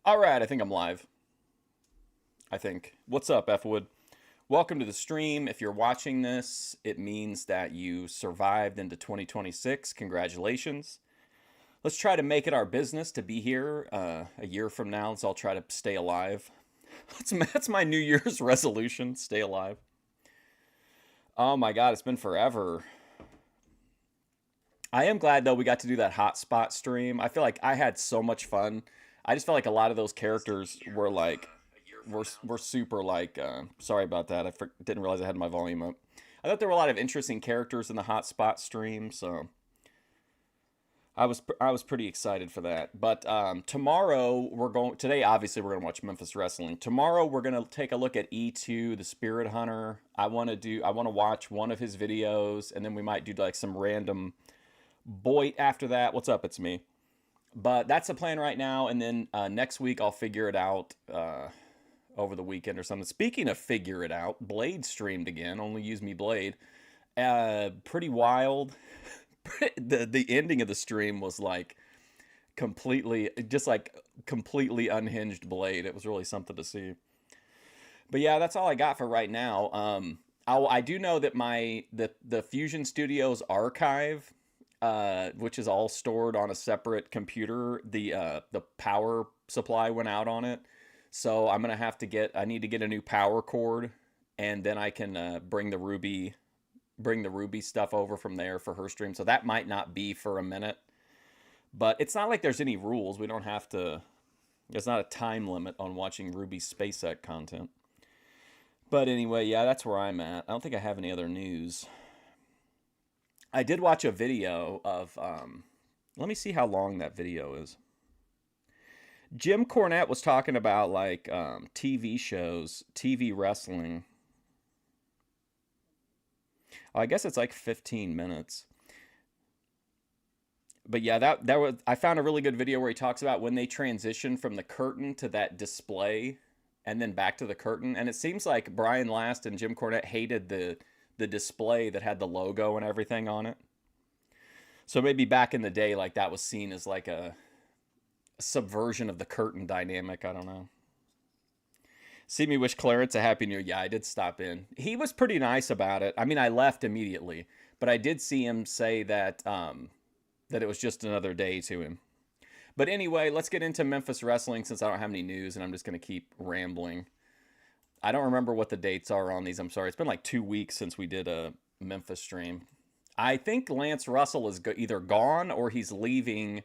All right, I think I'm live. I think. What's up, F Wood? Welcome to the stream. If you're watching this, it means that you survived into 2026. Congratulations. Let's try to make it our business to be here a year from now. So I'll try to stay alive. That's my New Year's resolution, stay alive. Oh my God, it's been forever. I am glad though we got to do that hotspot stream. I feel like I had so much fun. I just felt like a lot of those characters were like were super like sorry about that. Didn't realize I had my volume up. I thought there were a lot of interesting characters in the hotspot stream, so I was pretty excited for that. But tomorrow we're going. Today, obviously, we're going to watch Memphis wrestling. Tomorrow, we're going to take a look at E2, the Spirit Hunter. I want to watch one of his videos, and then we might do like some random Boy after that. What's up? It's me. But that's the plan right now, and then next week I'll figure it out over the weekend or something. Speaking of figure it out, Blade streamed again. Only use me Blade. Pretty wild. The ending of the stream was like completely unhinged Blade. It was really something to see. But yeah, that's all I got for right now. I do know that the Fusion Studios archive, which is all stored on a separate computer, the power supply went out on it, so I need to get a new power cord, and then I can bring the Ruby stuff over from there for her stream. So that might not be for a minute, but it's not like there's any rules. We don't have to. There's not a time limit on watching Ruby SpaceX content. But anyway, yeah, that's where I'm at. I don't think I have any other news. I did watch a video of, let me see how long that video is. Jim Cornette was talking about like TV shows, TV wrestling. I guess it's like 15 minutes. But yeah, I found a really good video where he talks about when they transition from the curtain to that display and then back to the curtain. And it seems like Brian Last and Jim Cornette hated the display that had the logo and everything on it. So maybe back in the day, like that was seen as like a subversion of the curtain dynamic. I don't know. See me wish Clarence a happy new year. Yeah, I did stop in. He was pretty nice about it. I mean, I left immediately, but I did see him say that that it was just another day to him. But anyway, let's get into Memphis wrestling since I don't have any news and I'm just going to keep rambling. I don't remember what the dates are on these. I'm sorry. It's been like 2 weeks since we did a Memphis stream. I think Lance Russell is either gone or he's leaving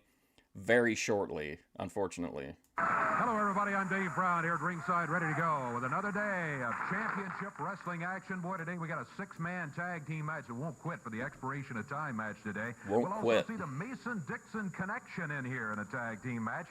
very shortly, unfortunately. Hello, everybody. I'm Dave Brown here at ringside, ready to go with another day of championship wrestling action. Boy, today we got a six-man tag team match that won't quit for the expiration of time match today. We'll also see the Mason-Dixon connection in here in a tag team match.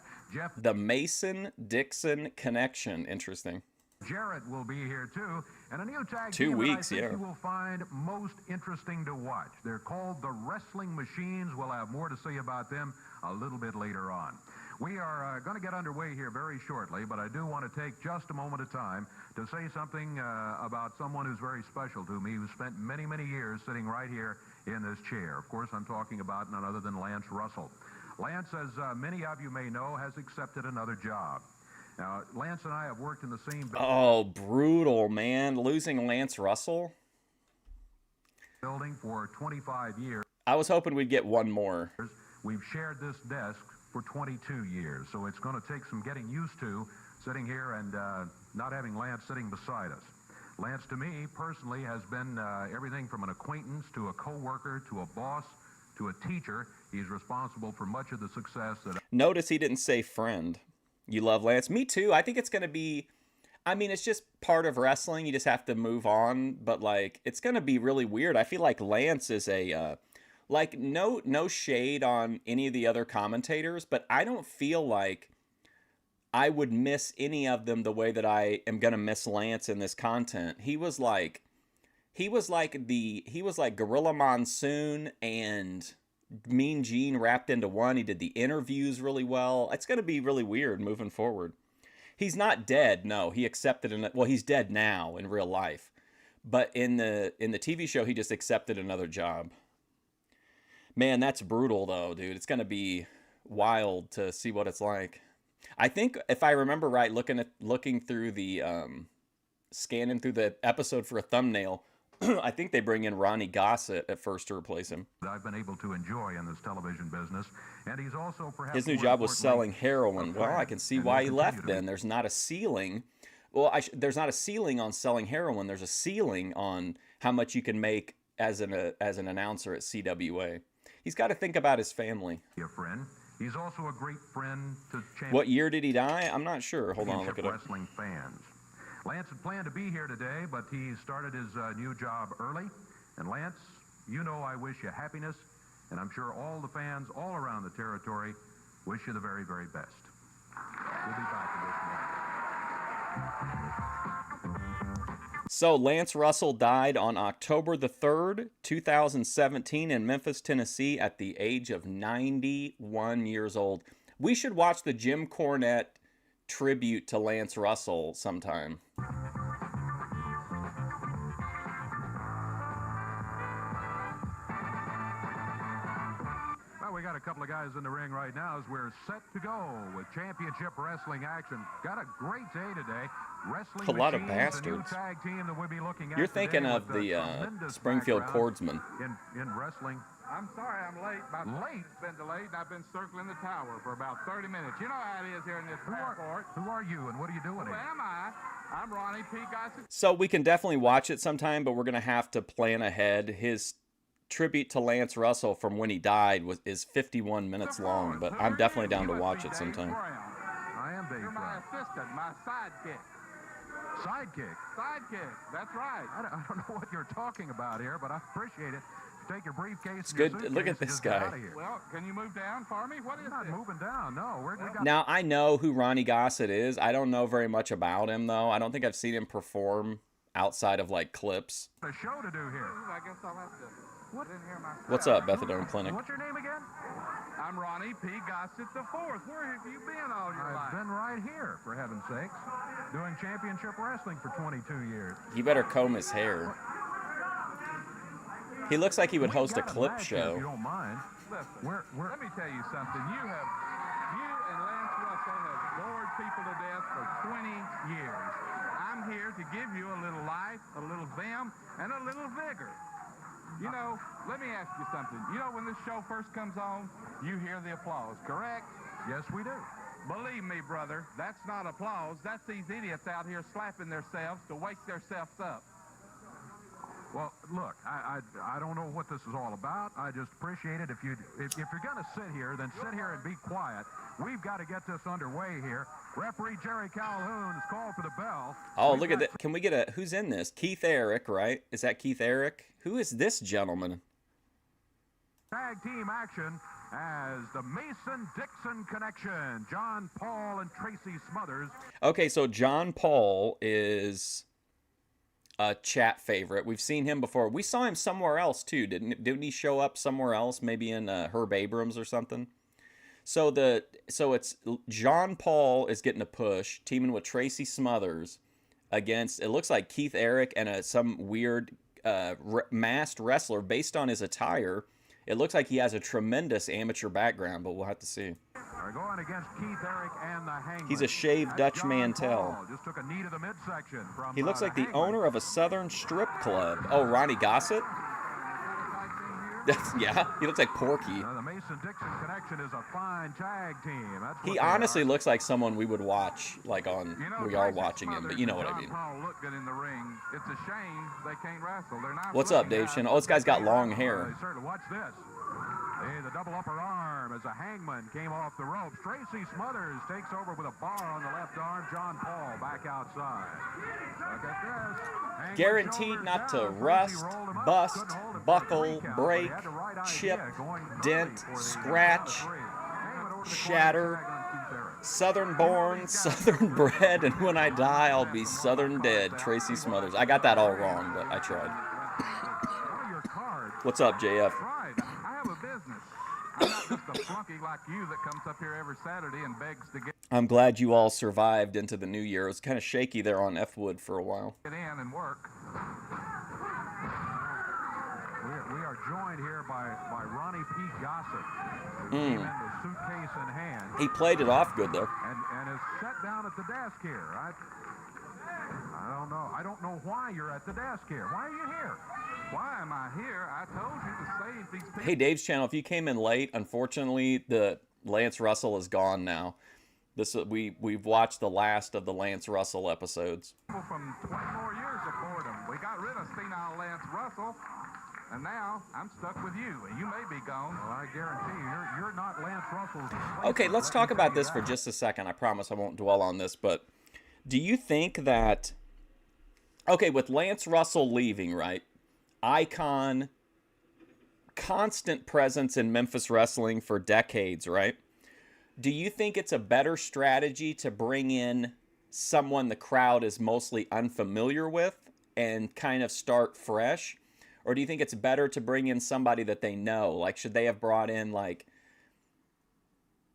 The Mason-Dixon connection. Interesting. Jarrett will be here too, and a new tag 2 team weeks, that I think yeah. you will find most interesting to watch. They're called the Wrestling Machines. We'll have more to say about them a little bit later on. We are going to get underway here very shortly, but I do want to take just a moment of time to say something about someone who's very special to me, who spent many, many years sitting right here in this chair. Of course, I'm talking about none other than Lance Russell. Lance, as many of you may know, has accepted another job. Now, Lance and I have worked in the same Oh, brutal, man. Losing Lance Russell? building for 25 years. I was hoping we'd get one more. We've shared this desk for 22 years, so it's going to take some getting used to sitting here and not having Lance sitting beside us. Lance, to me, personally, has been everything from an acquaintance to a co-worker to a boss to a teacher. He's responsible for much of the success that... Notice he didn't say friend. You love Lance? Me too. I think it's going to be... I mean, it's just part of wrestling. You just have to move on. But, like, it's going to be really weird. I feel like Lance is a... like, no shade on any of the other commentators, but I don't feel like I would miss any of them the way that I am going to miss Lance in this content. He was like Gorilla Monsoon and Mean Gene wrapped into one. He did the interviews really well. It's going to be really weird moving forward. He's not dead. No, he accepted it. Well, he's dead now in real life, but in the TV show, he just accepted another job. Man, that's brutal though, dude. It's going to be wild to see what it's like. I think if I remember right, looking through the scanning through the episode for a thumbnail, I think they bring in Ronnie Gossett at first to replace him. I've been able to enjoy in this television business, and he's also perhaps His new more job was importantly, selling heroin. Well, I can see and why will he left continue to then. There's not a ceiling. Well, there's not a ceiling on selling heroin. There's a ceiling on how much you can make as an announcer at CWA. He's got to think about his family. be a friend. He's also a great friend to What year did he die? I'm not sure. Hold on, look it up. wrestling fans. Lance had planned to be here today, but he started his new job early. And Lance, you know I wish you happiness, and I'm sure all the fans all around the territory wish you the very, very best. We'll be back in just a moment. So Lance Russell died on October the 3rd, 2017 in Memphis, Tennessee at the age of 91 years old. We should watch the Jim Cornette tribute to Lance Russell sometime. Well, we got a couple of guys in the ring right now as we're set to go with championship wrestling action. Got a great day today. Wrestling A lot of Machines, the new bastards. tag team that we'll be looking at You're thinking today of with a the tremendous Springfield background Cordsman. in wrestling. I'm sorry I'm late. My Late? It's been delayed, and I've been circling the tower for about 30 minutes. You know how it is here in this airport. Who are you and what are you doing Who here? am I? I'm Ronnie P. Gossett. So we can definitely watch it sometime, but we're going to have to plan ahead. His tribute to Lance Russell from when he died is 51 minutes long, but I'm definitely down to watch it sometime. I am Dave You're my Brown. assistant, my sidekick. Sidekick. Sidekick, that's right. I don't know what you're talking about here, but I appreciate it. Take your briefcase. It's and your good. suitcase Look at and this just get guy. out of here. Well, can you move down for me? What is We're not this? moving down. No, we got Now, I know who Ronnie Gossett is. I don't know very much about him, though. I don't think I've seen him perform outside of, like, clips. a show to do here. I guess I'll have to. What? I didn't hear myself. What's up, Methadone Clinic? What's your name again? I'm Ronnie P. Gossett the Fourth. Where have you been all your I've life? been right here, for heaven's sakes, doing championship wrestling for 22 years. He better comb his hair. He looks like he would We host a got clip match here, If you show. don't mind. Listen, We're let me tell you something. You and Lance Russell have bored people to death for 20 years. I'm here to give you a little life, a little vim, and a little vigor. You know, let me ask you something. You know, when this show first comes on, you hear the applause, correct? yes, we do. Believe me, brother, that's not applause. That's these idiots out here slapping themselves to wake themselves up. Well, look, I don't know what this is all about. I just appreciate it. If you're going to sit here, then sit here and be quiet. We've got to get this underway here. Referee Jerry Calhoun has called for the bell. Oh, We've look at got that. Can we get a... Who's in this? Keith Eric, right? Is that Keith Eric? Who is this gentleman? tag team action as the Mason-Dixon connection. John Paul and Tracey Smothers. Okay, so John Paul is a chat favorite. We've seen him before. We saw him somewhere else too, didn't he show up somewhere else? Maybe in Herb Abrams or something. So it's John Paul is getting a push, teaming with Tracey Smothers against, it looks like Keith Eric and some weird masked wrestler based on his attire. It looks like he has a tremendous amateur background, but we'll have to see. Are going against Keith Eric and the Hangman. He's a shaved Dutch John Mantell. Paul just took a knee to the midsection from, He looks like the Hangman. owner of a southern strip club. Oh, Ronnie Gossett? Yeah, he looks like Porky. The Mason-Dixon connection is a fine tag team. That's what He they honestly are. looks like someone we would watch, like on, You know, we are Tracey watching him, but Smothers you know and what I John mean. Paul look good in the ring. It's a shame they can't wrestle. They're not. What's up, Dave Shin? Oh, this guy's got long hair. They certainly watch this. Hey, the double upper arm as a Hangman came off the ropes. Tracey Smothers takes over with a bar on the left arm. John Paul back outside. Look at this. Hangman Guaranteed shoulders not to down. Tracey rust, rolled him up. bust, Couldn't hold him for the buckle, 3 count, break, but he had the right idea, chip, going dent, early for the scratch, count of 3. Hangman over the corner, shatter, tag on Keith Eric. Southern born, Southern bred, and when I die, I'll be Southern dead. Tracy Smothers. I got that all wrong, but I tried. One of your cards. What's up, JF? Right. I have a business. I'm not just a flunky like you that comes up here every Saturday and begs to get I'm glad you all survived into the new year. It was kind of shaky there on F Wood for a while. in and work. We are joined here by Ronnie P. Gossett, who came in with suitcase in hand. He played it off good, though. And down at the desk here. I don't know. I don't know why you're at the desk here. Why are you here? Why am I here? I told you to save these people. Hey, Dave's channel, if you came in late, unfortunately, the Lance Russell is gone now. We've watched the last of the Lance Russell episodes. From 20 more years of boredom. We got rid of senile Lance Russell, and now I'm stuck with you, and you may be gone. Well, I guarantee you're not Lance Russell's. Okay, let's talk about this for just a second. I promise I won't dwell on this, but do you think that, okay, with Lance Russell leaving, right? Icon, constant presence in Memphis wrestling for decades, right? Do you think it's a better strategy to bring in someone the crowd is mostly unfamiliar with and kind of start fresh? Or do you think it's better to bring in somebody that they know? Like, should they have brought in, like,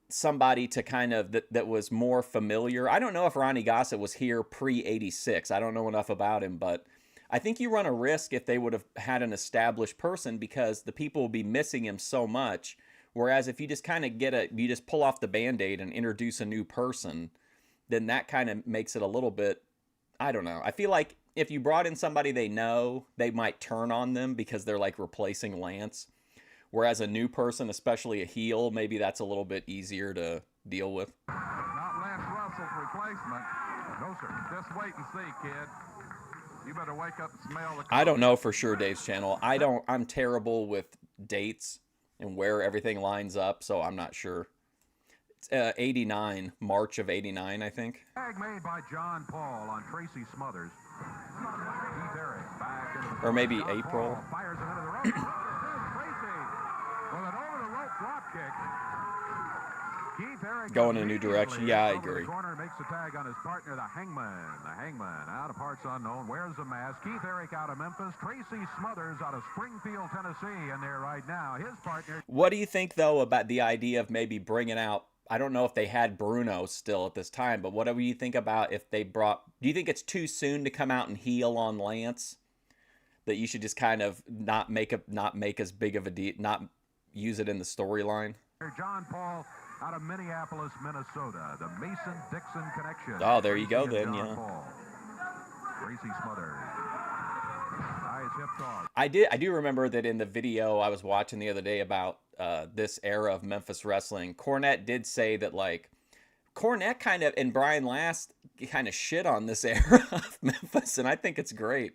somebody to kind of, that was more familiar? I don't know if Ronnie Gossett was here pre-86. I don't know enough about him, but I think you run a risk if they would have had an established person because the people will be missing him so much. Whereas if you just kind of you just pull off the Band-Aid and introduce a new person, then that kind of makes it a little bit, I don't know. I feel like if you brought in somebody they know, they might turn on them because they're like replacing Lance. Whereas a new person, especially a heel, maybe that's a little bit easier to deal with. Not Lance Russell's replacement. No, sir. Just wait and see, kid. You better wake up and smell the coffee. I don't know for sure, Dave's channel. I'm terrible with dates and where everything lines up, so I'm not sure. It's 89, March of 89, I think. Tag made by John Paul on Tracey Smothers. Keith Eric back into the Or maybe John April. Paul fires him into the rope. Tracey with an over-the-rope drop kick. Keith Eric Going in a new direction. Yeah, I over the agree. corner, makes the tag on his partner, the Hangman. The Hangman out of parts unknown, wears the mask. Keith Eric out of Memphis. Tracey Smothers out of Springfield, Tennessee, and there right now. His partner. What do you think, though, about the idea of maybe bringing out, I don't know if they had Bruno still at this time, but what do you think about if they brought, do you think it's too soon to come out and heel on Lance? That you should just kind of not make as big of a deal, not use it in the storyline? John Paul out of Minneapolis, Minnesota. The Mason-Dixon connection. Oh, there you go Tracey and then, John yeah. Paul. Tracey Smothers. Nice hip toss. I do remember that in the video I was watching the other day about this era of Memphis wrestling, Cornette did say that, like, Cornette kind of, and Brian Last kind of shit on this era of Memphis, and I think it's great.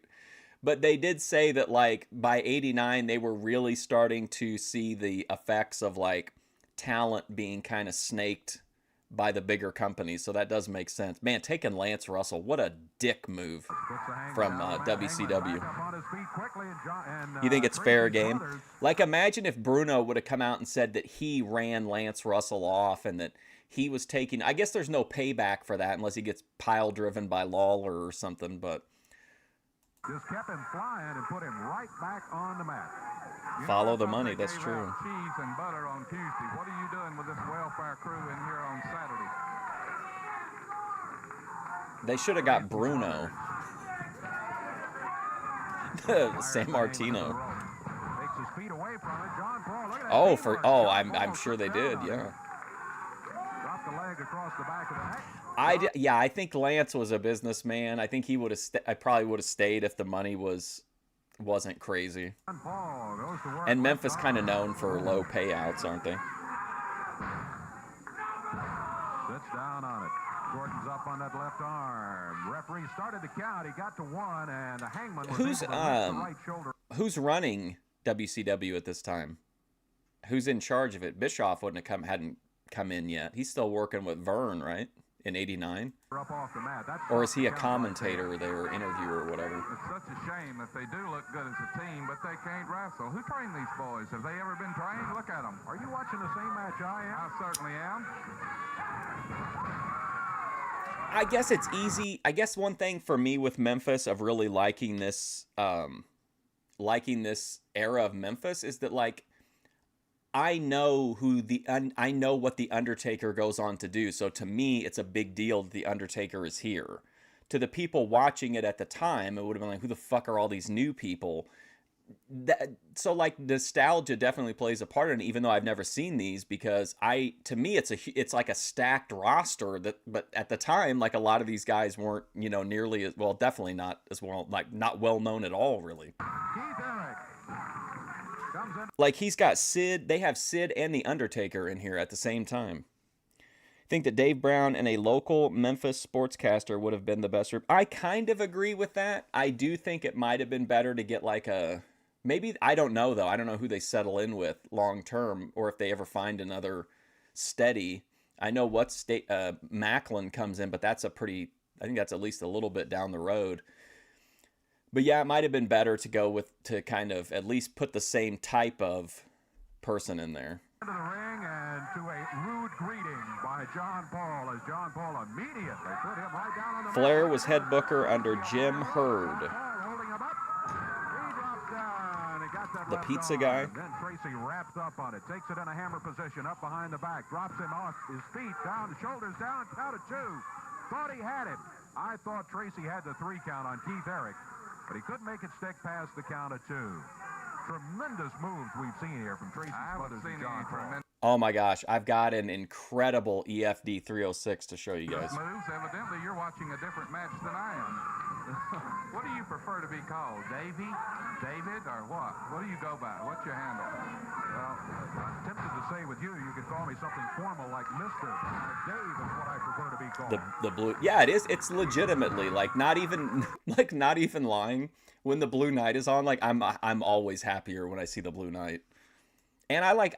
But they did say that, like, by 89, they were really starting to see the effects of, like, talent being kind of snaked by the bigger companies. So that does make sense. Man, taking Lance Russell, what a dick move from WCW. You think it's fair game? Like, imagine if Bruno would have come out and said that he ran Lance Russell off and that he was taking, I guess there's no payback for that unless he gets pile driven by Lawler or something, but just kept him flying and put him right back on the mat. Follow the money, that's true. Cheese and butter on Tuesday. What are you doing with this welfare crew in here on Saturday? They should have got Bruno. San Martino. Takes his feet away from it. John Paul, look at that Oh, teamwork. oh, John Paul I'm sure they sits down did, on yeah. it. Dropped the leg across the back of the neck. I think Lance was a businessman. I think he would have. I probably would have stayed if the money wasn't crazy. John Paul goes to work And with Memphis Jarrett. kind of known for low payouts, aren't they? Sits down on it. Gordon's up on that left arm. Referee started to count. He got to one, and the Hangman was Who's able to lift the right shoulder. Who's running WCW at this time? Who's in charge of it? Bischoff hadn't come in yet. He's still working with Vern, right? In '89, Up off the mat. That's or is he a the count right there. commentator there, interviewer, or whatever? It's such a shame that they do look good as a team, but they can't wrestle. Who trained these boys? Have they ever been trained? Look at them. Are you watching the same match I am? I certainly am. I guess it's easy. I guess one thing for me with Memphis of really liking this era of Memphis is that, like, I know what the Undertaker goes on to do. So to me, it's a big deal that the Undertaker is here. To the people watching it at the time, it would have been like, who the fuck are all these new people? So like nostalgia definitely plays a part in it, even though I've never seen these, because to me it's like a stacked roster but at the time, like, a lot of these guys weren't, nearly as well, definitely not as well, like, not well known at all, really. Keith Eric comes in. Like, he's got Sid, they have Sid and the Undertaker in here at the same time. I think that Dave Brown and a local Memphis sportscaster would have been the best group. I kind of agree with that. I do think it might have been better to get like maybe, I don't know though. I don't know who they settle in with long term, or if they ever find another steady. I know Macklin comes in, but I think that's at least a little bit down the road. But yeah, it might have been better to kind of at least put the same type of person in there. Into the ring, and to a rude greeting by John Paul, as John Paul immediately put him right down on the Flair mat. was head booker under Jim Hurd. Holding him up. He dropped down. He got that The left pizza arm. guy. Then Tracey wraps up on it, takes it in a hammer position, up behind the back, drops him off his feet, down, shoulders down, count of 2. Thought he had him. I thought Tracey had the 3 count on Keith Eric, but he couldn't make it stick past the count of 2. Tremendous moves we've seen here from Tracey Smothers and John Paul. Oh my gosh, I've got an incredible EFD 306 to show you guys. Moves. Evidently, you're watching a different match than I am. What do you prefer to be called? Davey? David? Or what? What do you go by? What's your handle? Well, I'm tempted to say with you could call me something formal like Mr. Dave is what I prefer to be called. The blue, yeah, it is. It's legitimately like not even lying. When the Blue Knight is on, like, I'm always happier when I see the Blue Knight. And I like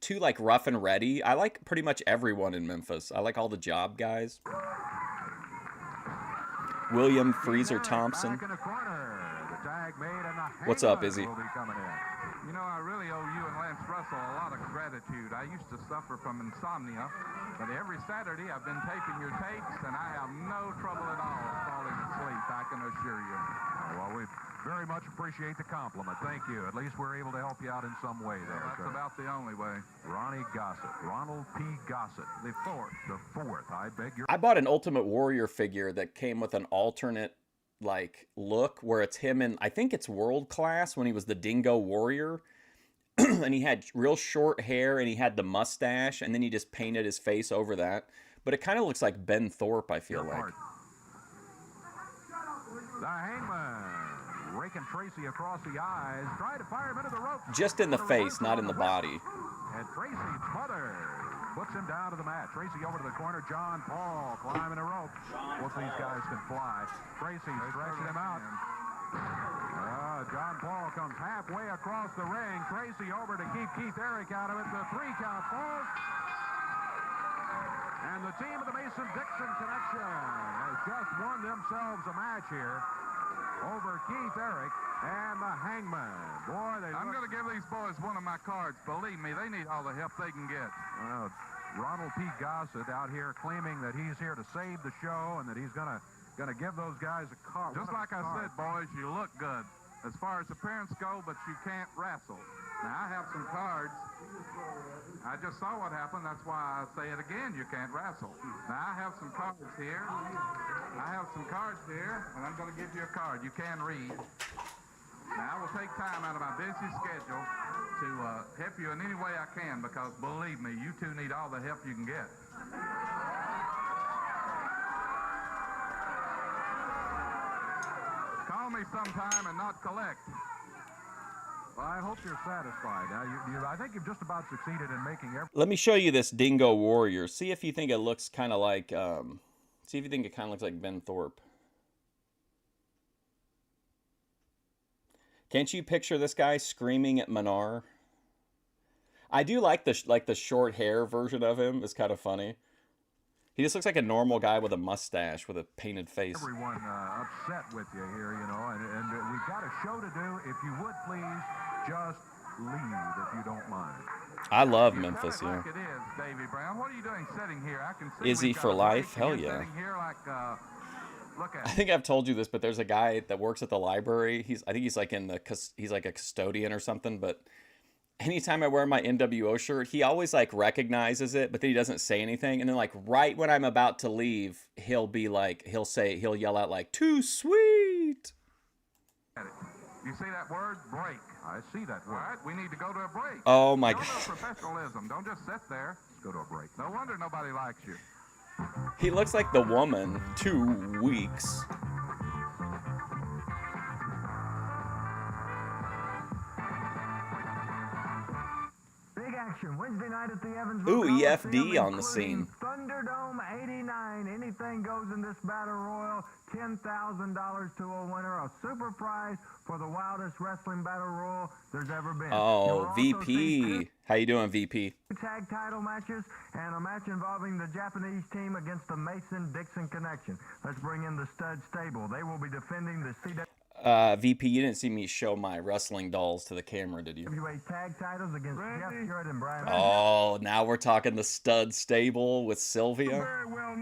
too, like, Rough and Ready. I like pretty much everyone in Memphis. I like all the job guys. William Freezer Thompson. Back in the corner. The tag made and the What's up, Hangman Izzy? will be coming in. You know, I really owe you and Lance Russell a lot of gratitude. I used to suffer from insomnia, but every Saturday I've been taping your tapes, and I have no trouble at all falling asleep, I can assure you. Well, we very much appreciate the compliment. Thank you. At least we're able to help you out in some way there. Well, that's about the only way. Ronnie Gossett. Ronald P. Gossett. The fourth. I beg your... I bought an Ultimate Warrior figure that came with an alternate, like, look where it's him in, I think it's World Class, when he was the Dingo Warrior. And he had real short hair, and he had the mustache, and then he just painted his face over that. But it kind of looks like Ben Thorpe, I feel like. The Hangman raking Tracey across the eyes, trying to fire him into the rope. Just in the face, not in the body. And Tracey Smothers puts him down to the mat. Tracey over to the corner. John Paul climbing a rope. Both these guys can fly. Tracey stretching him out. John Paul comes halfway across the ring. Tracey over to keep Keith Eric out of it. The 3 count falls. And the team of the Mason-Dixon Connection has just won themselves a match here over Keith Eric and the Hangman. Boy, I'm going to give these boys one of my cards. Believe me, they need all the help they can get. Ronald P. Gossett out here claiming that he's here to save the show and that he's going to give those guys a card. Just like I said, boys, you look good as far as appearance go, but you can't wrestle. Now, I have some cards. I just saw what happened. That's why I say it again. You can't wrestle. Now, I have some cards here. And I'm going to give you a card. You can read. Now, I will take time out of my busy schedule to help you in any way I can, because believe me, you two need all the help you can get. Call me sometime and not collect. Well, I hope you're satisfied. Now, I think you've just about succeeded in making every... Let me show you this Dingo Warrior. See if you think it looks kind of like, see if you think it kind of looks like Ben Thorpe. Can't you picture this guy screaming at Manar? I do like the short hair version of him. It's kind of funny. He just looks like a normal guy with a mustache with a painted face. Everyone upset with you here, you know, and we've got a show to do. If you would please just leave, if you don't mind. I love Memphis, yeah. yeah. Like it is, Davy Brown. What are you doing sitting here? I can see. Is he for life? Hell yeah. Sitting here like, look at I think I've told you this, but there's a guy that works at the library. I think he's like he's like a custodian or something, but anytime I wear my NWO shirt, he always like recognizes it, but then he doesn't say anything. And then like right when I'm about to leave, he'll yell out like, "Too sweet." You see that word? Break. I see that All word. right, we need to go to a break. Oh my Show God. no professionalism. Don't just sit there. Let's go to a break. No wonder nobody likes you. He looks like the woman. 2 weeks. Big action Wednesday night at the Evans. Ooh, EFD on the scene. Thunderdome 89. Anything goes in this battle royal. $10,000 to a winner. A super prize for the wildest wrestling battle royal there's ever been. Oh, VP. How you doing, VP? Tag title matches and a match involving the Japanese team against the Mason-Dixon connection. Let's bring in the stud stable. They will be defending the VP, you didn't see me show my wrestling dolls to the camera, did you? CWA tag titles against Jeff Jarrett and Brian. Oh, now we're talking the stud stable with Sylvia,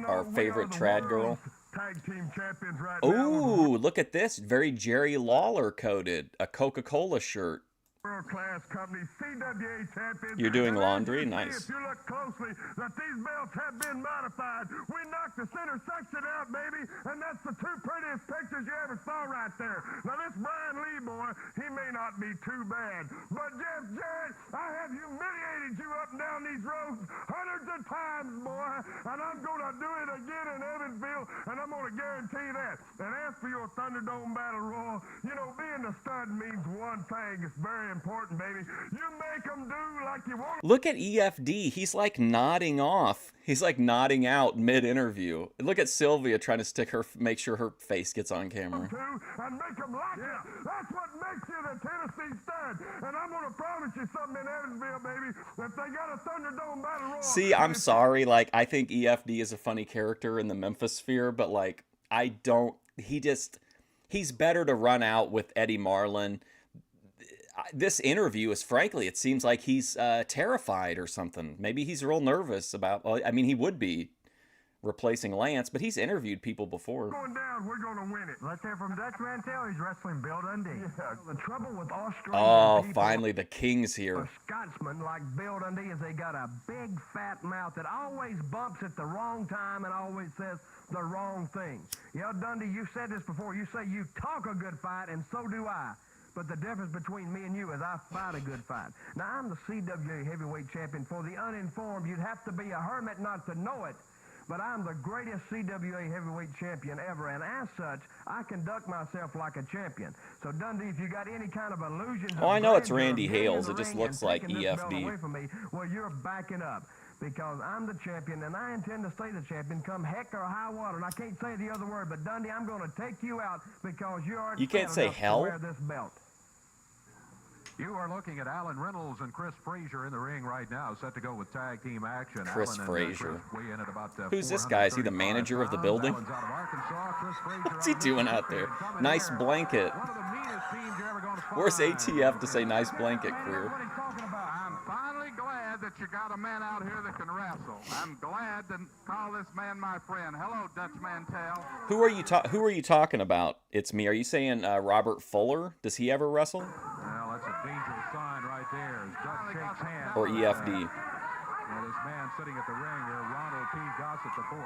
our favorite trad girl. Tag team champions right Ooh, look at this. Very Jerry Lawler coded. A Coca-Cola shirt. World-class company, CWA champions. You're doing And as laundry? you see, Nice. If you look closely, that these belts have been modified. We knocked the center section out, baby, and that's the 2 prettiest pictures you ever saw right there. Now, this Brian Lee boy, he may not be too bad, but Jeff Jarrett, I have humiliated you up and down these roads hundreds of times, boy, and I'm going to do it again in Evansville, and I'm going to guarantee that. And as for your Thunderdome Battle Royal, you know, being a stud means one thing. It's very important, baby. You make them do like you want. Look at EFD. He's like nodding off. He's like nodding out mid-interview. Look at Sylvia trying to make sure her face gets on camera. And make them like it. That's what makes you the Tennessee stud. And I'm going to promise you something in Evansville, baby. If they got a Thunderdome Battle Royal. See, I'm sorry. Like, I think EFD is a funny character in the Memphis sphere, but like, I don't. He's better to run out with Eddie Marlin. This interview is, frankly, it seems like he's terrified or something. Maybe he's real nervous about, I mean, he would be replacing Lance, but he's interviewed people before. Going down, we're going to win it. Let's hear from Dutch Mantell. He's wrestling Bill Dundee. Yeah. The trouble with Australian Oh, people, finally, the King's here. a Scotsman like Bill Dundee, is they got a big fat mouth that always bumps at the wrong time and always says the wrong thing. Yeah, Dundee, you said this before. You say you talk a good fight, and so do I. But the difference between me and you is I fight a good fight. Now, I'm the CWA heavyweight champion. For the uninformed, you'd have to be a hermit not to know it. But I'm the greatest CWA heavyweight champion ever, and as such, I conduct myself like a champion. So, Dundee, if you got any kind of illusions... Oh, I know it's grandeur of Randy getting in Hales. the It just ring looks and like taking this belt EFD. away from me, well, you're backing up. Because I'm the champion, and I intend to stay the champion come heck or high water. And I can't say the other word, but, Dundee, I'm going to take you out because you aren't You can't say enough to hell? wear this belt. You are looking at Alan Reynolds and Chris Frazier in the ring right now, set to go with tag team action. Chris Alan and, Frazier. Chris weigh in at about, Who's this guy? Is he the manager of the building? Alan's out of Arkansas. Chris Frazier What's he doing out there? Nice blanket. One of the meanest teams you're ever gonna Where's find. ATF to say nice blanket, queer? What are you talking about? I'm finally glad that you got a man out here that can wrestle. I'm glad to call this man my friend. Hello, Dutch Mantell. Who are you talking about? It's me. Are you saying Robert Fuller? Does he ever wrestle? Well, that's a dangerous sign right there. As Dutch shakes hands. Or EFD? Well, this man sitting at the ring here, Ronald P. Gossett IV.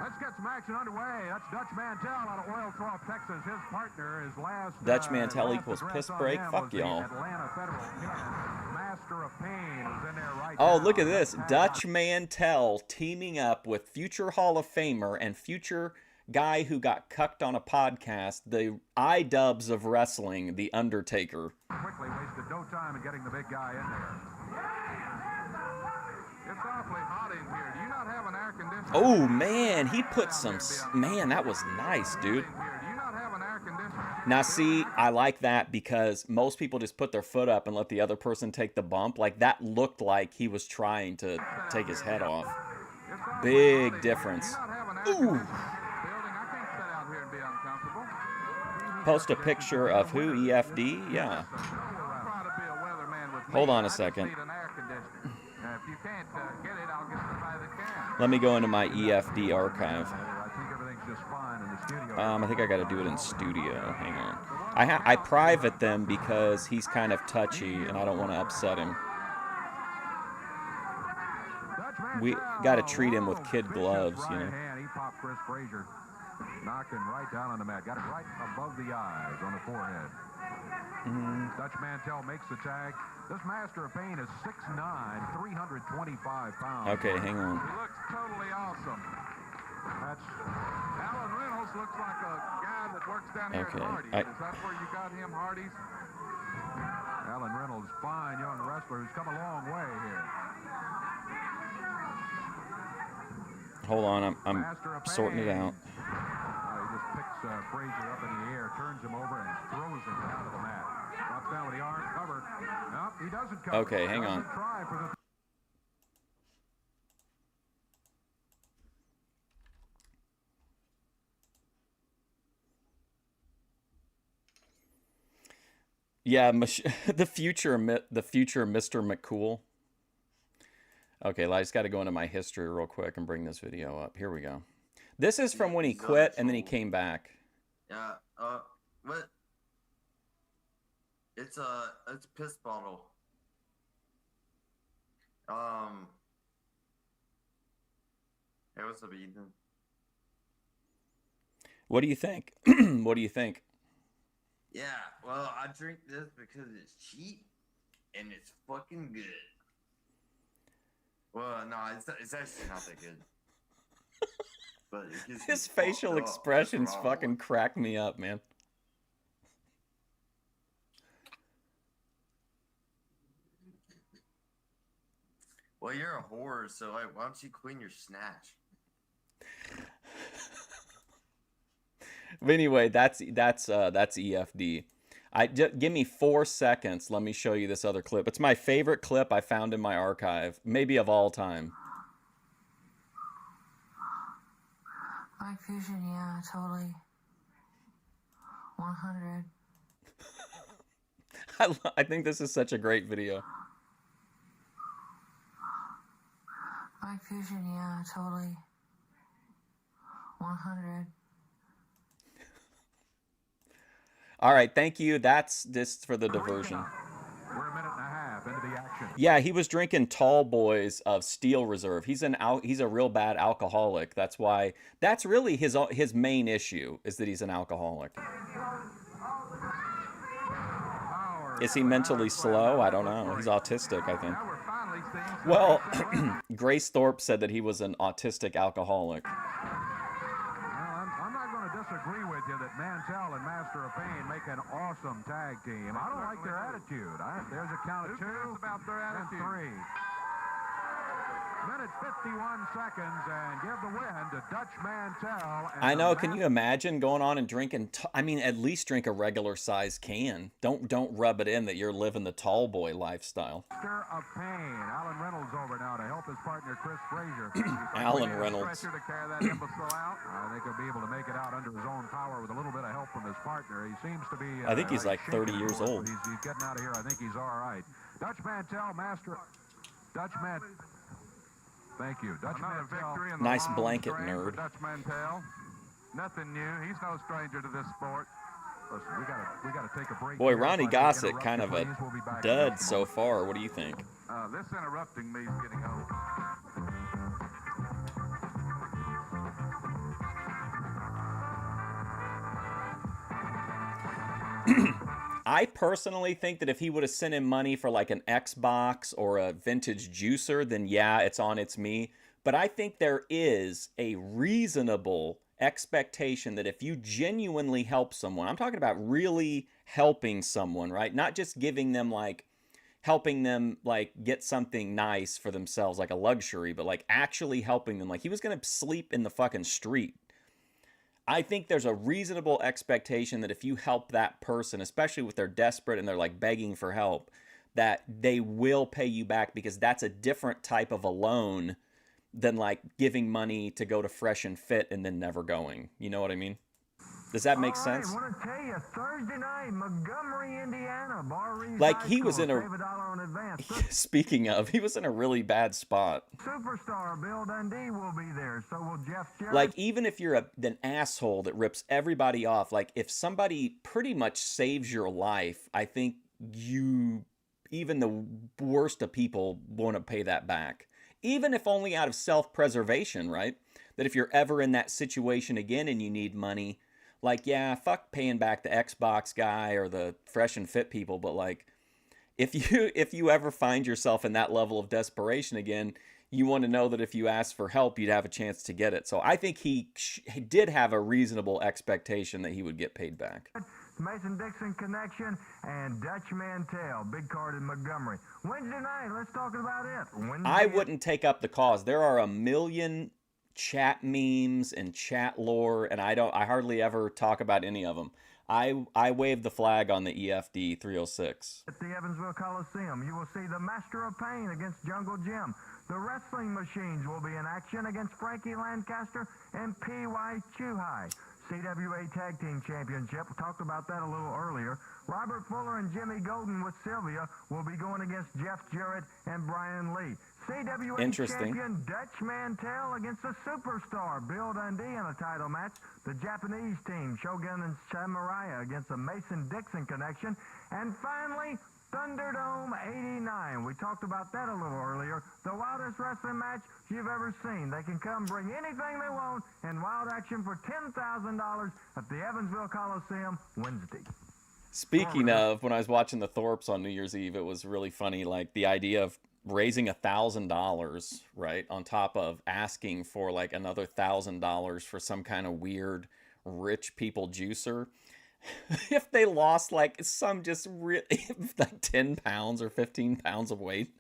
Let's get some action underway. That's Dutch Mantell out of Oil Trough, Texas. His partner is last. Dutch Mantell last equals address piss on break? him Fuck was the y'all. Atlanta Federal Killer. Master of Pain is in there right Oh, now. look at this. Dutch Mantell teaming up with future Hall of Famer and future guy who got cucked on a podcast, the I-dubs of wrestling, The Undertaker. Quickly wasted no time in getting the big guy in there. It's awfully hot in here. Do you not have an air conditioner? Oh, man, he put some... Man, that was nice, dude. Do you not have an air conditioner? Now, see, I like that because most people just put their foot up and let the other person take the bump. Like, that looked like he was trying to take his head off. It's awfully Big hot in difference. Here. Do you not have an air Ooh. conditioner in this building? I can't sit out here and be uncomfortable. Post a picture of who? EFD? Yeah. I'll try to be a weatherman with Hold me. on a I just second. need an air conditioner. If you can't get it, I'll get somebody that can. Let me go into my EFD archive. I think everything's just fine in the studio. I think I got to do it in studio. Hang on. I private them because he's kind of touchy and I don't want to upset him. We got to treat him with kid gloves, you know. He popped Chris Frazier. Knocking right down on the mat. Got it right above the eyes on the forehead. Dutch Mantell makes the tag. This Master of Pain is 6'9", 325 pounds. Okay, hang on. He looks totally awesome. That's Alan Reynolds looks like a guy that works down here Okay, at Hardee's. Is that where you got him, Hardee's? Alan Reynolds, fine young wrestler who's come a long way here. Hold on, I'm Master of sorting it Pain. out. He just picks Frazier up in the air, turns him over, and throws him down to the mat. Drops down with the arm covered. Nope, he doesn't cover. Okay, hang on. Doesn't try for the Yeah, the future Mr. McCool. Okay, I just got to go into my history real quick and bring this video up. Here we go. This is from when he quit and then he came back. Yeah, what? It's piss bottle. Hey, what's up, Ethan? What do you think? What do you think? Yeah, well, I drink this because it's cheap and it's fucking good. Well, no, it's actually not that good. But it gives His me facial fucked up. expressions That's the fucking problem. crack me up, man. Well, you're a whore, so like, why don't you clean your snatch? But anyway, that's EFD. Give me 4 seconds. Let me show you this other clip. It's my favorite clip I found in my archive, maybe of all time. Mike Fusion, yeah, totally. 100. I think this is such a great video. Mike Fusion, yeah, totally. 100. All right, thank you. That's this for the diversion. We're a minute and a half into the action. Yeah, he was drinking Tall Boys of Steel Reserve. He's a real bad alcoholic. That's why. That's really his main issue is that he's an alcoholic. Is he mentally slow? I don't know. He's autistic, I think. Now we're finally seeing some Well, action. Grace Thorpe said that he was an autistic alcoholic. Well, I'm not going to disagree with you that Mantell and Master of Pain make an awesome tag team. I don't like their attitude. There's a count of Who cares two about their and attitude? three. Minute 51 seconds and give the win to Dutch Mantell. And I know. the Can you imagine going on and drinking? I mean, at least drink a regular size can. Don't rub it in that you're living the tall boy lifestyle. Master of Pain. Alan Reynolds over now to help his partner Chris Frazier. Alan Reynolds. Stretcher to carry that imbecile out. I think he'll be able to make it out under his own power with a little bit of help from his partner. He seems to be. I think he's like 30 shaking years a little, old. but He's getting out of here. I think he's all right. Dutch Mantell, Dutch Man. Thank you, Dutch Another Mantell. victory in the Nice long blanket, strain for nerd. Dutch Mantell. Nothing new. He's no stranger to this sport. Listen, we gotta take a break. Boy, here. Ronnie If I can Gossett, interrupt kind you, of a please. We'll be back in dud just a so moment. far. What do you think? This interrupting me is getting old. I personally think that if he would have sent him money for like an Xbox or a vintage juicer, then yeah, it's me. But I think there is a reasonable expectation that if you genuinely help someone, I'm talking about really helping someone, right? Not just giving them like, helping them like get something nice for themselves, like a luxury, but like actually helping them. Like he was going to sleep in the fucking street. I think there's a reasonable expectation that if you help that person, especially if they're desperate and they're like begging for help, that they will pay you back, because that's a different type of a loan than like giving money to go to Fresh and Fit and then never going. You know what I mean? Does that make sense? I want to tell you, Thursday night, Montgomery, Indiana, Bar Reeves Like, High he was School, in a- save $1 in advance. Speaking of, he was in a really bad spot. Superstar Bill Dundee will be there. So will Jeff Jarrett. Like, even if you're an asshole that rips everybody off, like, if somebody pretty much saves your life, I think even the worst of people want to pay that back. Even if only out of self-preservation, right? that if you're ever in that situation again and you need money, like, yeah, fuck paying back the Xbox guy or the Fresh and Fit people, but like, if you ever find yourself in that level of desperation again, you want to know that if you ask for help, you'd have a chance to get it. So I think he did have a reasonable expectation that he would get paid back. Mason-Dixon connection and Dutch Mantell, big card in Montgomery. Wednesday night, let's talk about it. I wouldn't take up the cause. There are a million chat memes and chat lore, and I hardly ever talk about any of them. I wave the flag on the EFD 306. At the Evansville Coliseum, you will see the Master of Pain against Jungle Jim. The Wrestling Machines will be in action against Frankie Lancaster and P.Y. Chuhai. CWA Tag Team Championship, we talked about that a little earlier. Robert Fuller and Jimmy Golden with Sylvia will be going against Jeff Jarrett and Brian Lee. CWA champion Dutch Mantell against a superstar Bill Dundee in a title match. The Japanese team Shogun and Samurai against the Mason-Dixon connection. And finally, Thunderdome 89. We talked about that a little earlier. The wildest wrestling match you've ever seen. They can come bring anything they want in wild action for $10,000 at the Evansville Coliseum Wednesday. Speaking of, when I was watching the Thorpes on New Year's Eve, it was really funny, like the idea of raising $1,000, right, on top of asking for like another $1,000 for some kind of weird rich people juicer. If they lost like some just really like 10 pounds or 15 pounds of weight.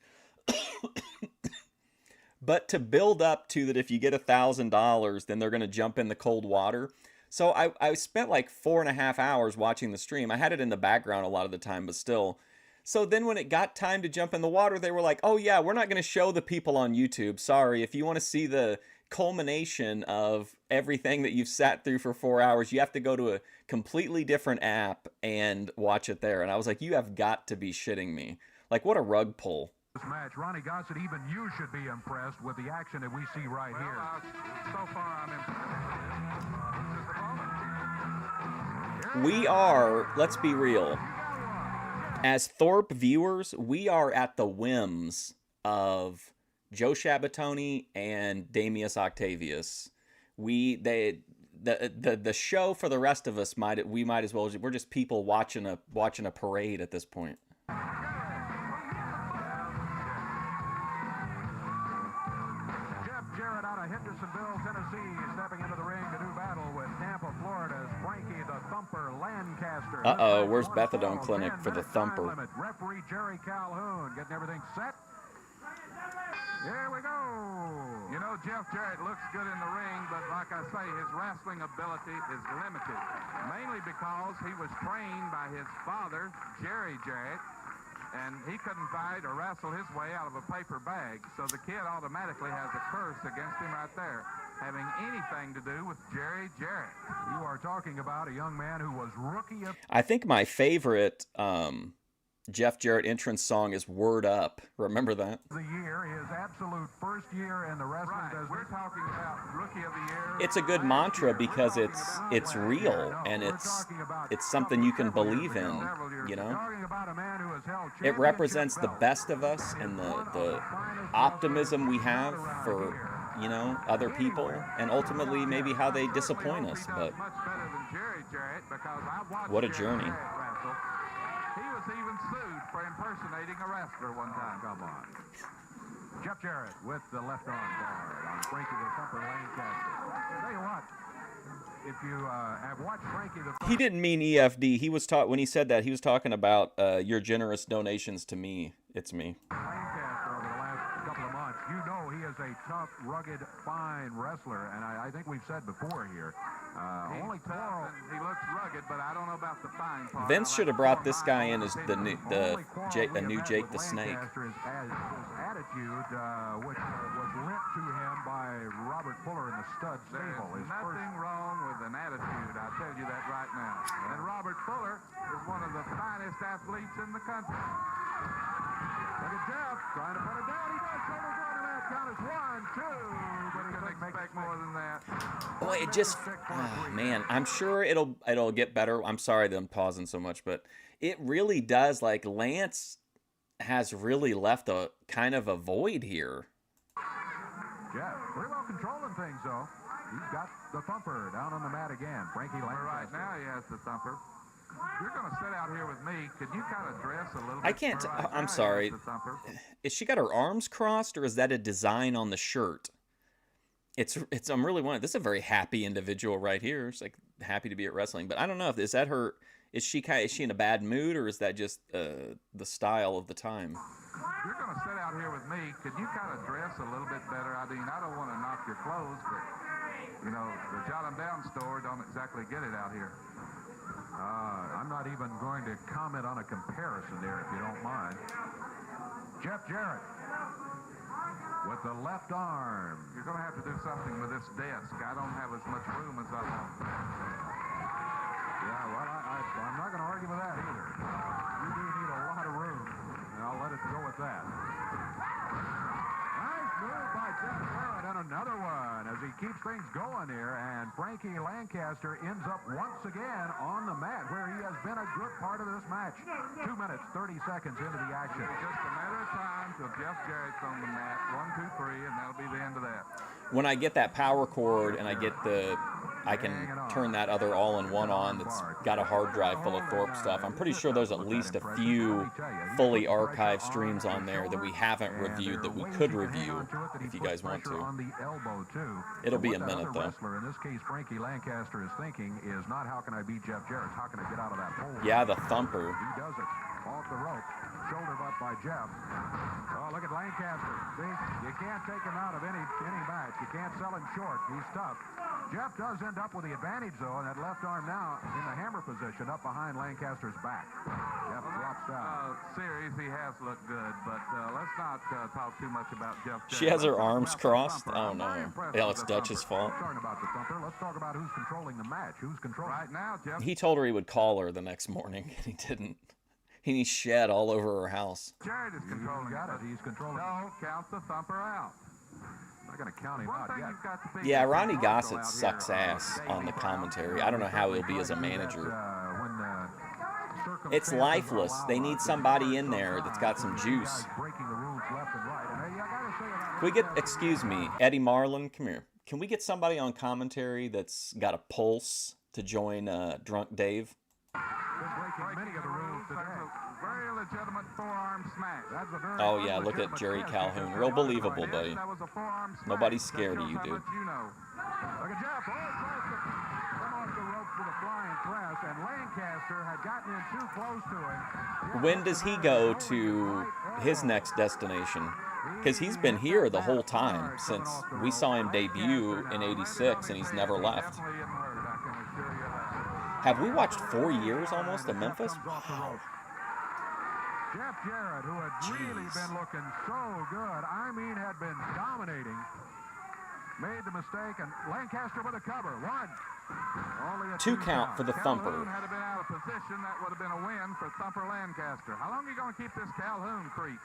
But to build up to that, if you get $1,000, then they're going to jump in the cold water. So I spent like 4.5 hours watching the stream. I had it in the background a lot of the time, but still. So then when it got time to jump in the water, they were like, oh yeah, we're not going to show the people on YouTube. Sorry, if you want to see the culmination of everything that you've sat through for 4 hours, you have to go to a completely different app and watch it there. And I was like, you have got to be shitting me. Like, what a rug pull. This match, Ronnie Gossett, even you should be impressed with the action that we see right here. So far, I'm impressed. We are, let's be real, as Thorpe viewers, we are at the whims of Joe Shabatoni and Damius Octavius. The show for the rest of us might as well, we're just people watching a parade at this point. Jeff Jarrett out of Hendersonville, Tennessee, stepping into the ring to do battle with Tampa, Florida's Frankie the Thumper Lancaster. Uh-oh, where's Bethadone Clinic for the Thumper? Referee Jerry Calhoun getting everything set. Here we go. You know, Jeff Jarrett looks good in the ring, but like I say, his wrestling ability is limited, mainly because he was trained by his father, Jerry Jarrett, and he couldn't fight or wrestle his way out of a paper bag. So the kid automatically has a curse against him right there, having anything to do with Jerry Jarrett. You are talking about a young man who was rookie of I think my favorite Jeff Jarrett entrance song is Word Up. Remember that? the year, his absolute first year in the wrestling Right, business. we're talking about Rookie of the Year. It's a good mantra because it's real and it's something you can believe in, you know? Talking about a man who has held It represents the championship best of us and the optimism we have for, you know, other people and ultimately maybe how they disappoint us. But Much better than Jerry Jarrett because I watched what a Jerry journey. Jarrett wrestle. He was even sued for impersonating a wrestler one time. Come on. Jeff Jarrett with the left arm guard on Frankie the Thumper Lancaster. Tell you what, if you have watched Frankie the he didn't mean EFD. He was when he said that, he was talking about your generous donations to me. It's me. Lancaster over the last couple of months, you know he is a tough, rugged, fine wrestler, and I think we've said before here, only Tough quarrel. and he looks rugged, but I don't know about the fine part. Vince should have brought this guy in as the new Only quarrel we have new had Jake with the Snake. Lancaster is his attitude, which was lent to him by Robert Fuller in the stud There's stable. His nothing wrong with an attitude, I'll tell you that right now. And Robert Fuller is one of the finest athletes in the country. Look at Jeff trying to put it down. He does shoulders on and that count is 1, 2, but he Couldn't couldn't make expect more than that. Boy, it just, man, I'm sure it'll get better. I'm sorry that I'm pausing so much, but it really does. Like, Lance has really left a kind of a void here. Jeff pretty well controlling things though. He's got the thumper down on the mat again. Frankie Lancaster. Right now he has the thumper. You're going to sit out here with me. Could you kind of dress a little bit? I can't. Right I'm now, sorry. he has the thumper. Is she got her arms crossed, or is that a design on the shirt? It's. I'm really wondering. This is a very happy individual right here. It's like happy to be at wrestling, but I don't know if is that her. Is she in a bad mood, or is that just the style of the time? You're going to sit out here with me. Could you kind of dress a little bit better? I mean, I don't want to knock your clothes, but you know, the Jot 'em Down store don't exactly get it out here. I'm not even going to comment on a comparison there, if you don't mind. Jeff Jarrett with the left arm. You're going to have to do something with this desk. I don't have as much room as I want. Yeah, well, I'm not going to argue with that either. You do need a lot of room, and I'll let it go with that. Nice move by Jeff Jarrett, and another one as he keeps things going here, and Frankie Lancaster ends up once again on the mat, where he has been a good part of this match. 2 minutes, 30 seconds into the action. It's just a matter of time till Jeff Jarrett's on the mat. 1, 2, 3, and that'll be the end of that. When I get that power cord and I get I can turn that other all-in-one on that's got a hard drive full of Thorpe stuff. I'm pretty sure there's at least a few fully archived streams on there that we haven't reviewed that we could review if you guys want to. It'll be a minute, though. In this case, Frankie Lancaster is thinking is not how can I beat Jeff Jarrett, how can I get out of that hole? Yeah, the thumper. He does it off the rope, shouldered up by Jeff. Oh, look at Lancaster. See, you can't take him out of any match. You can't sell him short. He's tough. Jeff does end up with the advantage, though, and that left arm now in the hammer position up behind Lancaster's back. Jeff drops down. Series, he has looked good, but let's not talk too much about Jeff Jarrett. She has her arms crossed? Oh, no. Yeah, it's Dutch's fault. Talking about the thumper, let's talk about who's controlling the match. Who's controlling right now, Jeff? He told her he would call her the next morning, and he didn't. He shed all over her house. Jarrett is controlling it. He's controlling it. No, count the thumper out. I'm not going to count him out yet. Yeah, Ronnie Gossett sucks ass on the commentary. I don't know how he'll be as a manager. It's lifeless. They need somebody in there that's got some juice. Can we get, excuse me, Eddie Marlin, come here. Can we get somebody on commentary that's got a pulse to join Drunk Dave? Many of the rules today. Very legitimate forearm smash. Oh, yeah, look at Jerry Calhoun. Real believable, buddy. Nobody's scared of you, dude. Look at Jeff. Come off the ropes with a flying press, and Lancaster had gotten in too close to him. When does he go to his next destination? Because he's been here the whole time since we saw him debut in '86, and he's never left. Have we watched 4 years almost of Memphis? Wow. Jeff Jarrett, who had really been looking so good, I mean, had been dominating, made the mistake, and Lancaster with a cover. One. Only a 2 count for the thumper. Calhoun had been out of position. That would have been a win for Thumper Lancaster. How long are you going to keep this Calhoun creep?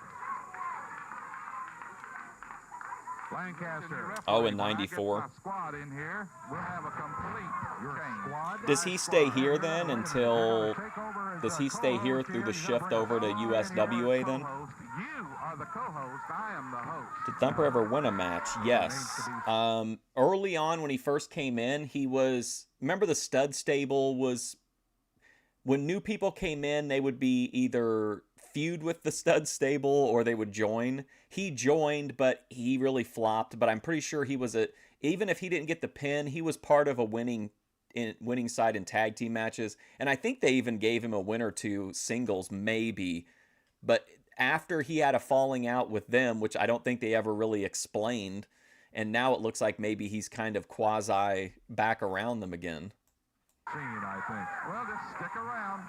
Lancaster. Oh, in '94. Squad in here. We'll have a complete change. Does he stay here then until? Does he stay here through the shift over to USWA then? You are the co-host. I am the host. Did Thumper ever win a match? Yes. Early on when he first came in, he was. Remember the stud stable was. When new people came in, they would be either feud with the stud stable or they would join. He joined, but he really flopped. But I'm pretty sure he was even if he didn't get the pin, he was part of a winning side in tag team matches. And I think they even gave him a win or two singles, maybe. But after he had a falling out with them, which I don't think they ever really explained, and now it looks like maybe he's kind of quasi back around them again. I think. Well, just stick around.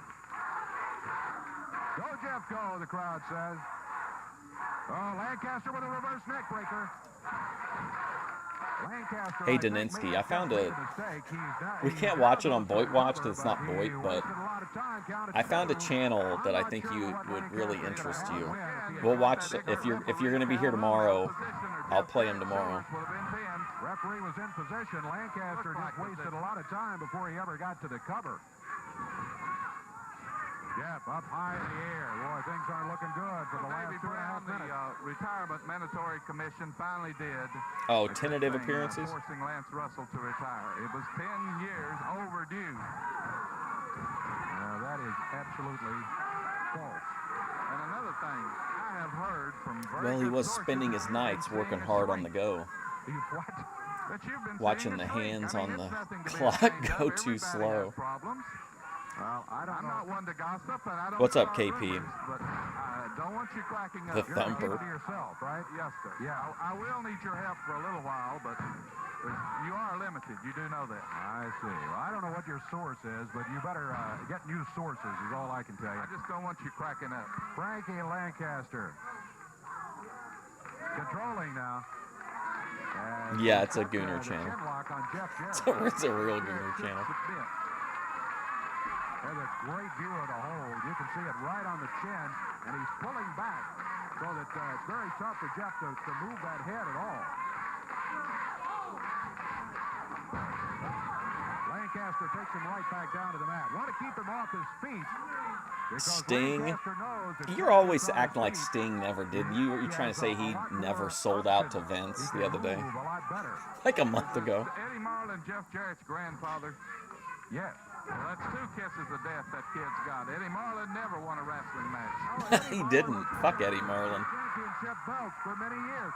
Go, Jeff, go, the crowd says. Oh, Lancaster with a reverse neck breaker. Lancaster, hey, Daninsky, I found we can't watch it on Boit Watch because it's not Boit, but I found a channel that I think you would really interest you. We'll watch, if you're going to be here tomorrow, I'll play him tomorrow. Referee was in position. Lancaster just wasted a lot of time before he ever got to the cover. Jeff up high in the air. Boy, things aren't looking good for the last 2.5 minutes. The Retirement Mandatory Commission finally did. Oh, tentative appearances? Forcing Lance Russell to retire. It was 10 years overdue. That is absolutely false. And another thing, I have heard from Well, he was spending his nights working hard on the go. Watching the hands on the clock go too slow. Well, I don't I'm know. not one to gossip, and I don't What's up, start KP? rumors, but I don't want you cracking up. The thumper. To yourself, right? Yes, sir. Yeah. I will need your help for a little while, but you are limited. You do know that. I see. Well, I don't know what your source is, but you better get new sources is all I can tell you. I just don't want you cracking up. Frankie Lancaster. Controlling now. And Yeah, it's a the Gooner channel. chinlock on Jeff Jarrett. It's a real Gooner channel. There's a great view of the hold. You can see it right on the chin, and he's pulling back so that it's very tough for Jeff to move that head at all. Lancaster takes him right back down to the mat. Want to keep him off his feet. Sting. Knows that You're always acting like Sting never did. You're trying to say he never sold out to Vince the other day. move a lot better. Like a month ago. Eddie Marlin, Jeff Jarrett's grandfather. Yes. Well, that's 2 kisses of death that kid's got. Eddie Marlin never won a wrestling match. He didn't. Fuck Eddie Marlin. Championship belts for many years.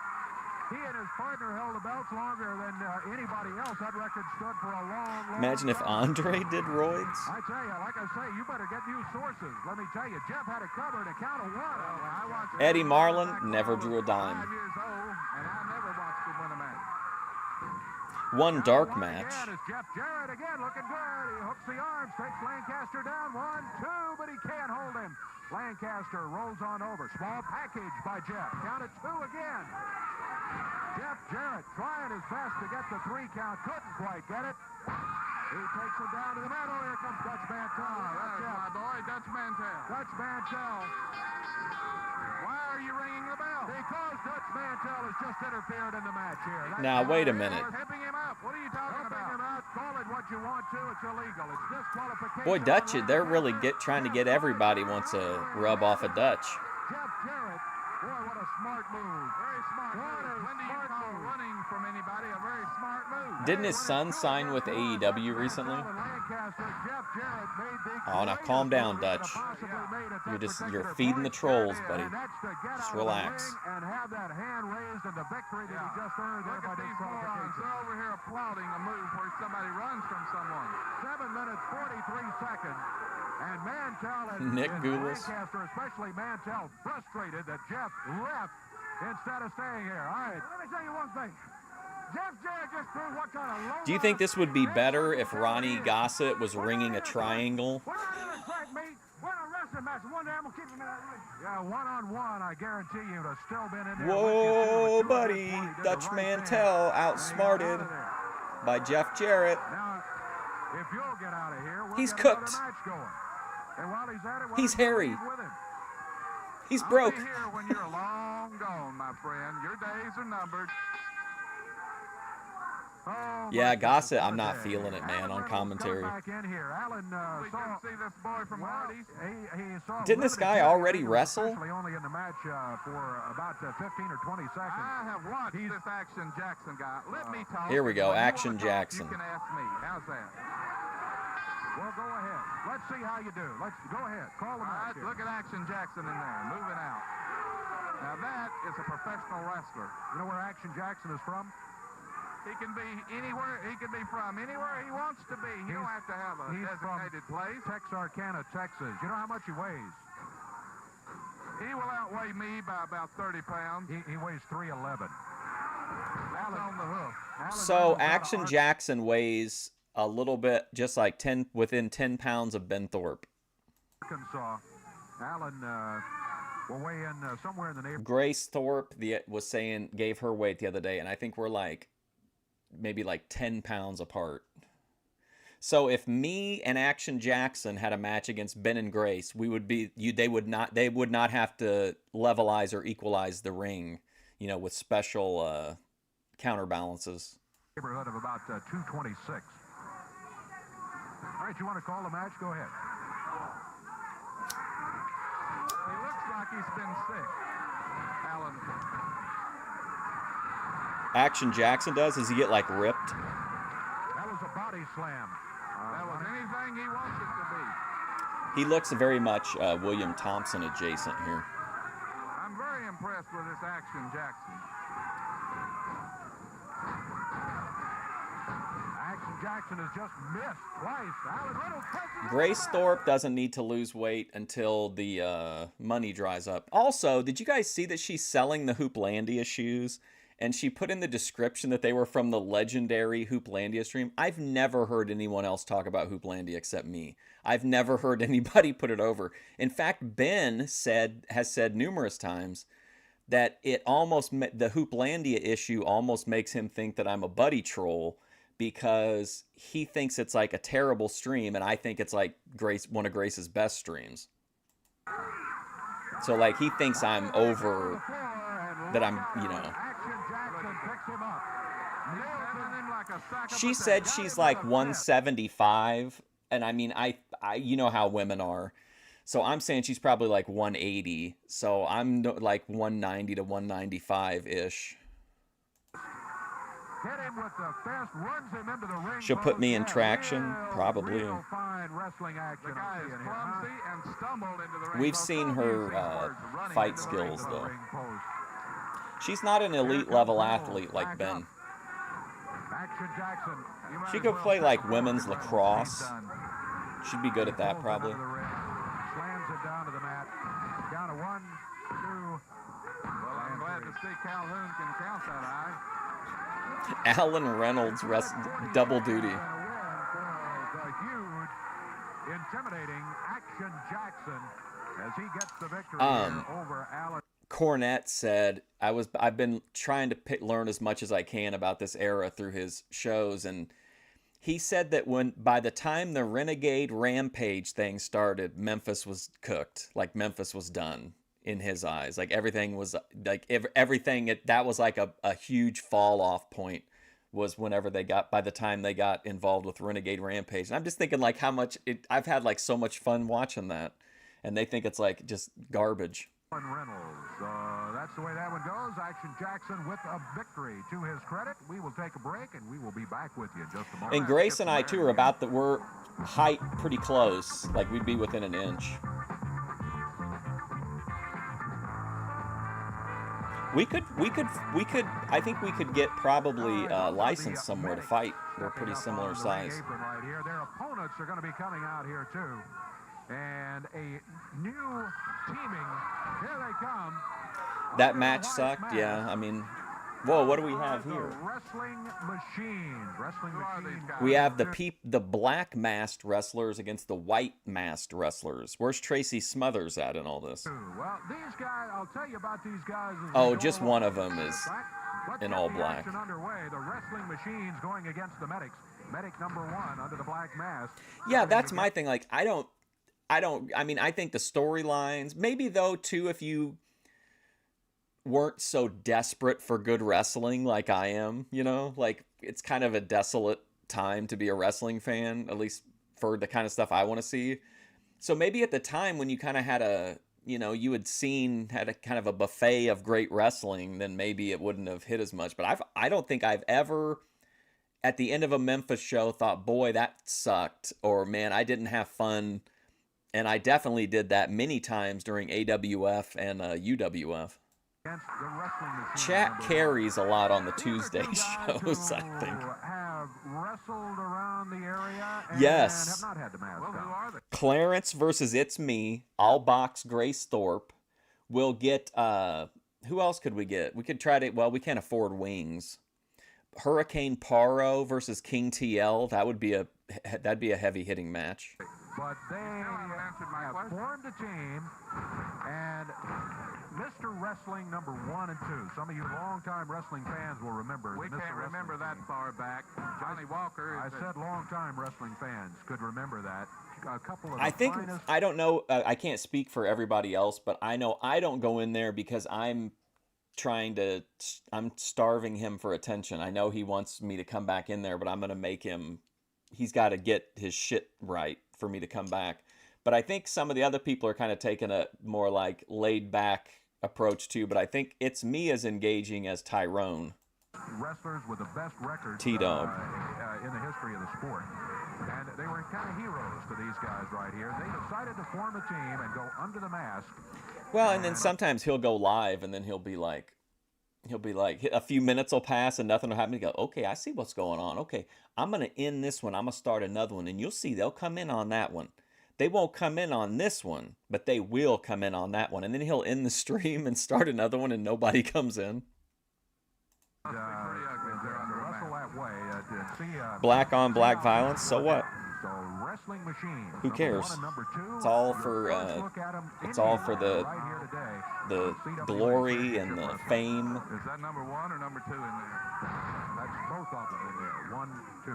He and his partner held the belts longer than anybody else. That record stood for a long Imagine if time. Andre did roids. I tell you, like I say, you better get new sources. Let me tell you, Jeff had it covered at a count of 1. I watched Eddie Marlin never drew a dime. 5 years old, and I never watched him win a match. One dark match. Again is Jeff Jarrett again looking good. He hooks the arms, takes Lancaster down. 1, 2, but he can't hold him. Lancaster rolls on over. Small package by Jeff. Count at 2 again. Jeff Jarrett trying his best to get the 3 count. Couldn't quite get it. He takes him down to the mat. Oh, here comes Dutch Mantell. There's my boy, Dutch Mantell. Dutch Mantell. Why are you ringing the bell? Because Dutch Mantell has just interfered in the match here. That's Now, wait a minute. Hipping him up. What are you talking Helping about? him out. Call it what you want to. It's illegal. It's disqualification. Boy, Dutch, they're really trying to get everybody wants to rub off a Dutch. Jeff Jarrett. Boy, what a smart move. Very smart What move. a When do you smart call move. running from anybody a very smart move? Didn't his son sign with AEW recently? Oh, now calm down, Dutch. You're feeding the trolls, buddy. Just relax. And have that hand raised in the victory that he just earned there Look by at these morons. disqualification. They're over here applauding a move where somebody runs from someone. 7 minutes, 43 seconds. And Mantell Nick and Goulas. Lancaster, especially Mantell, frustrated that Jeff left instead of staying here. All right. Let me tell you one thing. Jeff Jarrett just proved what kind of low. Do you think this would be better if Ronnie Gossett was ringing a triangle? We're not in a fight, mate. We're in a wrestling match. One day I'm going to keep him in that ring. Yeah, one-on-one, I guarantee you, would have still been in there. Whoa, buddy. Dutch Mantell outsmarted by Jeff Jarrett. Now, if you'll get out of here, we'll He's get another cooked. match going. And while he's at it, He's hairy. with him. He's I'll broke. be here when you're long gone, my friend. Your days are numbered. Oh, Yeah, my Gossett, goodness, I'm not what a day. feeling it, man, Alan on Reynolds commentary. coming back in here. Alan We saw. can see this boy from Well, Hardy's. he saw Didn't this limited guy time. already He was wrestle? Officially only in the match for about 15 or 20 seconds. I have watched this Action Jackson guy. Let me talk. Here we go, When you Action wanna talk, Jackson. You can ask me. How's that? Well, go ahead. Let's see how you do. Let's go ahead. Call the All right, match. here. look at Action Jackson in there, moving out. Now that is a professional wrestler. You know where Action Jackson is from? He can be anywhere. He can be from anywhere he wants to be. He don't have to have a He's from designated place. Texarkana, Texas. You know how much he weighs? He will outweigh me by about 30 pounds. He weighs 311. That's on the hoof. Alan So Reynolds out of Action Jackson weighs a little bit, just like within 10 pounds of Ben Thorpe. Arkansas. Alan will weigh in somewhere in the neighborhood. Grace Thorpe gave her weight the other day, and I think we're maybe 10 pounds apart. So if me and Action Jackson had a match against Ben and Grace, they would not have to levelize or equalize the ring, with special counterbalances. Neighborhood of about 226. All right, you want to call the match? Go ahead. like he's been sick. Alan. Action Jackson does? Does he get like ripped? That was a body slam. That was anything he wants it to be. He looks very much William Thompson adjacent here. I'm very impressed with this Action Jackson. Action Jackson has just missed twice. Alan Reynolds presses Grace Thorpe doesn't need to lose weight until the money dries up. Also, did you guys see that she's selling the Hooplandia shoes? And she put in the description that they were from the legendary Hooplandia stream. I've never heard anyone else talk about Hooplandia except me. I've never heard anybody put it over. In fact, Ben has said numerous times that the Hooplandia issue almost makes him think that I'm a buddy troll, because he thinks it's like a terrible stream, and I think it's like one of Grace's best streams. So like he thinks I'm over, that I'm, you know. She said she's like 175, and I mean, I you know how women are. So I'm saying she's probably like 180. So I'm like 190 to 195-ish. She'll put me in traction, probably. We've seen her fight skills, though. She's not an elite level athlete like Ben. She could play like women's lacrosse. She'd be good at that, probably. Slams it down to the mat. Down to 1, 2. Well, I'm glad to see Calhoun can count that eye. Alan Reynolds double duty. The huge, intimidating Action Jackson as he gets the victory over Alan. Cornette said, I've been trying to learn as much as I can about this era through his shows, and he said that by the time the Renegade Rampage thing started, Memphis was cooked. Like Memphis was done in his eyes. Like everything was like that was like a huge fall off point, was whenever by the time they got involved with Renegade Rampage. And I'm just thinking like how much I've had like so much fun watching that, and they think it's like just garbage. Reynolds. That's the way that one goes. Action Jackson with a victory to his credit. We will take a break, and we will be back with you in just a moment. And Grace and I too are we're height pretty close. Like we'd be within an inch. We could. I think we could get probably licensed somewhere to fight. They're pretty similar size. Right here. Their opponents are going to be coming out here too. And a new teaming. Here they come. That match sucked. Yeah, I mean, whoa, what do we have here? Wrestling machines. We have the black masked wrestlers against the white masked wrestlers. Where's Tracey Smothers at in all this? Well, these guys, I'll tell you about these guys. Oh, just one of them is in all black. Underway. The wrestling machines going against the medics. Medic number 1 under the black mask. Yeah, that's my thing. Like, I mean, I think the storylines, maybe though, too, if you weren't so desperate for good wrestling like I am, you know, like it's kind of a desolate time to be a wrestling fan, at least for the kind of stuff I want to see. So maybe at the time when you kind of had you had a kind of a buffet of great wrestling, then maybe it wouldn't have hit as much. But I don't think I've ever, at the end of a Memphis show, thought, boy, that sucked, or man, I didn't have fun. And I definitely did that many times during AWF and UWF. Chat carries a lot on the Tuesday shows, I think. Have wrestled around the area and yes. have not had the mask on. Who are they? Clarence versus It's Me. I'll box Grace Thorpe. We'll get, who else could we get? We could try to, well, we can't afford wings. Hurricane Paro versus King TL. That'd be a heavy hitting match. But they have formed a team, and Mr. Wrestling number 1 and 2. Some of you longtime wrestling fans will remember. We can't remember that far back. Johnny Walker. I said longtime wrestling fans could remember that. A couple of I think finest... I don't know. I can't speak for everybody else, but I know I don't go in there because I'm starving him for attention. I know he wants me to come back in there, but I'm going to make him. He's got to get his shit right for me to come back. But I think some of the other people are kind of taking a more like laid back approach too. But I think it's me as engaging as Tyrone. Wrestlers with the best records T-Dog. In the history of the sport. And they were kind of heroes to these guys right here. They decided to form a team and go under the mask. Well, and then sometimes he'll go live, and then he'll be like, a few minutes will pass and nothing will happen. He go, okay, I see what's going on. Okay, I'm gonna end this one. I'm gonna start another one, and you'll see they'll come in on that one. They won't come in on this one, but they will come in on that one. And then he'll end the stream and start another one, and nobody comes in. Black on black violence, so what? Who cares? It's all for the glory and the fame. Is that number 1 or number 2 in there? That's both of them in there. 1, 2.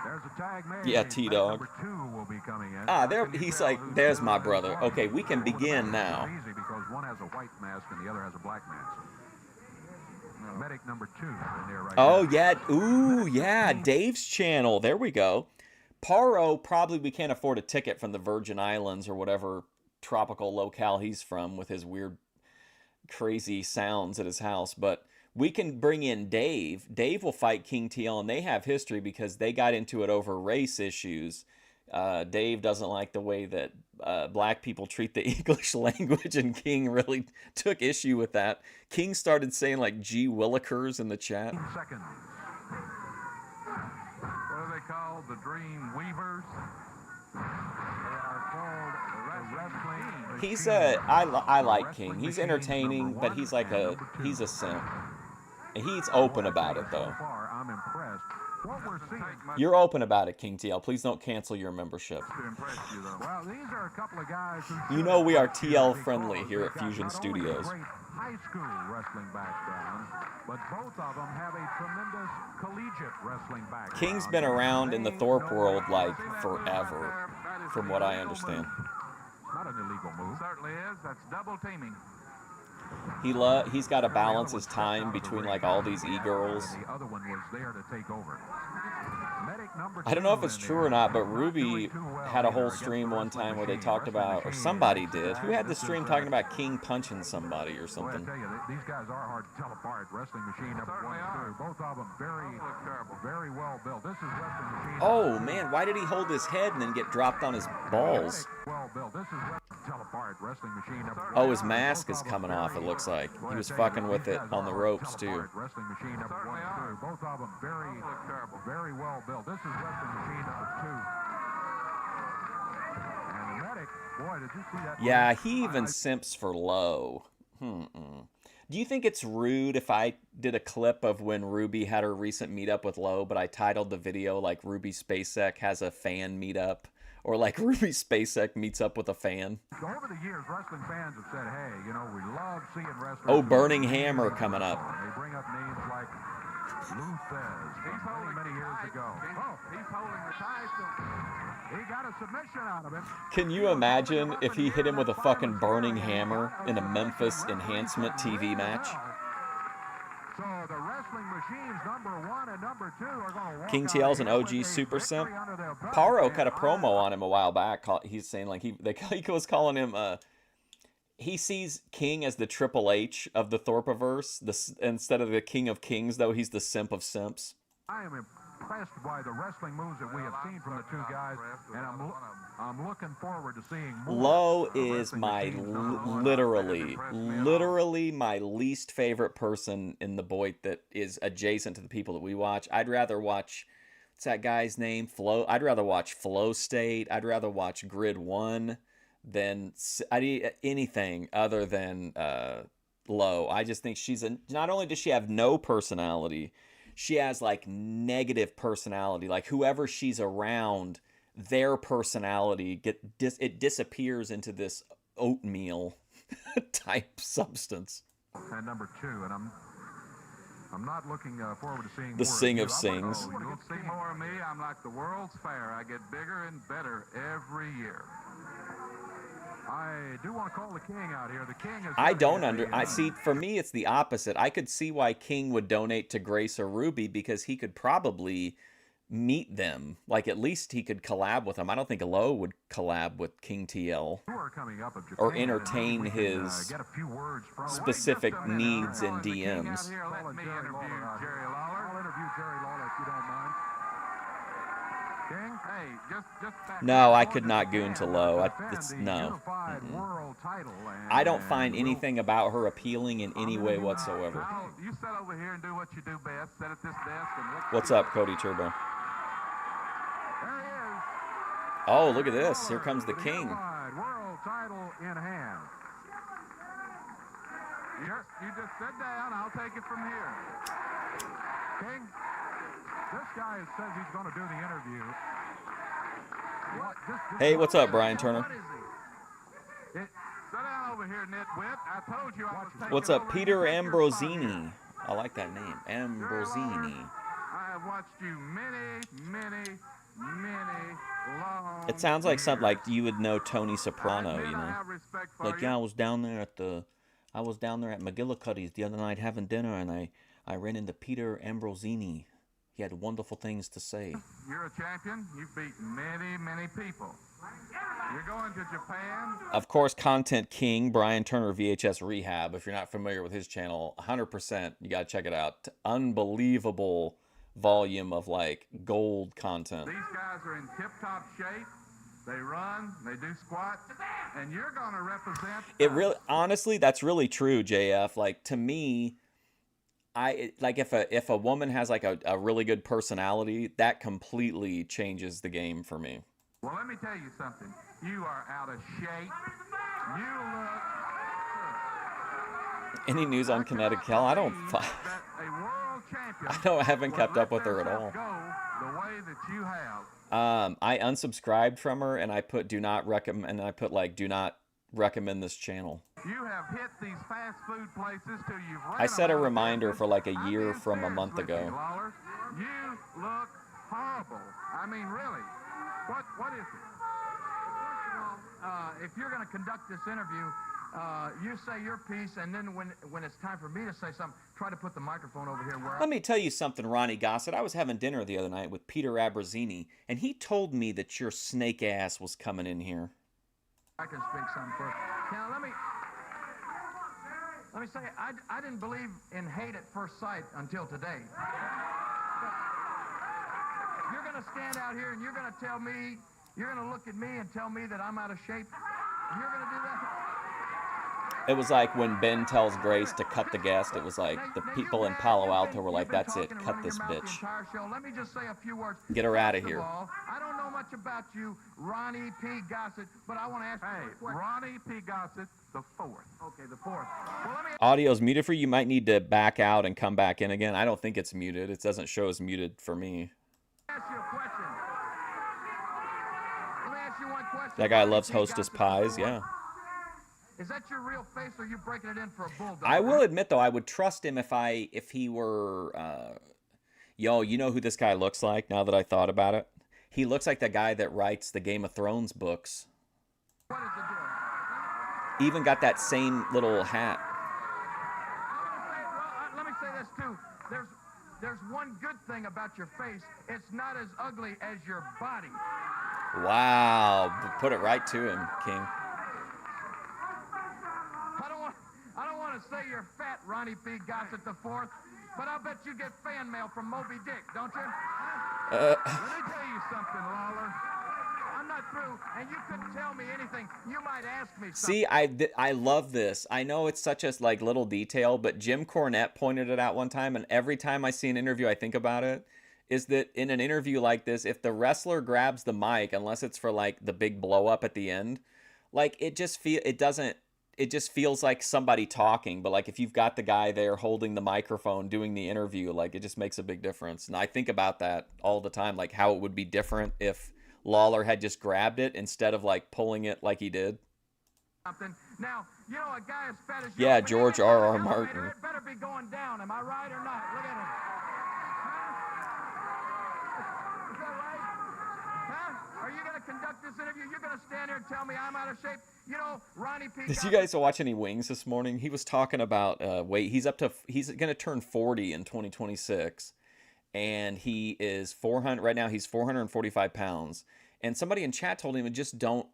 There's a tag made. Yeah, T-Dog. Number 2 will be coming in. Ah, there. He's like, there's my brother. Okay, we can begin now. Easy because one has a white mask and the other has a black mask. Medic number 2 in there right Oh, now. yeah. Ooh, yeah. Dave's channel. There we go. Paro, probably we can't afford a ticket from the Virgin Islands or whatever tropical locale he's from with his weird, crazy sounds at his house. But we can bring in Dave. Dave will fight King TL, and they have history because they got into it over race issues. Dave doesn't like the way that black people treat the English language, and King really took issue with that. King started saying like "gee willikers" in the chat. 15 seconds. What are they called? The Dream Weavers? They are called the wrestling. He's I like King. He's entertaining, but he's like he's a simp. He's open about it though. So far, I'm impressed. What we're seeing. You're open about it, King TL. Please don't cancel your membership. To impress you, though. Well, these are a couple of guys who You know we are TL friendly here at Fusion They've got not only a Studios. great high school wrestling background, but both of them have a tremendous collegiate wrestling background. King's been around in the Thorpe world like forever, from what I understand. Not an illegal move. Certainly is. That's double teaming. He's got to balance his time between like all these e-girls. The other one was there to take over. Medic number I don't know if 2 it's in true there. or not, but Not Ruby doing too well had a here whole against stream the one wrestling time where they machine. talked Wrestling about, or machine. somebody did. Who had the This is, stream talking about King punching somebody or Boy, I something? tell you, these guys are hard to tell apart. Wrestling Machine number Certainly 1 and 2. are. Both of them Look terrible. very well built. This is Wrestling Machine. Oh man, why did he hold his head and then get dropped on his balls? Well built. This is tell apart. Wrestling Machine number 1. Oh, his mask is coming off, it looks like. He was fucking with it on the ropes too. Wrestling Machine number 1 Certainly and 2. Both of them Look terrible. very well built. This is Wrestling Machine number 2. And the medic, boy, did you see that? Yeah, he even simps for Low. Do you think it's rude if I did a clip of when Ruby had her recent meetup with Low, but I titled the video like Ruby Spacek has a fan meetup? Or like Ruby Spacek meets up with a fan? Over the years, wrestling fans have said, hey, you know, we love seeing wrestlers. Oh, Burning Hammer coming up. They bring up names like Lou Thez from many years ago. Oh, He's holding the ties to he got a submission out of him. Can you imagine if he hit him with a fucking Burning Hammer in a Memphis enhancement TV match? So the wrestling machines number 1 and number 2 are going to walk King out TL's an here OG with a super simp. victory under their belt. Paro And cut a promo on him a while back. He's saying like he was calling him he sees King as the Triple H of the Thorpiverse. Instead of the King of Kings, though, he's the simp of simps. I am impressed by the wrestling moves that we have seen from the two guys, and I'm looking forward to seeing more. Low of the is wrestling my machines number 1. literally my least favorite person in the Boyd that is adjacent to the people that we watch. I'd rather watch, what's that guy's name? Flo. I'd rather watch Flow State. I'd rather watch Grid 1 than anything other than Low. I just think not only does she have no personality, she has like negative personality. Like whoever she's around, their personality it disappears into this oatmeal type substance. And number 2, and I'm not looking forward to seeing The more Sing you. of Sings. You'll see more of me. I'm like the World's Fair. I get bigger and better every year. I do want to call the King out here. The King is. I don't I see, for me it's the opposite. I could see why King would donate to Grace or Ruby because he could probably meet them. Like, at least he could collab with them. I don't think Lowe would collab with King TL or entertain his specific needs in DMs. Let me interview Jerry Lawler. I'll interview Jerry Lawler if you don't mind. King? Hey, just back No, I could not goon to Lowe. It's no. Unified world title, I don't find anything about her appealing in any way whatsoever. Now, you sit over here and do what you do best. Sit at this desk and look. What's up, Cody Turbo? There he is. Oh, look at this. Here comes the king. Unified world title in hand. You just sit down. I'll take it from here. King, this guy says he's going to do the interview. Hey, what's up, Brian Turner? What is he? Sit down over here, nitwit. I told you I was taking What's up, over Peter and take your spot Ambrosini? here. I like that name, Ambrosini. I have watched you many long It sounds like something years. like you would know Tony Soprano, I admit you I know? have respect for Like, you. yeah, I was down there at McGillicuddy's the other night having dinner, and I ran into Peter Ambrosini. He had wonderful things to say. You're a champion. You've beat many people. You're going to Japan. Of course, Content King, Brian Turner VHS Rehab. If you're not familiar with his channel, 100%, you got to check it out. Unbelievable volume of, like, gold content. These guys are in tip-top shape. They run, they do squats, and you're going to represent. It really, honestly, that's really true, JF. Like, to me, if a woman has like a really good personality, that completely changes the game for me. Well, let me tell you something. You are out of shape. You look. Any news on Kinetic Hell? I don't. That a world champion I haven't kept would up with her at let all. herself go the way that you have. I unsubscribed from her and I put do not recommend. And I put like do not recommend this channel. You have hit these fast food places till you've ran I set a them out of reminder business. for like a I'm year being from a serious month with you, ago. Lawler. You look horrible. I mean, really. What is it? If you're going to conduct this interview, you say your piece, and then when it's time for me to say something, try to put the microphone over here where Let me tell you something, Ronnie Gossett. I was having dinner the other night with Peter Abruzzini, and he told me that your snake ass was coming in here. I can speak something first. Now, let me say, I didn't believe in hate at first sight until today. You're going to stand out here and you're going to tell me, you're going to look at me and tell me that I'm out of shape. You're going to do that? It was like when Ben tells Grace to cut the guest, it was like the people in Palo Alto were like, that's it, cut this bitch. Let me just say a few words. Get her out of First here. all, I don't know much about you, Ronnie P. Gossett, but I want to ask Hey, you a question. Ronnie P. Gossett, the fourth. Okay, the fourth. Well, let me Audio's muted for you. You might need to back out and come back in again. I don't think it's muted. It doesn't show as muted for me. ask you a question. Let me ask you one question. That guy Ronnie loves P. Hostess Gossett, the pies, fourth. yeah. Is that your real face, or are you breaking it in for a bulldog? I will admit though, I would trust him if he were yo, you know who this guy looks like now that I thought about it? He looks like the guy that writes the Game of Thrones books. What is the deal? Even got that same little hat. Let me say this too. There's one good thing about your face. It's not as ugly as your body. Wow. Put it right to him, King. I don't want to say you're fat, Ronnie P. Gossett the fourth, but I'll bet you get fan mail from Moby Dick, don't you? Let me tell you something, Lawler. I'm not through, and you couldn't tell me anything. You might ask me something. See, I love this. I know it's such a like little detail, but Jim Cornette pointed it out one time, and every time I see an interview, I think about it. Is that in an interview like this, if the wrestler grabs the mic, unless it's for like the big blow up at the end, like it just feels like somebody talking. But like if you've got the guy there holding the microphone doing the interview, like it just makes a big difference. And I think about that all the time, like how it would be different if Lawler had just grabbed it instead of like pulling it like he did. Something. Now, you know a guy as fat as you. Yeah, when you George get on R.R. the elevator, Martin. It better be going down. Am I right or not? Look at him. Huh? Is that right? Huh? Are you going to conduct this interview? You're going to stand here and tell me I'm out of shape? You know, Ronnie P. Did you guys watch any Wings this morning? He was talking about weight. He's going to turn 40 in 2026. and he is 400 right now. He's 445 pounds, and somebody in chat told him, just don't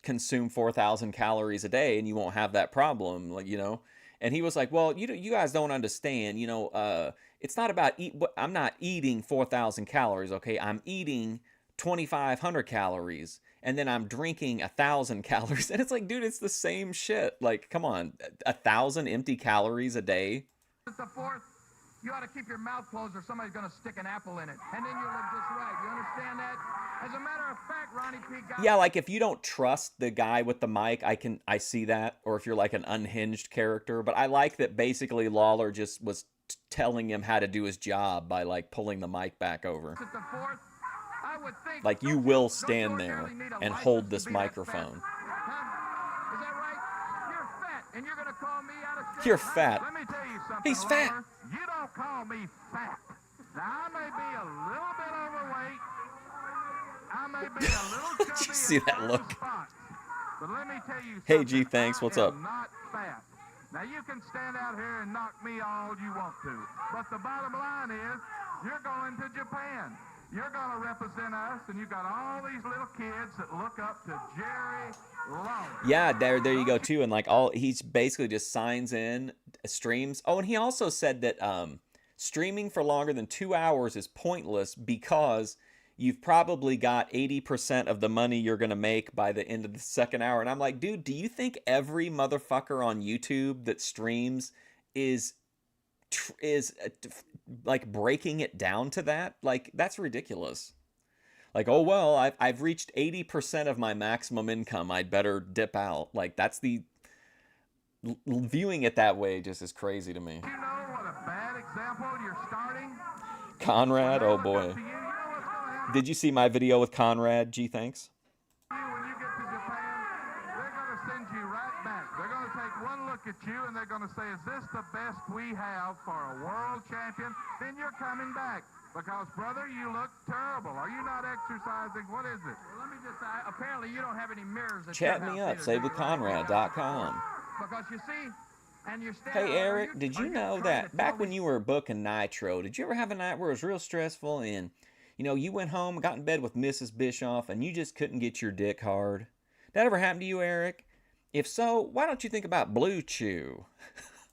consume 4,000 calories a day, and you won't have that problem, like, you know. And he was like, well, you guys don't understand, you know. It's not about I'm not eating 4,000 calories, okay? I'm eating 2,500 calories, and then I'm drinking 1,000 calories, and it's like, dude, it's the same shit. Like, come on, 1,000 empty calories a day. It's the fourth. You ought to keep your mouth closed, or somebody's going to stick an apple in it, and then you'll live just right. You understand that? As a matter of fact, Ronnie P. Yeah, like if you don't trust the guy with the mic, I see that. Or if you're like an unhinged character, but I like that basically Lawler just was telling him how to do his job by like pulling the mic back over. It's the fourth. I would think. Like you will stand there and hold this microphone. Huh? Is that right? You're fat, and you're going to call me out of shape. You're fat. Let me tell you something. He's fat. Lawler. You don't call me fat. Now I may be a little bit overweight. I may be a little chubby. Did you see that look? Spots, but let me tell you something. Hey G, thanks. What's up? I'm not fat. Now you can stand out here and knock me all you want to, but the bottom line is, you're going to Japan. You're going to represent us, and you got all these little kids that look up to Jerry Lawler. Yeah, there you go too. And like he's basically just signs in, streams. Oh, and he also said that streaming for longer than 2 hours is pointless because you've probably got 80% of the money you're going to make by the end of the second hour. And I'm like, dude, do you think every motherfucker on YouTube that streams is like breaking it down to that? Like, that's ridiculous. Like, oh, well, I've reached 80% of my maximum income. I'd better dip out. Like, that's viewing it that way just is crazy to me. You know what a bad example you're starting? Conrad, oh boy. Did you see my video with Conrad? G, thanks. When you get to Japan, they're going to send you right back. They're going to take one look at you, and they're going to say, is this the best we have for a world champion? Then you're coming back. Because, brother, you look terrible. Are you not exercising? What is it? Well, let me just say, apparently you don't have any mirrors. Chat me up, savewithconrad.com. Because you see, and you're standing. Hey, Eric, did you know that back when you were booking Nitro, did you ever have a night where it was real stressful and, you know, you went home, got in bed with Mrs. Bischoff, and you just couldn't get your dick hard? Did that ever happen to you, Eric? If so, why don't you think about Blue Chew?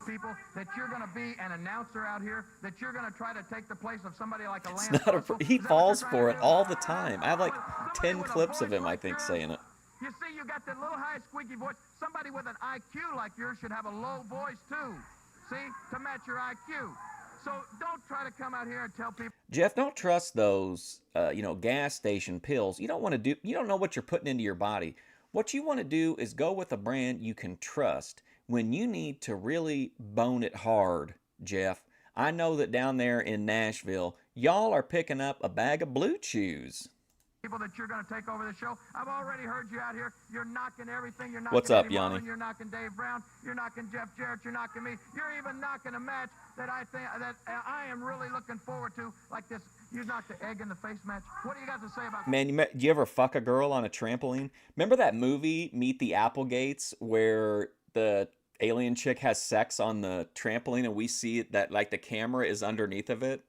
People, that you're going to be an announcer out here, that you're going to try to take the place of somebody like a Lance Russell? He falls for it all the time. I have like 10 clips of him, I think, saying it. You see, you got that little high squeaky voice. Somebody with an IQ like yours should have a low voice too. See, to match your IQ. So don't try to come out here and tell people. Jeff, don't trust those, gas station pills. You don't know what you're putting into your body. What you want to do is go with a brand you can trust. When you need to really bone it hard, Jeff, I know that down there in Nashville, y'all are picking up a bag of Blue Chews. People that you're going to take over the show. I've already heard you out here. You're knocking everything. You're knocking What's up, Eddie Yanni? Marlin, you're knocking Dave Brown. You're knocking Jeff Jarrett. You're knocking me. You're even knocking a match that I think that I am really looking forward to, like this. You knocked the egg in the face match. What do you got to say about that? Man, do you ever fuck a girl on a trampoline? Remember that movie, Meet the Applegates, where the alien chick has sex on the trampoline and we see that like the camera is underneath of it?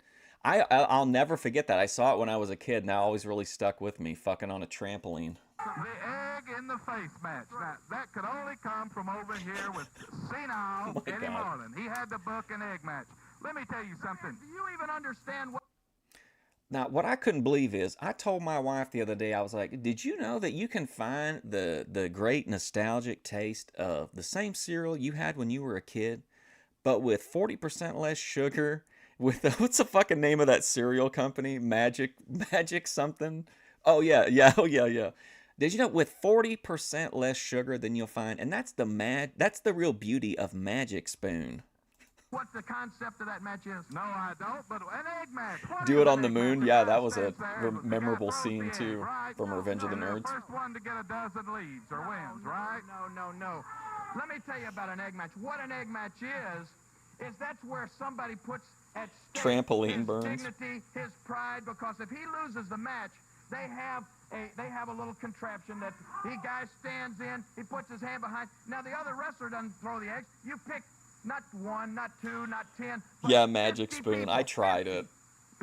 I'll never forget that. I saw it when I was a kid and that always really stuck with me, fucking on a trampoline. The egg in the face match. Now, that could only come from over here with senile Eddie Marlin. He had to book an egg match. Let me tell you something. Do you even understand what... Now, what I couldn't believe is, I told my wife the other day, I was like, did you know that you can find the great nostalgic taste of the same cereal you had when you were a kid, but with 40% less sugar? With what's the fucking name of that cereal company? Magic something? Oh yeah. Did you know with 40% less sugar than you'll find, and that's the real beauty of Magic Spoon. What the concept of that match is? No, I don't, but an egg match. Do it on the moon? Yeah, that was a memorable scene too from Revenge of the Nerds. First one to get a dozen leads or wins, right? No. Let me tell you about an egg match. What an egg match is that's where somebody puts at stake trampoline his burns, dignity, his pride, because if he loses the match, they have a little contraption that the guy stands in, he puts his hand behind. Now the other wrestler doesn't throw the eggs. You pick not one, not two, not 10. Yeah, Magic Spoon. I tried it.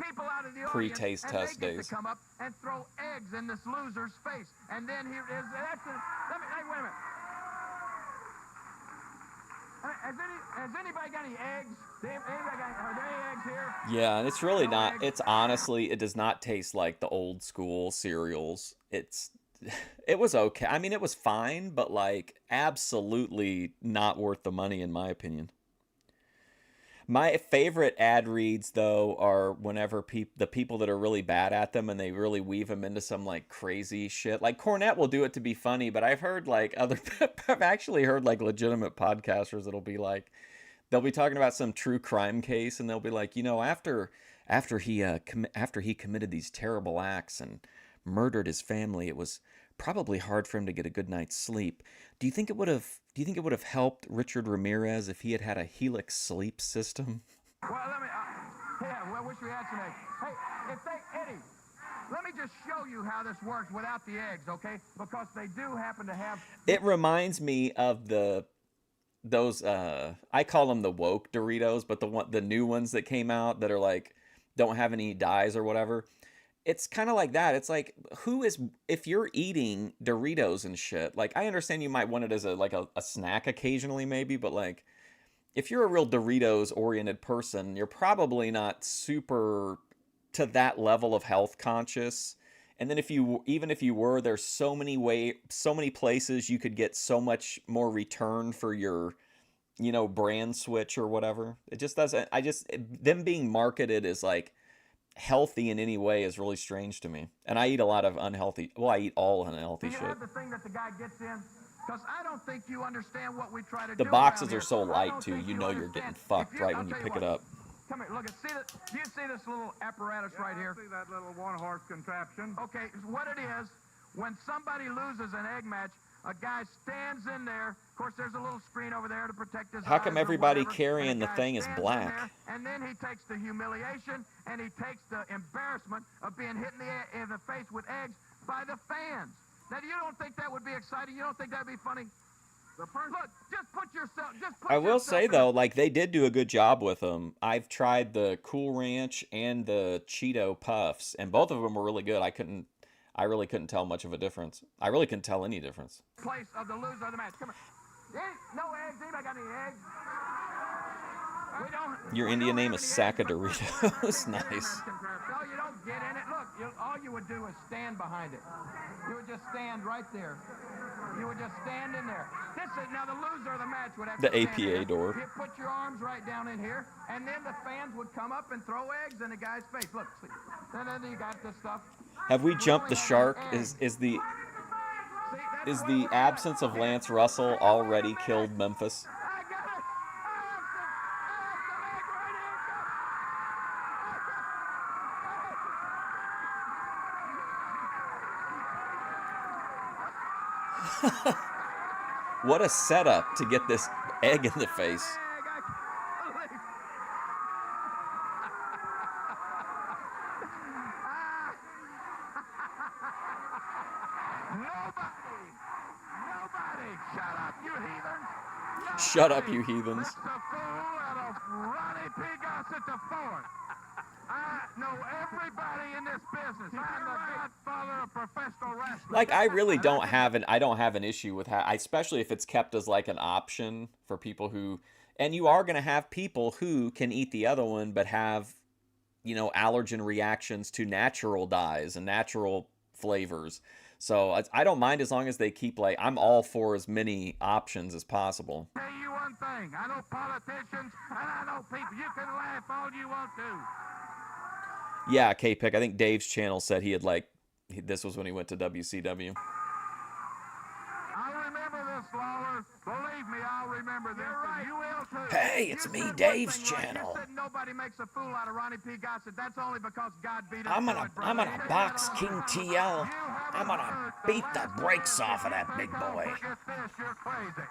people out of the Pre-taste audience, and test they get days. to come up and throw eggs in this loser's face. And then here is that's a, let me hey, wait a minute. Has anybody got any eggs? Are there any eggs here? Yeah, and it's really No not. eggs? It's honestly, it does not taste like the old school cereals. It was okay. I mean, it was fine, but like absolutely not worth the money in my opinion. My favorite ad reads though are whenever the people that are really bad at them and they really weave them into some like crazy shit. Like Cornette will do it to be funny, but I've heard like I've actually heard like legitimate podcasters that'll be like, they'll be talking about some true crime case and they'll be like, you know, after he committed these terrible acts and murdered his family, it was probably hard for him to get a good night's sleep. Do you think it would have helped Richard Ramirez if he had had a Helix sleep system? Well, I wish we had some eggs. Hey, Eddie, let me just show you how this works without the eggs, okay? Because they do happen to have. It reminds me of those I call them the woke Doritos, but the new ones that came out that are like don't have any dyes or whatever. It's kind of like that. It's like, if you're eating Doritos and shit, like I understand you might want it as a snack occasionally maybe, but like if you're a real Doritos oriented person, you're probably not super to that level of health conscious. And then even if you were, there's so many places you could get so much more return for your, you know, brand switch or whatever. It just doesn't, them being marketed as like healthy in any way is really strange to me. And I eat a lot of unhealthy, I eat all unhealthy Do you shit. have the thing that the guy gets in? Because I don't think you understand what we try to The do. boxes around are here. so I light don't too, think you know you're getting understand. fucked right I'll when you tell pick what. it up. Come here, look, do you see this little apparatus right here? See that little one-horse contraption? Okay, what it is, when somebody loses an egg match, a guy stands in there. Of course, there's a little screen over there to protect his How eyes come or everybody whatever, carrying and the guy thing is stands in black? there, and then he takes the humiliation and he takes the embarrassment of being hit in the face with eggs by the fans. Now, you don't think that would be exciting? You don't think that'd be funny? Look, just put yourself. I will say though, like they did do a good job with them. I've tried the Cool Ranch and the Cheeto Puffs, and both of them were really good. I really couldn't tell much of a difference. I really couldn't tell any difference. Place of the loser of the match. Come here. No eggs. Anybody got any eggs? Your Indian name is Sack of Doritos. Nice. No, you don't get in it. Look, all you would do is stand behind it. You would just stand right there. You would just stand in there. Now the loser of the match would have The to stand APA there. door. You'd put your arms right down in here, and then the fans would come up and throw eggs in the guy's face. Look, see. And then you got this stuff. Have we jumped the shark? Is the absence of Lance Russell already killed Memphis? I got it. I have some egg right here. What a setup to get this egg in the face. Nobody, shut up, you heathens. Shut up, you heathens. That's the fool out of Ronnie P. Gossett the fourth. I know everybody in this business. I'm the godfather of professional wrestling. Like I really don't have an issue with how, especially if it's kept as like an option for people who, and you are going to have people who can eat the other one but have, you know, allergen reactions to natural dyes and natural flavors. So I don't mind as long as they keep like, I'm all for as many options as possible. Tell you one thing, I know politicians and I know people. You can laugh all you want to. Yeah, K-Pick. I think Dave's channel said he had like, this was when he went to WCW. I'll remember this, Lawler. Believe me, I'll remember this. Right. You will too. Hey, it's You me, said Dave's one thing right. channel. You said nobody makes a fool out of Ronnie P. Gossett. That's only because God beat him. I'm gonna box King TL. I'm gonna beat the brakes off of that big boy. You're crazy.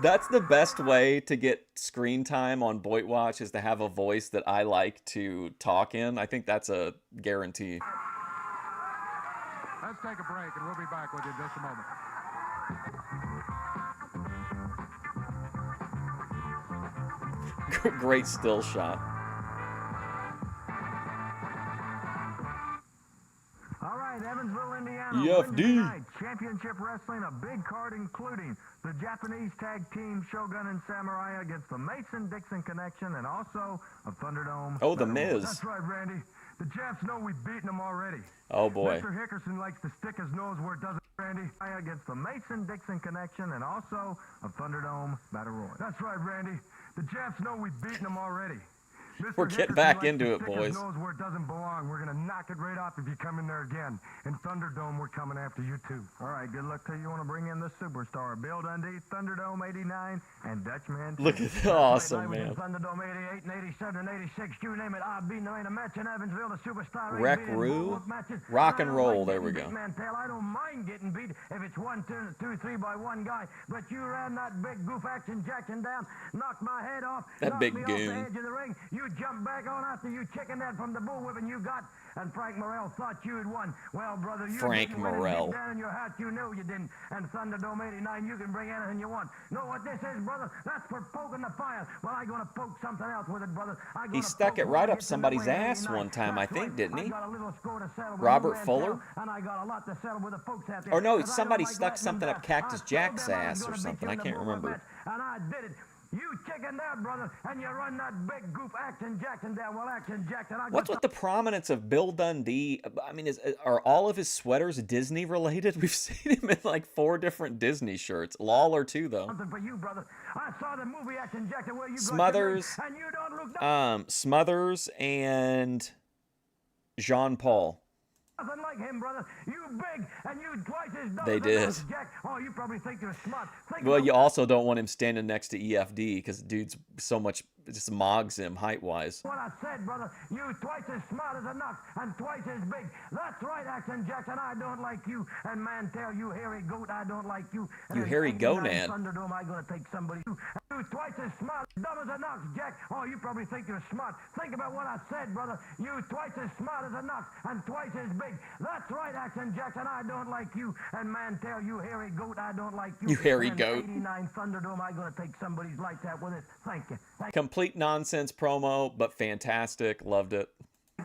That's the best way to get screen time on Boit Watch is to have a voice that I like to talk in. I think that's a guarantee. Let's take a break, and we'll be back with you in just a moment. Great still shot. on Wednesday EFD. night, Championship Wrestling, a big card including the Japanese tag team Shogun and Samurai against the Mason-Dixon Connection and also a Thunderdome. Oh, the Battle Miz. Royal. That's right, Randy. The Japs know we've beaten them already. Oh, boy. Mr. Hickerson likes to stick his nose where it doesn't, Randy. Against the Mason-Dixon Connection and also a Thunderdome Battle Royal. That's right, Randy. The Japs know we've beaten them already. Mr. We're getting Hickerson back likes into to it, stick his boys. nose where it doesn't belong. We're going to knock it right off if you come in there again. In Thunderdome, we're coming after you, too. All right, good luck to you. You want to bring in the superstar, Bill Dundee, Thunderdome 89, and Dutchman. Look at that. Awesome, man. Thunderdome 88 and 87 and 86, you name it. I've been in a match in Evansville, the superstar. Wreck Roo. Rock and roll. There we go. Mantell, I don't mind getting beat if it's 1, 2, 3 by one guy, but you ran that big goof action Jackson down, knocked my head off, That knocked big me goon. off the edge of the ring. You jumped back on after you chickened that from the bullwhipping you got, and Frank Morrell thought you had won. Well, brother, you Frank didn't win and Morrell. deep down in your heart, you knew you didn't. And Thunderdome 89, you can bring anything you want. Know what this is, brother? That's for poking the fire. Well, I'm going to poke something else with it, brother. He stuck it right up somebody's ass one time, I think, didn't he? Robert Fuller? And I got a lot to settle with the folks out there. Or no, 'Cause I somebody don't like stuck letting something them up down. Cactus I told Jack's them I was ass gonna or beat something. you I in the can't movement remember. match, and I did it. You chickened out, brother, and you run that big goof Action Jackson down. Well, Action Jackson, I What's with the prominence of Bill Dundee? I mean, are all of his sweaters Disney related? We've seen him in like 4 different Disney shirts. Lawler too, though. something for you, brother. I saw the movie Action Jackson where you Smothers, got and you don't look Smothers and Jean Paul. nothing like him, brother. You big and you twice as dumb They as did. us, Jack. Oh, you probably think you're smart. Think Well, about you also don't want him standing next to EFD because dude's so much, it just mogs him height-wise. what I said, brother. You twice as smart as a nut and twice as big. That's right, Action Jackson. I don't like you. And Mantell, you hairy goat, I don't like you. And You in hairy 89 gonad. Thunderdome, I'm going to take somebody. You twice as smart, dumb as a nut, Jack. Oh, you probably think you're smart. Think about what I said, brother. You twice as smart as a nut and twice as big. That's right, Action Jackson. I don't like you. And Mantell, you hairy goat, I don't like you. You hairy And in goat. 89 Thunderdome, I'm going to take somebody's lights out with it. Thank you. Thank Complete nonsense promo, but fantastic. Loved it.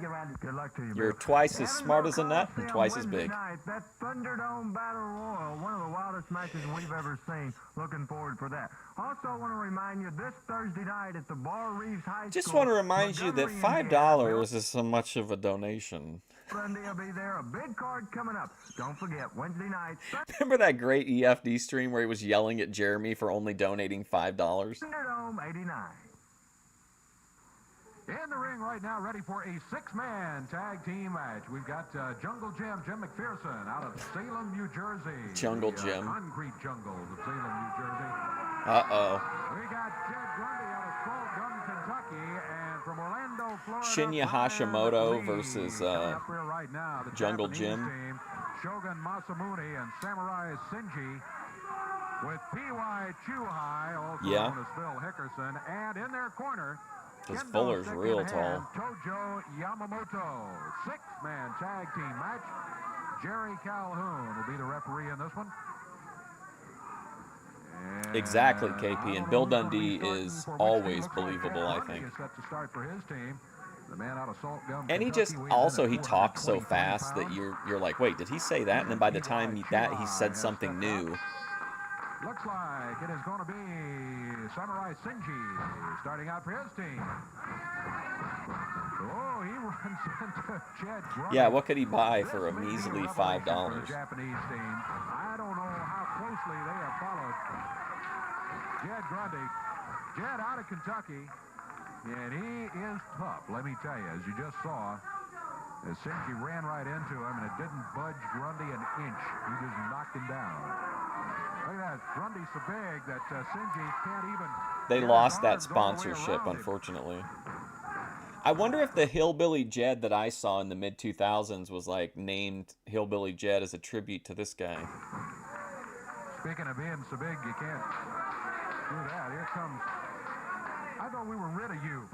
you, Randy. Good luck to you, You're Bill. twice as smart as a nut and Coliseum twice as Wednesday big. Night, that Thunderdome Battle Royal, one of the wildest matches we've ever seen. Looking forward for that. Also, want to remind you this Thursday night at the Bar Reeves High School. Just want to remind you that Montgomery, Indiana, $5 is so much of a donation. Dundee will be there. A big card coming up. Don't forget, Wednesday night, Remember that great EFD stream where he was yelling at Jeremy for only donating $5? Thunderdome 89. In the ring right now, ready for a 6-man tag team match. We've got Jungle Jim McPherson out of Salem, New Jersey. Jungle the, Jim. Concrete jungles of Salem, New Jersey. Uh-oh. We got Jed Grundy out of Salt Gun, Kentucky, and from Orlando, Florida. Shinya Brian Hashimoto Lee. versus, Coming up here right now, the Jungle Japanese Jim. Team, Shogun Masamune and Samurai Shinji. With P.Y. Chuhai, also Yeah. known as Phil Hickerson, and in their corner, Because Kendo Fuller's stick real in tall. hand, Tojo Yamamoto. 6-man tag team match. Jerry Calhoun will be the referee in this one. And Exactly, I KP. don't And know Bill who's gonna be Dundee starting is for which always team. Looks like believable, I Grundy think. is set to start for his team. The man out of Salt Gum, And he Kentucky, just weighs in also at he talks so 420 fast that pounds. you're like, wait, did he say that? And then by the time he said something new. Looks like it is going to be Samurai Shinji starting out for his team. Oh, he runs into Jed Grundy. Yeah, what could he buy This for a may be measly revelation for the $5? Japanese team. I don't know how closely they have followed Jed Grundy. Jed out of Kentucky, and he is tough, let me tell you, as you just saw. As Shinji ran right into him, and it didn't budge Grundy an inch. He just knocked him down. Look at that. Grundy's so big that Shinji can't even... They get lost his that arms all the way sponsorship, around him. unfortunately. I wonder if the Hillbilly Jed that I saw in the mid-2000s was like named Hillbilly Jed as a tribute to this guy. Speaking of being so big, you can't do that. Here comes... I thought we were rid of you.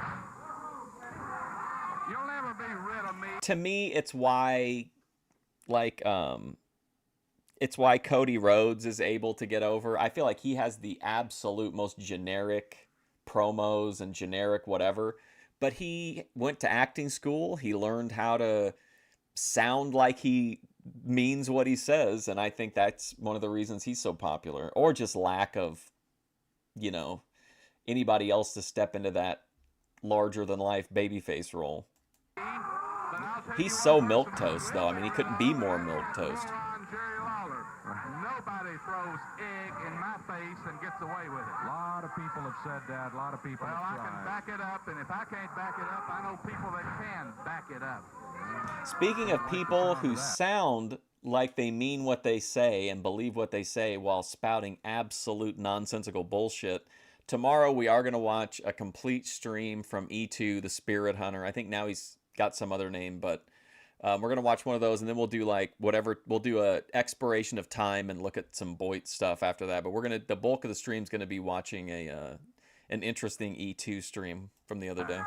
You'll never be rid of me. To me, it's why, like, it's why Cody Rhodes is able to get over. I feel like he has the absolute most generic promos and generic whatever, but he went to acting school. He learned how to sound like he means what he says, and I think that's one of the reasons he's so popular, or just lack of, you know, anybody else to step into that larger than life babyface role. He's so milquetoast, though. I mean, he couldn't be more milquetoast. Lawler. Nobody throws egg in my face and gets away with it. A lot of people have said that. A lot of people Well, have I tried. can back it up, and if I can't back it up, I know people that can back it up. Speaking of people who sound like they mean what they say and believe what they say while spouting absolute nonsensical bullshit, tomorrow we are going to watch a complete stream from E2, the Spirit Hunter. I think now he's got some other name, but we're going to watch one of those, and then we'll do like whatever. We'll do a expiration of time and look at some Boyd stuff after that. But the bulk of the stream is going to be watching an interesting E2 stream from the other day.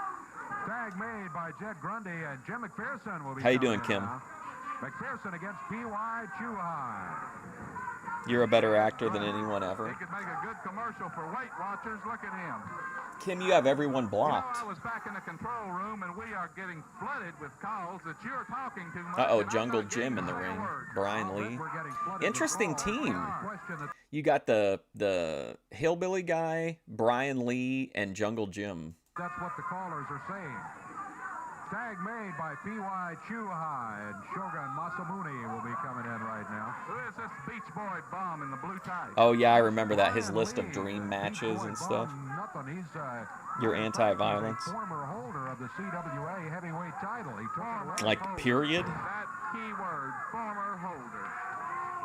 Tag made by Jed Grundy and Jim McPherson will be. How you doing, coming in Kim? now. McPherson against P.Y. Chuhai. You're a better actor than anyone ever. He could make a good commercial for Weight Watchers. Look at him. Kim, you have everyone You blocked. know, I was back in the control room, and we are getting flooded with calls that you're talking too much. Uh-oh, and I'm Jungle not Jim getting in the a ring. word. Brian Lee. We're getting flooded Interesting with calls. team. Question that You got the hillbilly guy, Brian Lee, and Jungle Jim. That's what the callers are saying. Tag made by P.Y. Chuhai and Shogun Masamune will be coming in right now. Who is this Beach Boy bum in the blue tie? Oh yeah, I remember that. His Brian list of Lee, dream Beach matches Boy and stuff. Bum, nothing. He's Your he's anti-violence. a former holder of the CWA heavyweight title. He took it away. Like, period? That key word, former holder.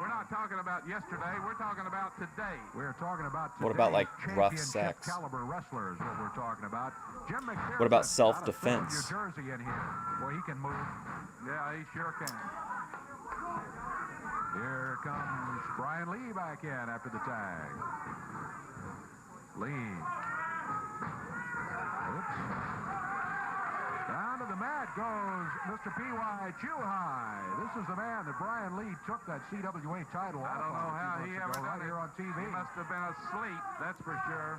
We're not talking about yesterday. We're talking about today. We're talking about What about, like, today's rough championship sex? caliber wrestlers. What we're talking about. Jim McPherson What about out of self-defense? New Jersey in here. Boy, he can move. Yeah, he sure can. Here comes Brian Lee back in after the tag. Lee. Oops. Down to the mat goes Mr. P.Y. Chuhai. This is the man that Brian Lee took that CWA title off I don't know of how a few he months ever ago, done right it. here on TV. He must have been asleep, that's for sure.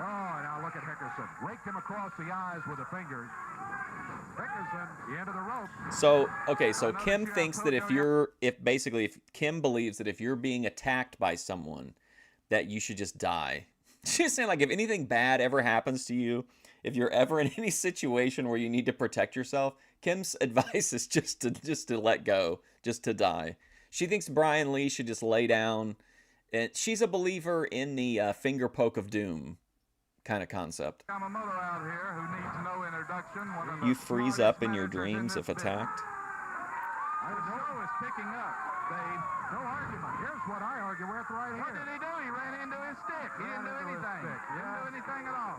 Oh, now look at Hickerson. Raked him across the eyes with a finger. Hickerson, the end of the rope. So, okay, so Kim thinks that if Kim believes that if you're being attacked by someone, that you should just die. She's saying, like, if anything bad ever happens to you, if you're ever in any situation where you need to protect yourself, Kim's advice is just to let go, just to die. She thinks Brian Lee should just lay down, and she's a believer in the finger poke of doom kind of concept. Yamamoto out here who needs no introduction. One of the You freeze smartest up in your managers dreams this if business. attacked. The show is picking up, Dave. No argument. Here's what I argue with right What here. did he do? He ran into his stick. He didn't do Ran into his anything. stick, He didn't do anything at all.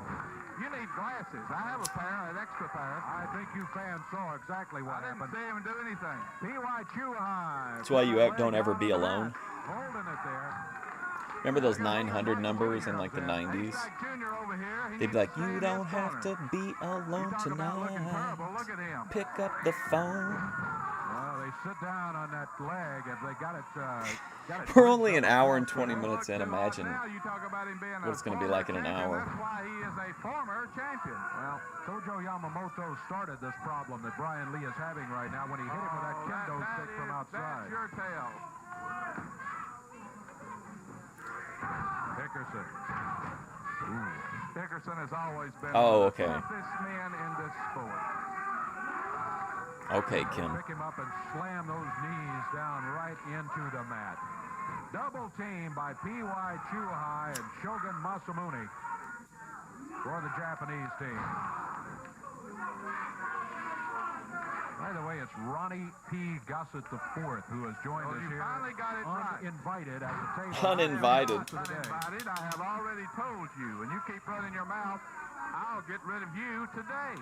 You need glasses. I have a pair, an extra pair. I think you fans saw exactly what I didn't happened. see him do anything. P.Y. Chuhai. That's why you don't ever be alone. Holding it there. Remember those 900 numbers in like the 90s? Like Junior over here. He They'd needs be like, to stay you in don't this have corner. to be alone You talk about looking terrible. tonight. Look at him. Pick up the phone. Well, they sit down on that leg and they got it. We're only an hour and 20 minutes in. Imagine Now you talk about him being what it's going gonna to be like in an champion. hour. That's why he is a former champion. Well, Tojo Yamamoto started this problem that Brian Lee is having right now when he hit him with that kendo stick from outside. That's your tale. Hickerson. Dickerson has always been Oh, one of okay. the toughest men in this sport. Okay, Kim. Pick him up and slam those knees down right into the mat. Double team by P.Y. Chuhai and Shogun Masamune for the Japanese team. By the way, it's Ronnie P. Gossett IV who has joined Well, us you here finally got it right. uninvited at the table. Uninvited. Uninvited, I have already told you, and you keep running your mouth, I'll get rid of you today.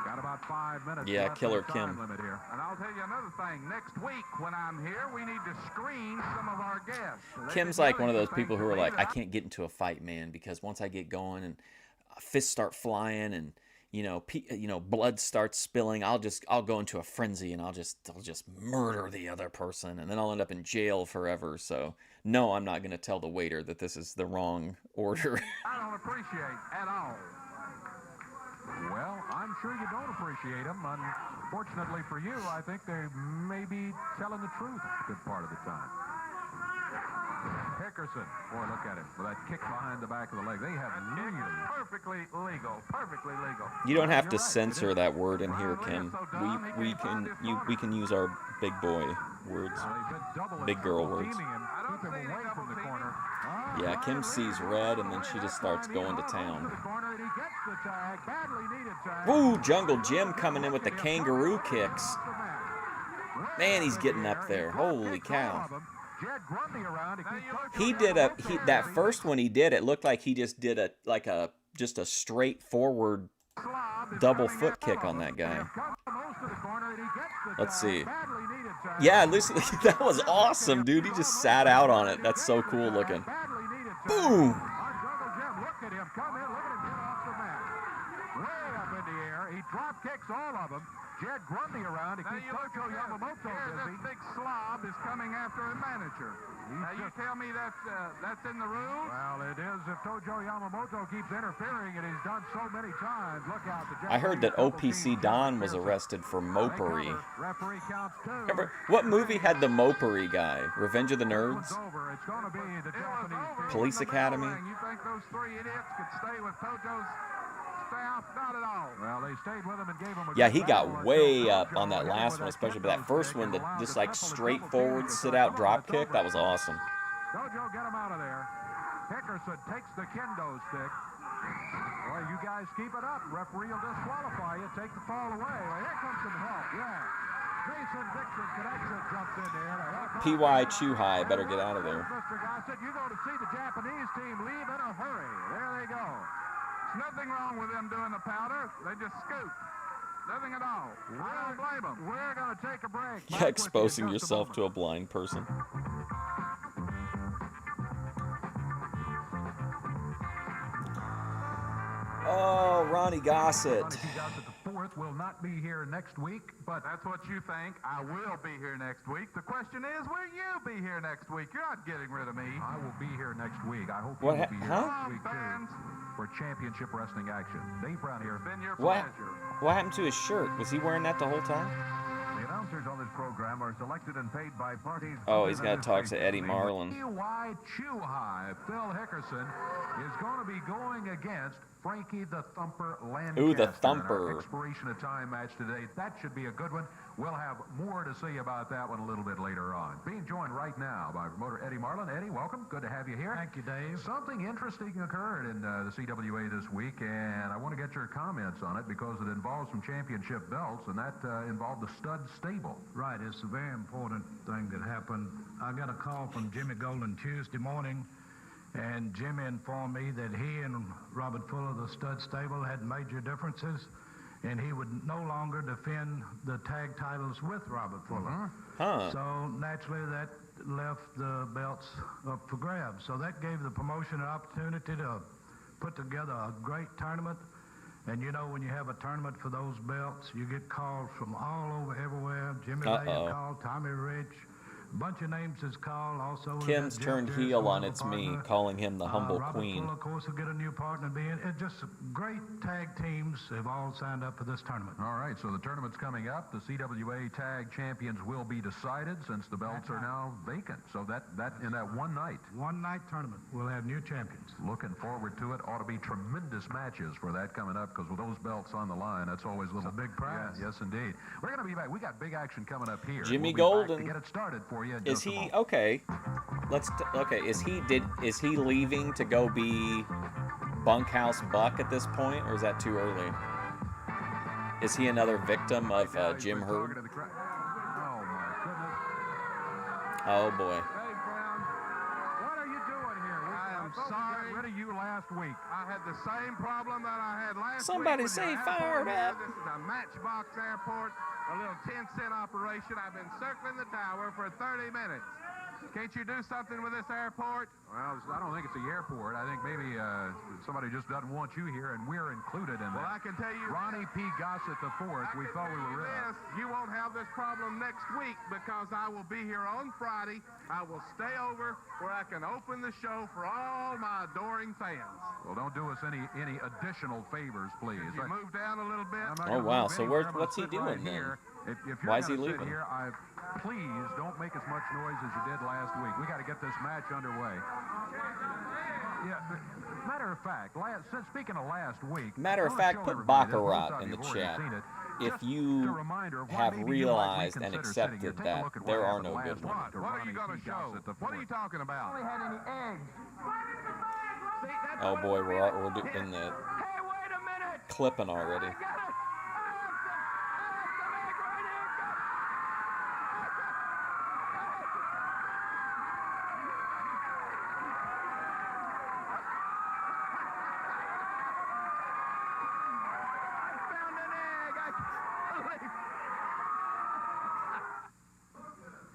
Got about 5 minutes Yeah, left Killer of the time Kim. limit here. And I'll tell you another thing. Next week, when I'm here, we need to screen some of our guests. They've Kim's been like one of doing those some people things who are for like, me I that can't get into a fight, man, because once I get going and fists start flying and blood starts spilling, I'll go into a frenzy and I'll just murder the other person and then I'll end up in jail forever. So no, I'm not going to tell the waiter that this is the wrong order. I don't appreciate at all. Well, I I'm sure you don't appreciate them. Unfortunately for you, I think they may be telling the truth a good part of the time. Hickerson, boy, look at him with that kick behind the back of the leg. They have really perfectly legal. Perfectly legal. You don't have to censor that word in here, Kim. We can use our big boy words, big girl words. Yeah, Kim sees red and then she just starts going to town. Woo, Jungle Jim coming in with the kangaroo kicks. Man, he's getting up there. Holy cow. He did that first one he did, it looked like he just did just a straightforward double foot kick on that guy. Let's see. Yeah, listen, that was awesome, dude. He just sat out on it. That's so cool looking. Boom! He drop kicks all of them. Jed Grundy around to keep Tojo Yamamoto busy. This big slob is coming after a manager. Now you tell me that's in the rules? Well, it is if Tojo Yamamoto keeps interfering, and he's done so many times. Look out! I heard that OPC Don was arrested for mopery. Referee counts two. Remember, what movie had the mopery guy? Revenge of the Nerds? It's going to be the Japanese Police Academy? You think those three idiots could stay with Tojo's staff? Not at all. Well, they stayed with him and gave him a Yeah, he got way up on that last one, especially but that first one, just like straightforward sit-out drop kick. That was awesome. Tojo, get him out of there. Hickerson takes the kendo stick. Boy, you guys keep it up. Referee will disqualify you. Take the fall away. Well, here comes some help. Yeah. Mason Dixon Connection jumps in there. P.Y. Chuhai better get out of there. Mr. Gossett, you go to see the Japanese team leave in a hurry. There they go. There's nothing wrong with them doing the powder. They just scoop. Nothing at all. I don't blame them. We're going to take a break. Yeah, exposing yourself to a blind person. Oh, Ronnie Gossett. Ronnie Gossett the fourth will not be here next week, but that's what you think. I will be here next week. The question is, will you be here next week? You're not getting rid of me. I will be here next week. I hope you will be here next week, too, for championship wrestling action. Dave Brown here. It's been your pleasure. What happened to his shirt? Was he wearing that the whole time? The announcers on this program are selected and paid by parties. Oh, he's got to talk to Eddie Marlin. P.Y. Chuhai, Phil Hickerson, is going to be going against Frankie the Thumper Lancaster. Ooh, the Thumper. In our expiration of time match today. That should be a good one. We'll have more to say about that one a little bit later on. Being joined right now by promoter Eddie Marlin. Eddie, welcome. Good to have you here. Thank you, Dave. Something interesting occurred in the CWA this week, and I want to get your comments on it because it involves some championship belts, and that involved the stud stable. Right. It's a very important thing that happened. I got a call from Jimmy Golden Tuesday morning, and Jimmy informed me that he and Robert Fuller, the stud stable, had major differences, and he would no longer defend the tag titles with Robert Fuller. So naturally that left the belts up for grabs. So that gave the promotion an opportunity to put together a great tournament. And you know, when you have a tournament for those belts, you get calls from all over everywhere. Jimmy Lay called, Tommy Rich. A bunch of names is called. Also, Kim's turned heel on It's Me, calling him the humble queen. Fuller, of course, will get a new partner. It's just great tag teams have all signed up for this tournament. All right, so the tournament's coming up. The CWA tag champions will be decided since the belts are now vacant. So that in that one night. One night tournament, we'll have new champions. Looking forward to it. Ought to be tremendous matches for that coming up because with those belts on the line, that's always a little big prize. Yeah, yes, indeed. We're going to be back. We got big action coming up here. Jimmy we'll Golden. to get it started for you. Is he okay? Is he leaving to go be Bunkhouse Buck at this point, or is that too early? Is he another victim of Jim Herd? Oh my goodness! Oh boy! Hey Brown, what are you doing here? I am sorry. We got rid of you last week. I had the same problem that I had last Somebody week. say fired up. This is a Matchbox Airport, a little 10-cent operation. I've been circling the tower for 30 minutes. Can't you do something with this airport? Well, I don't think it's the airport. I think maybe somebody just doesn't want you here, and we're included in Well, that. I can tell you Ronnie P. Gossett IV, we thought we were rid of. You won't have this problem next week because I will be here on Friday. I will stay over where I can open the show for all my adoring fans. Well, don't do us any additional favors, please. You move down a little bit. Oh, wow. So what's he doing then? If you're Why is he gonna sit leaving? Here, please don't make as much noise as you did last week. We got to get this match underway. Yeah, matter of fact, speaking of last week. Matter of fact, put Baccarat in the chat. If you have realized and accepted that there are no good ones. What are you going to show? What are you talking about? Oh boy, we're in the clipping already.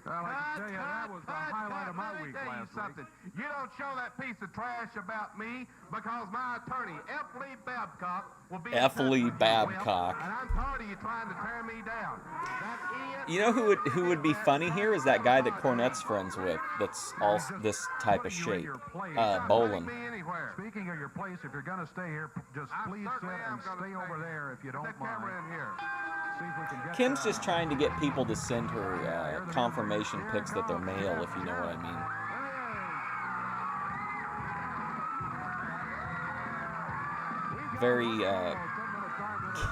Well, I can tell you that was the highlight of my week last week. You don't show that piece of trash about me because my attorney, F. Lee Babcock, will be F. Lee Babcock. And I'm tired of you trying to tear me down. You know who would be funny here is that guy that Cornette's friends with. That's all this type of shape. Bolin. Speaking of your place, if you're going to stay here, just please sit and stay over there if you don't mind. See if we can get Kim's just trying to get people to send her confirmation pics that they're male, if you know what I mean.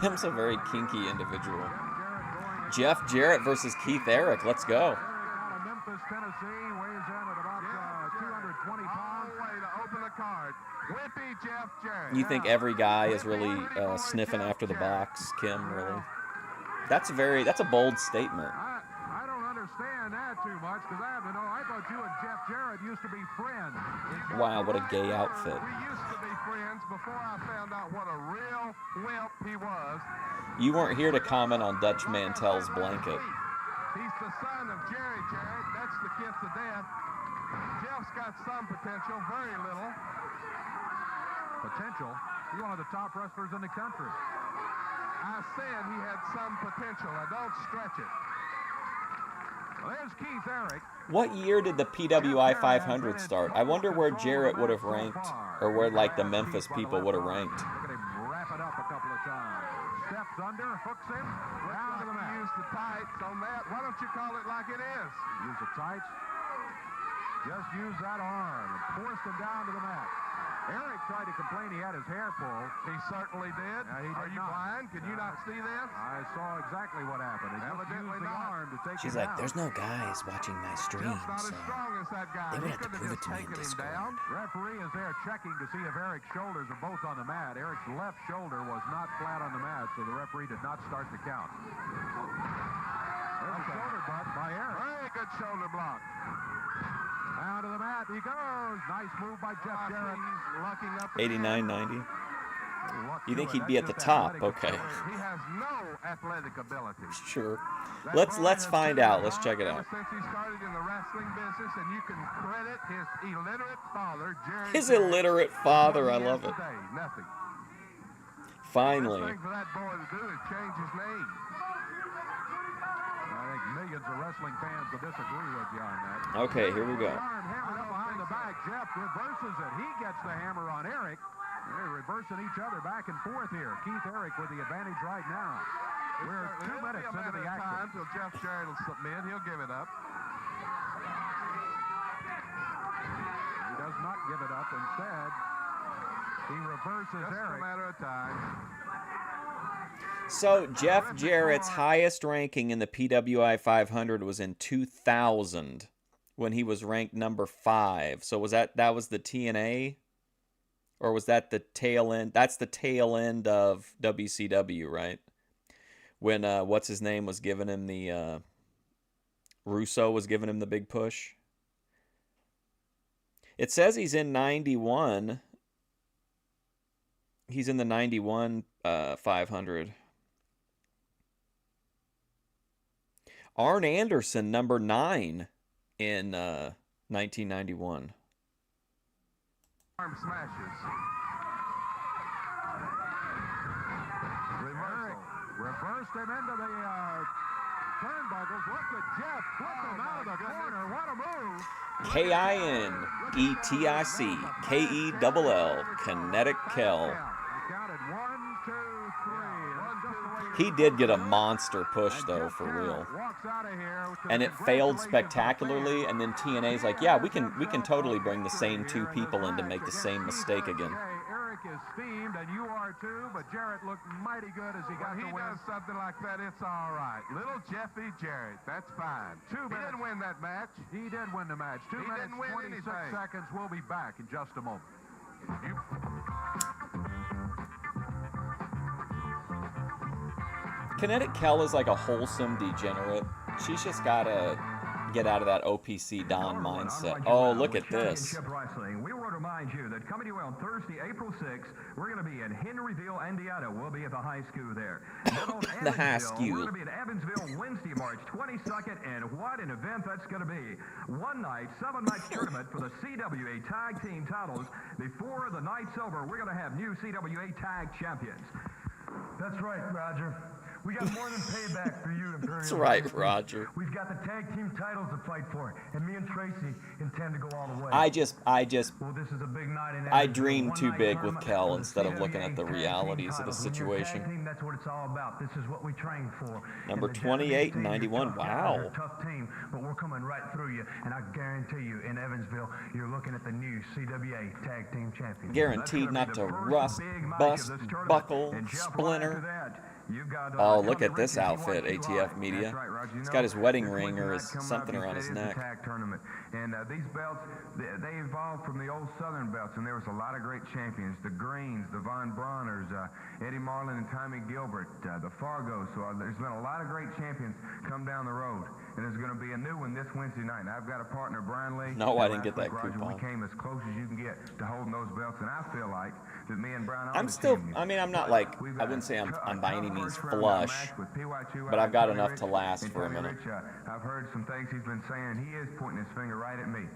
Kim's a very kinky individual. Jeff Jarrett versus Keith Eric. Let's go. Memphis, Tennessee, weighs in at about 220 pounds. Whippy Jeff Jarrett. You think every guy is really sniffing after the box, Kim? Really? That's a bold statement. I don't understand that too much because I have to know. I thought you and Jeff Jarrett used to be friends. Wow, what a gay outfit. We used to be friends before I found out what a real wimp he was. You weren't here to comment on Dutch Mantell's blanket. He's the son of Jerry Jarrett. That's the kiss of death. Jeff's got some potential, very little. Potential? He's one of the top wrestlers in the country. I said he had some potential. I don't stretch it. Well, there's Keith Eric. What year did the PWI 500 start? I wonder where Jarrett would have ranked, or where like the Memphis people would have ranked. Look at him wrap it up a couple of times. Steps under, hooks him, down to the mat. Use the tights on that. Why don't you call it like it is? Use the tights. Just use that arm and force him down to the mat. Eric tried to complain he had his hair pulled. He certainly did. Are you blind? Can you not see this? I saw exactly what happened. He just used the arm to take She's him like, down. there's no guys watching my streams, Not as so strong as that guy. they would He have to could prove it just to me in taken him Discord. down. Referee is there checking to see if Eric's shoulders are both on the mat. Eric's left shoulder was not flat on the mat, so the referee did not start the count. There's a shoulder butt by Eric. Very good shoulder block. Down to the mat he goes. Nice move by Jeff Jarrett. He's lucking up. 89-90. You think he'd be at the top? Okay. He has no athletic ability. Sure. Let's find out. Let's check it out. Ever since he started in the wrestling business, and you can credit his illiterate father, Jerry. His illiterate father, I love it. Today, nothing. Finally. The thing for that boy to do is change his name. I think millions of wrestling fans will disagree with you on that. Okay, here we go. Arm hammered up behind the back. Jeff reverses it. He gets the hammer on Eric. They're reversing each other back and forth here. Keith Eric with the advantage right now. We're 2 minutes into the action. Until Jeff Jarrett will submit, he'll give it up. He does not give it up. Instead, he reverses Just Eric. a matter of time. So Jeff Jarrett's highest ranking in the PWI 500 was in 2000 when he was ranked number 5. So was that was the TNA? Or was that the tail end? That's the tail end of WCW, right? When what's his name was giving him the Russo was giving him the big push. It says he's in 91. He's in the 91 500. Arn Anderson, number 9 in 1991. Arm smashes. Reversed him into the turnbuckles. Look at Jeff flip him out of the corner. What a move. K-I-N-E-T-I-C-K-E-double-L, Kinetic Kel. Counted 1, 2, 3. He did get a monster push, though, for real. And it failed spectacularly, and then TNA's like, yeah, we can totally bring the same two people in to make the same mistake again. Eric is steamed, and you are too, but Jarrett looked mighty good as he got When he does something like that, it's all right. Little Jeffy Jarrett, that's fine. He didn't win that match. He did win the match. 2 minutes, didn't win 26 anything. seconds. We'll be back in just a moment. Kinetic Kel is like a wholesome degenerate. She's just gotta get out of that OPC Don mindset. Oh, look at this. Wrestling. We want to remind you that coming to you on Thursday, April 6th, we're going to be in Henryville, Indiana. We'll be at the high school there. The high school. We're going to be in Evansville Wednesday, March 22nd, and what an event that's going to be. One night, 7-match tournament for the CWA Tag Team titles. Before the night's over, we're going to have new CWA Tag Champions. That's right, Roger. We got more than payback for you, Imperial. That's right, Roger. We've got the tag team titles to fight for, and me and Tracey intend to go all the way. I just, Well, this is a big night in I Evansville. dream too One-night big with tournament Kel for the instead of looking CWA at the tag team realities of the titles. When you're a tag situation. team, that's what it's all about. This is what we train for. Number And the 28 Japanese and team, 91. you're tough guys, Wow. you're a tough team, but we're coming right through you, and I guarantee you, in Evansville, you're looking at the new CWA Tag Team Champions. Guaranteed not to rust, bust, buckle, splinter. Oh, look at this outfit, ATF Media. He's got his wedding ring or his something around his neck. Tournament. And these belts, they evolved from the old Southern belts, and there was a lot of great champions. The Greens, the Von Brauners, Eddie Marlin and Tommy Gilbert, the Fargos. So there's been a lot of great champions come down the road. And there's going to be a new one this Wednesday night. And I've got a partner, Brian Lee. No, I didn't get that Roger, coupon. we came as close as you can get to holding those belts, and I feel like that me and Brian are I'm the still, champions. I mean, I'm not like, I wouldn't say I'm by any means flush, but I've got enough to last for a minute. I've heard some things he's been saying. He is pointing his finger right at me.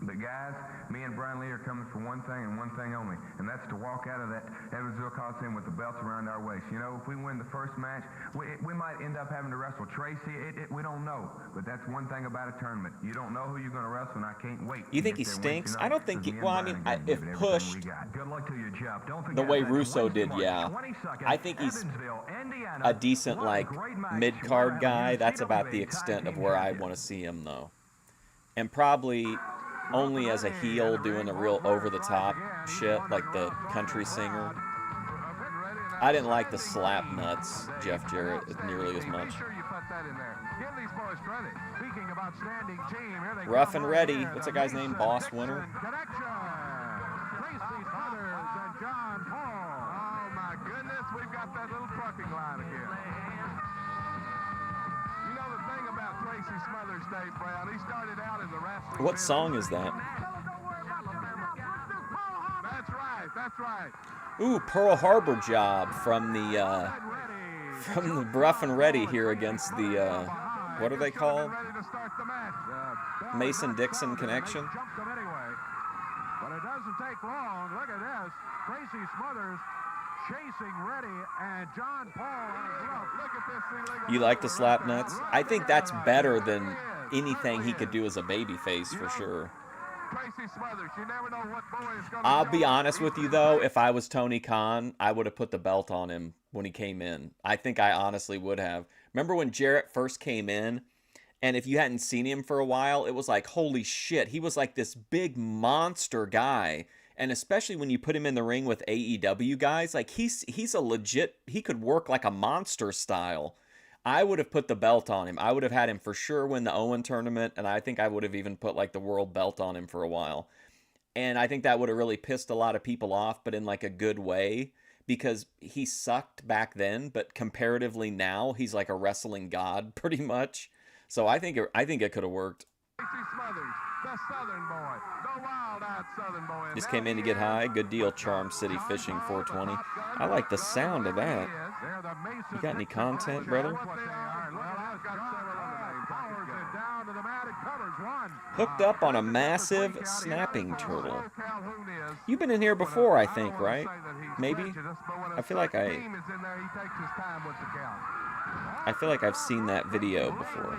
But guys, me and Brian Lee are coming for one thing and one thing only, and that's to walk out of that Evansville Coliseum with the belts around our waist. You know, if we win the first match, we might end up having to wrestle Tracey. We don't know, but that's one thing about a tournament. You don't know who you're going to wrestle, and I can't wait. You think he stinks? I don't think he, well, I mean, if pushed Good luck to you, Jeff. Don't forget the way that Russo Wednesday, did, March yeah. 22nd, I think he's Evansville, Indiana. a decent, What a like, great match. mid-card guy. That's CWA about the Tag extent of Team where I Champions. want to see him, though. And probably only as a heel doing the real over-the-top shit, like the country singer. I didn't like the slap nuts, Jeff Jarrett, nearly as much. Be sure you put that in there. Give these boys credit. Speaking of outstanding team, here they Rough come and right ready. in. What's that guy's name? Boss Winner? Connection. Tracey Smothers and John Paul. Oh my goodness, we've got that little trucking line again. You know the thing about Tracy Smothers, Dave Brown, he started out in the wrestling. What song is that? That's right, that's right. Ooh, Pearl Harbor job from the Rough and Ready here against the what are they called? Ready to start the match. Mason-Dixon connection. Jumped them anyway. But it doesn't take long. Look at this. Tracey Smothers chasing Reddy, and John Paul has left. Look at this illegal. You like the slap nuts? I think that's better than anything he could do as a babyface for sure. Tracy Smothers, you never know what boy is going to I'll be honest with you though, if I was Tony Khan, I would have put the belt on him when he came in. I think I honestly would have. Remember when Jarrett first came in? And if you hadn't seen him for a while, it was like, holy shit, he was like this big monster guy. And especially when you put him in the ring with AEW guys, like he's a legit, he could work like a monster style. I would have put the belt on him. I would have had him for sure win the Owen tournament, and I think I would have even put like the world belt on him for a while. And I think that would have really pissed a lot of people off, but in like a good way, because he sucked back then, but comparatively now, he's like a wrestling god pretty much. So I think it could have worked. Tracy Smothers, the Southern boy, the wild-eyed Southern boy. Just came in to get high. Good deal, Charm City Fishing 420. I like the sound of that. You got any content, brother? Powers it down to the mat and covers one. Hooked up on a massive snapping turtle. You've been in here before, I think, right? Maybe? I feel like I've seen that video before.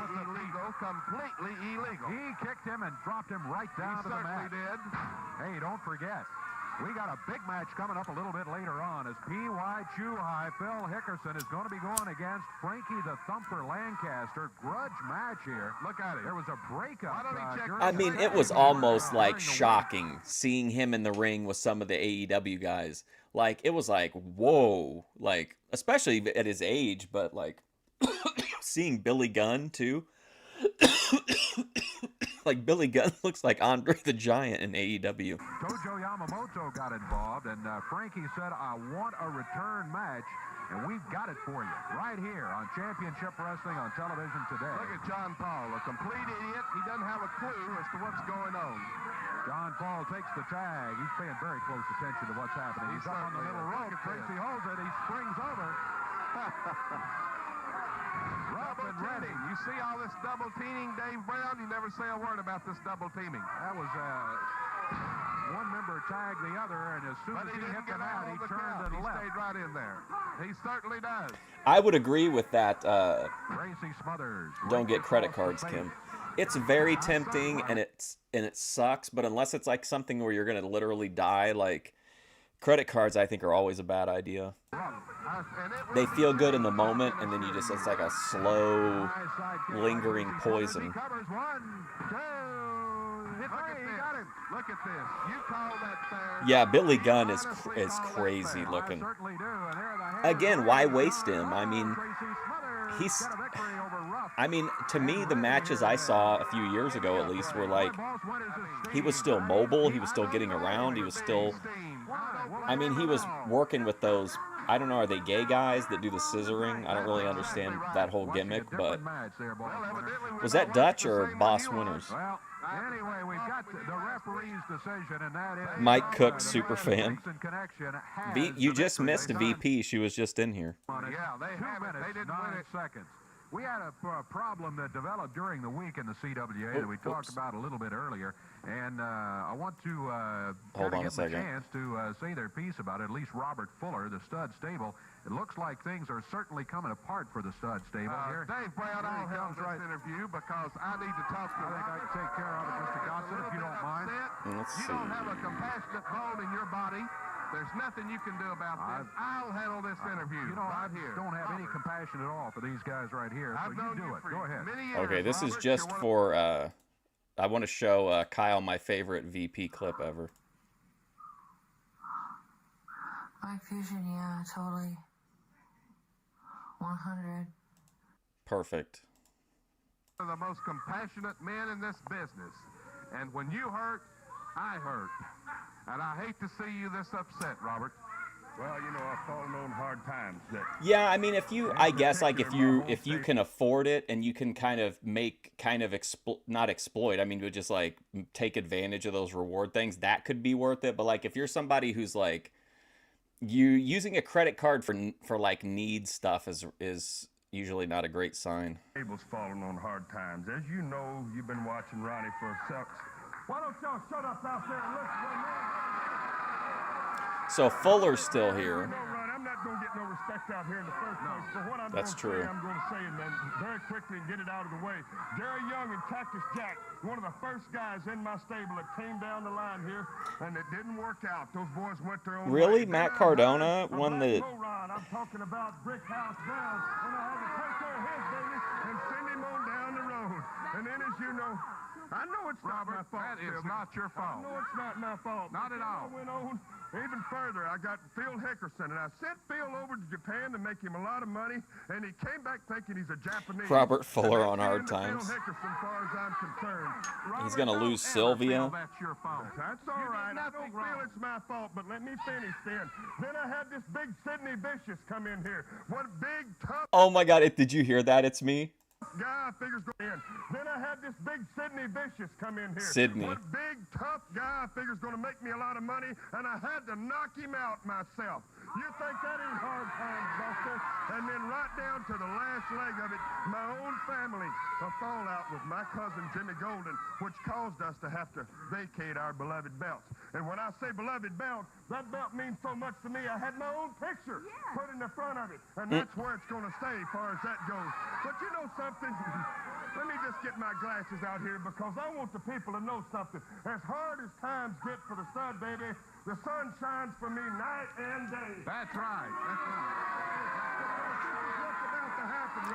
Completely illegal. He kicked him and dropped him right down to the mat. Did. Hey, don't forget, we got a big match coming up a little bit later on as P.Y. Chuhai, Phil Hickerson is going to be going against Frankie the Thumper Lancaster. Grudge match here. Look at it. There was a breakup. I mean, it was almost like shocking seeing him in the ring with some of the AEW guys. Like, it was like, whoa. Like, especially at his age, but like seeing Billy Gunn too. Like Billy Gunn looks like Andre the Giant in AEW. Tojo Yamamoto got involved, and Frankie said, I want a return match, and we've got it for you right here on Championship Wrestling on television today. Look at John Paul, a complete idiot. He doesn't have a clue as to what's going on. John Paul takes the tag. He's paying very close attention to what's happening. He's up on the middle rope. Tracey holds it. He springs over. Rough and ready. You see all this double teaming, Dave Brown? You never say a word about this double teaming. That was one member tagged the other, and as soon as he hit the mat, he turned and left. He stayed right in there. He certainly does. I would agree with that. Tracey Smothers. Don't get credit cards, Kim. It's very tempting, and it sucks. But unless it's like something where you're gonna literally die, like credit cards, I think are always a bad idea. They feel good in the moment, and then it's like a slow, lingering poison. Look at this. You call that fair? Yeah, Billy Gunn is crazy looking. Again, why waste him? I mean, to me, the matches I saw a few years ago, at least, were like, he was still mobile, he was still getting around, he was still, I mean, he was working with those, I don't know, are they gay guys that do the scissoring? I don't really understand that whole gimmick, but was that Dutch or Boss Winners? Anyway, we've got the referee's decision, and that is Mike Cook, super fan. You just missed a VP. She was just in here. Yeah, they have it. They didn't win it. Seconds. We had a problem that developed during the week in the CWA that we talked about a little bit earlier, and I want to hold on a second. Chance to say their piece about it. At least Robert Fuller, the Stud Stable. It looks like things are certainly coming apart for the Stud Stable here. Dave Brown, I'll help this interview because I need to talk to. I think I can take care of it, Mr. Godson, if you don't mind. You don't have a compassionate bone in your body. There's nothing you can do about this. I'll handle this interview. You know, I don't have any compassion at all for these guys right here. So you do it. Go ahead. Okay, this is just for. I want to show Kyle my favorite VP clip ever. Mike Fusion, yeah, totally. 100. Perfect. One of the most compassionate men in this business. And when you hurt, I hurt. And I hate to see you this upset, Robert. Well, you know, I've fallen on hard times. Yeah, I mean, if you can afford it and you can not exploit. I mean, to just like take advantage of those reward things, that could be worth it. But like, if you're somebody who's like, you using a credit card for like need stuff is usually not a great sign. Abel's fallen on hard times. As you know, you've been watching Ronnie for sucks. Why don't y'all shut up out there and listen? So Fuller's still here. I'm not going to get no respect out here in the first place. So what I'm going to say, and then very quickly and get it out of the way. Jerry Young and Cactus Jack, one of the first guys in my stable that came down the line here, and it didn't work out. Those boys went their own way. Matt Cardona won the... I'm talking about Brick House Brown, and I had to take care of his baby and send him on down the road. And then, as you know, I know it's not my fault. That is not your fault. I know it's not my fault. Not at all. I went on even further. I got Phil Hickerson, and I sent Phil over to Japan to make him a lot of money, and he came back thinking he's a Japanese. Robert Fuller on hard times. Phil Hickerson, as far as I'm concerned. He's going to lose Sylvia. That's your fault. That's all right. I don't feel it's my fault, but let me finish then. Then I had this big Sidney Vicious come in here. What big tough... Oh my God, did you hear that? It's me. guy I figures going in. Then I had this big Sidney Vicious come in here. Sidney. One big, tough guy I figures going to make me a lot of money, and I had to knock him out myself. You think that ain't hard times, Buster? And then right down to the last leg of it, my own family, a fallout with my cousin Jimmy Golden, which caused us to have to vacate our beloved belts. And when I say beloved belt, that belt means so much to me. I had my own picture put in the front of it, and that's where it's going to stay as far as that goes. But you know something? Let me just get my glasses out here because I want the people to know something. As hard as times get for the stud, baby, the sun shines for me night and day. That's right. That's right.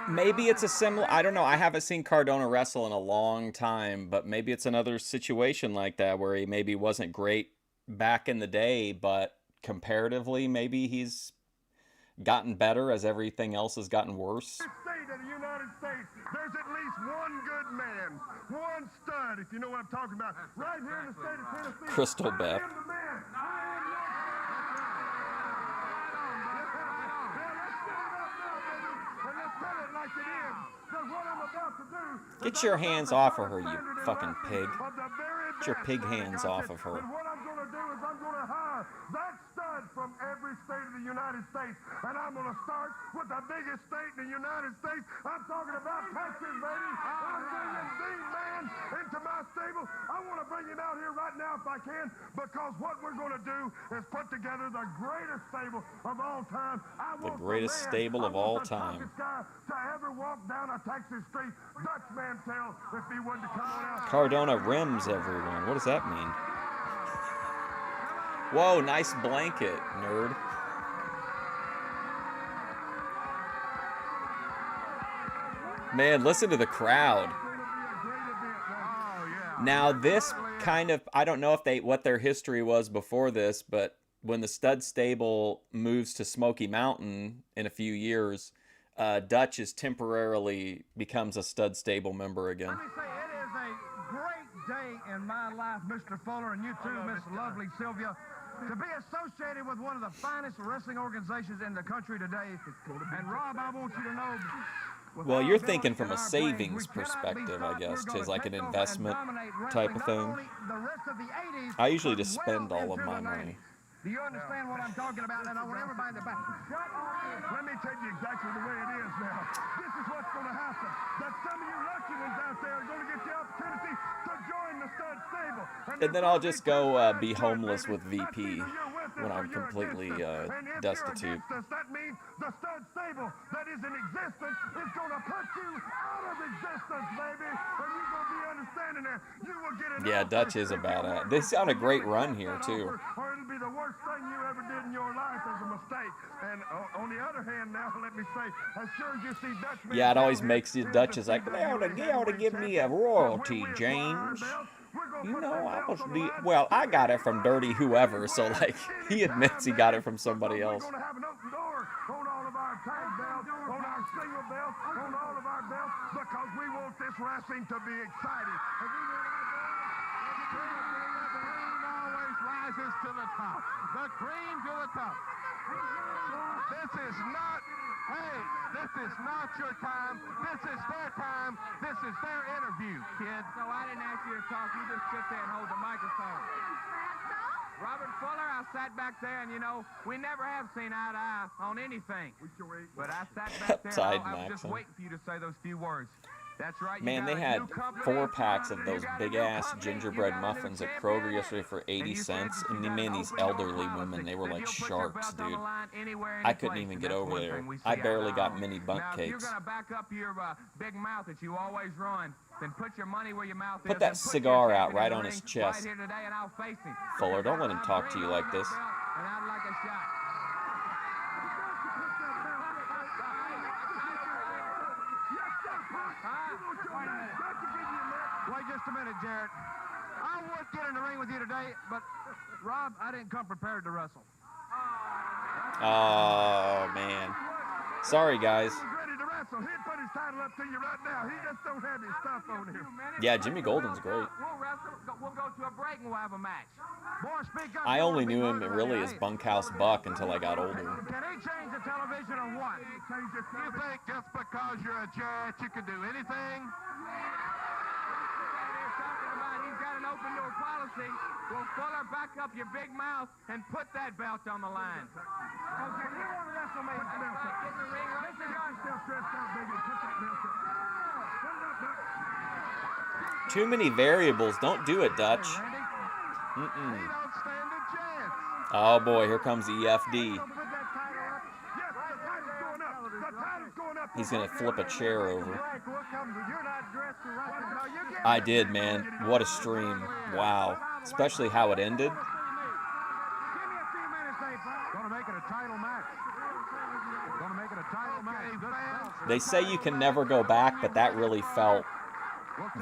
Maybe it's a similar, I don't know, I haven't seen Cardona wrestle in a long time, but maybe it's another situation like that where he maybe wasn't great back in the day, but comparatively maybe he's gotten better as everything else has gotten worse. State of the United States, there's at least one good man, one stud, if you know what I'm talking about, right here in the state of Tennessee. Crystal Beth. I am the man. Like it is. Because what I'm about to do, get your hands off of her, you fucking pig. Get your pig hands off of her. And what I'm going to do is I'm going to hire that stud from every state of the United States. And I'm going to start with the biggest state in the United States. I'm talking about Texas, baby. I'm bringing the man into my stable. I want to bring him out here right now if I can, because what we're going to do is put together the greatest stable of all time. The greatest stable of all time. Guy to ever walk down a Texas street, Dutch Mantell, if he wanted to come on out. Cardona rims everyone. What does that mean? Whoa, nice blanket, nerd. Man, listen to the crowd. Now this kind of, I don't know if what their history was before this, but when the stud stable moves to Smoky Mountain in a few years, Dutch is temporarily becomes a stud stable member again. Let me say, it is a great day in my life, Mr. Fuller, and you too, Miss Lovely Sylvia, to be associated with one of the finest wrestling organizations in the country today. And Rob, I want you to know. Well, you're thinking from a savings perspective, I guess, to like an investment type of thing. I usually just spend all of my money. Do you understand what I'm talking about? And I want everybody to back. Let me tell you exactly the way it is now. This is what's going to happen. That some of you lucky ones out there are going to get the opportunity to join the stud stable. And then I'll just go be homeless with VP when I'm completely destitute. That means the stud stable that is in existence is going to put you out of existence, baby. And you're going to be understanding that. You will get an Yeah, Dutch is a badass. This on a great run here, too. Or it'll be the worst thing you ever did in your life as a mistake. And on the other hand, now let me say, as sure as you see Dutch. Yeah, it always makes the Dutch is like, they ought to give me a royalty, James. You know, I was well, I got it from Dirty Whoever, so like he admits he got it from somebody else. We're going to have an open door on all of our tag belts, on our single belts, on all of our belts, because we want this wrestling to be exciting. And we want Always rises to the top. The cream to the top. This is not, hey, this is not your time. This is their time. This is their interview, kid. So I didn't ask you to talk. You just sit there and hold the microphone. Robert Fuller, I sat back there, and you know, we never have seen eye to eye on anything. But I sat back there, and I was just waiting for you to say those few words. That's right. Man, they had 4 packs of those big-ass gingerbread muffins at Kroger yesterday for 80 cents. And they made these elderly women, they were like sharks, dude. I couldn't even get over there. I barely got mini bunk cakes. If you're going to back up your big mouth that you always run, then put your money where your mouth is. Put that cigar out right on his chest. Right here today, and I'll face him. Fuller, don't let him talk to you like this. And I'd like a shot. Wait just a minute, Jarrett. I would get in the ring with you today, but Rob, I didn't come prepared to wrestle. Oh, man. Sorry, guys. ready to wrestle. He'd put his his title up to you right now. He just don't have his stuff on him. Yeah, Jimmy Golden's great. We'll wrestle. We'll go to a break and we'll have a match. Boy, speak up. I only knew him really as Bunkhouse Buck until I got older. Can he change the television or what? You think just because you're a Jarrett, you can do anything? He's got an open door policy. Well, Fuller, back up your big mouth and put that belt on the line. Okay, you want to wrestle me? Get in the ring right Mr. now. God's still stressed out, baby. Put that belt up. Put it up, Doc. Too many variables. Don't do it, Dutch. He don't stand a chance. Oh boy, here comes the EFD. Put that title up. Yes, the title's going up. The title's going up. He's gonna flip a chair over. You're not dressed to wrestle. No, you get I did, man. What a stream. Wow. Especially how it ended. Give me a few minutes, Dave. Gonna make it a title match. Gonna make it a title match. They say you can never go back, but that really felt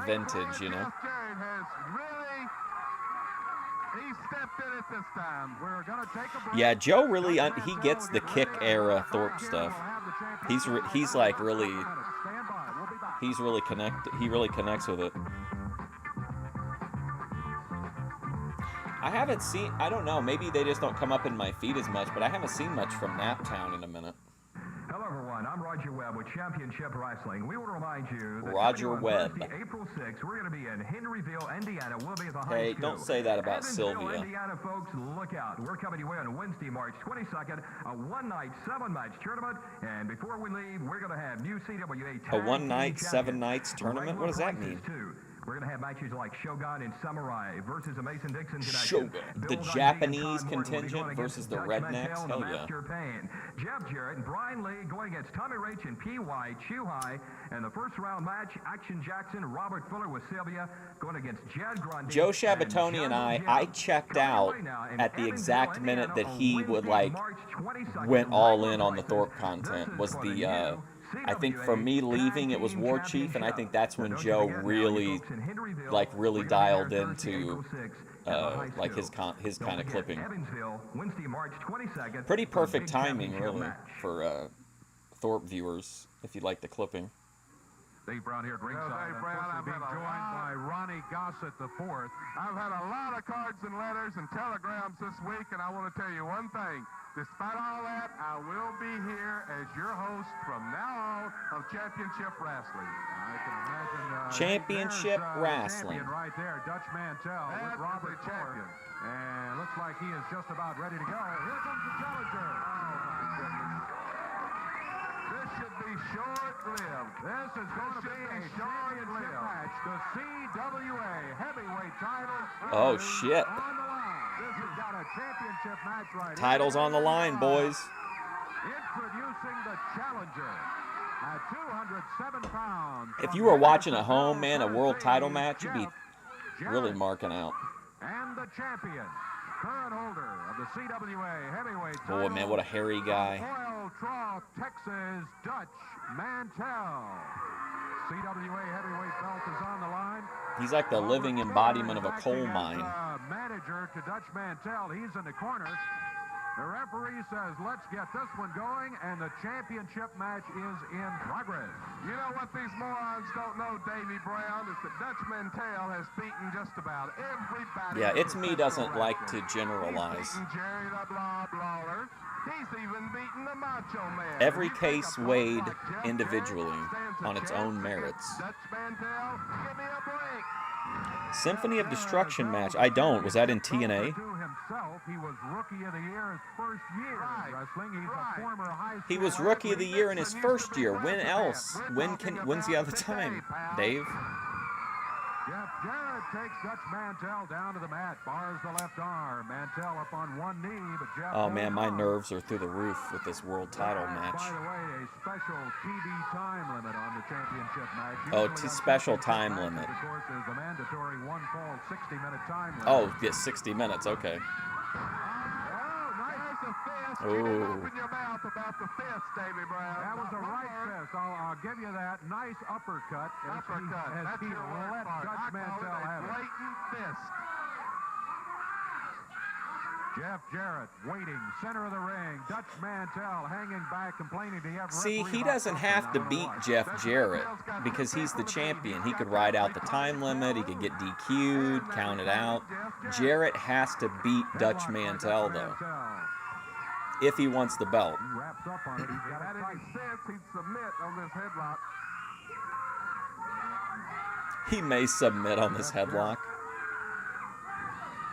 vintage, you know? Jarrett has really, he stepped in it this time. We're gonna take a break. Yeah, Joe really he gets the kick era Thorpe stuff. He's like really he really connects with it. I haven't seen, I don't know, maybe they just don't come up in my feed as much, but I haven't seen much from Naptown in a minute. Hello, everyone. I'm Roger Webb with Championship Wrestling. We want to remind you that Roger on Webb. Thursday, April 6th, we're going to be in Henryville, Indiana. We'll be at the high Hey, school. don't say that about Evansville, Sylvia. Indiana, folks, look out. We're coming your way on Wednesday, March 22nd, a one-night, seven-match tournament. And before we leave, we're going to have new CWA A tag one-night, team 7 champions. nights tournament? What does that Regular mean? prices, too. We're going to have matches like Shogun and Samurai versus a Mason Dixon connection. Shogun. The Bill Dundee Japanese and Todd Morton will be contingent going versus against the Dutch rednecks? Mantell and Hell the yeah. Master Payne. Jeff Jarrett and Brian Lee going against Tommy Rich and P.Y. Chuhai. And the first round match, Action Jackson, Robert Fuller with Sylvia going against Jed Grundy. Joe Shabatoni and I checked out at the exact minute that he would went all in on the Thorpe content. Was the I think for me leaving it was War Chief, and I think that's when Joe really dialed into his kind of clipping. Pretty perfect timing, really, for Thorpe viewers if you like the clipping. Dave Brown here at ringside. Dave Brown, I've being had a joined lot. by Ronnie Gossett IV. I've had a lot of cards and letters and telegrams this week, and I want to tell you one thing. Despite all that, I will be here as your host from now on of Championship Wrestling. I can imagine. Championship there's, Wrestling. Champion right there, Dutch Mantell with That's Robert the champion. Fuller. And looks like he is just about ready to go. Here comes the challenger. This should be short-lived. This is going to be a championship match. The CWA heavyweight title. Oh, is shit. On the line. This has got a championship match right Title's here. on the line, boys. Introducing the challenger at 207 pounds. If you were watching at home, man, a world title match, you'd be really marking out. And the champion, current holder of the CWA heavyweight Boy, title. man, what a hairy guy. Oil Trough, Texas, Dutch Mantell. CWA heavyweight belt is on the line. He's like the living embodiment of a coal mine. Manager to Dutch Mantell. He's in the corner. The referee says, let's get this one going, and the championship match is in progress. You know what these morons don't know, Davey Brown, is that Dutch Mantell has beaten just about everybody. Yeah, it's me doesn't like to generalize. He's beaten Jarrett Lawler. He's even beaten the Macho Man. Every case weighed individually on its own merits. Dutch Mantell, give me a break. Symphony of Destruction match. I don't. Was that in TNA? Himself, he was Rookie of the Year his first year in wrestling. He's a former high school He was Rookie of the Year in his first year. When else? When's the other time, Dave? Jeff Jarrett takes Dutch Mantell down to the mat, bars the left arm. Mantell up on one knee, but Jeff. Oh man, my nerves are through the roof with this world title match. By the way, a special TV time limit on the championship match. Oh, special time limit. Of course, is the mandatory one fall 60-minute time limit. Oh, yeah, 60 minutes. Okay. Ooh. Open your mouth about the fist, Davey Brown. That was a right fist. I'll give you that. Nice uppercut. Uppercut. As he let Dutch Mantell have it. Blatant fist. Jeff Jarrett waiting, center of the ring. Dutch Mantell hanging back, complaining to the See, he doesn't have to beat Jeff Jarrett because he's the champion. He could ride out the time limit. He could get DQ'd, count it out. Jarrett has to beat Dutch Mantell, though, if he wants the belt. He wraps up on it. He's got That any sense, he'd submit on this headlock. He may submit on this headlock.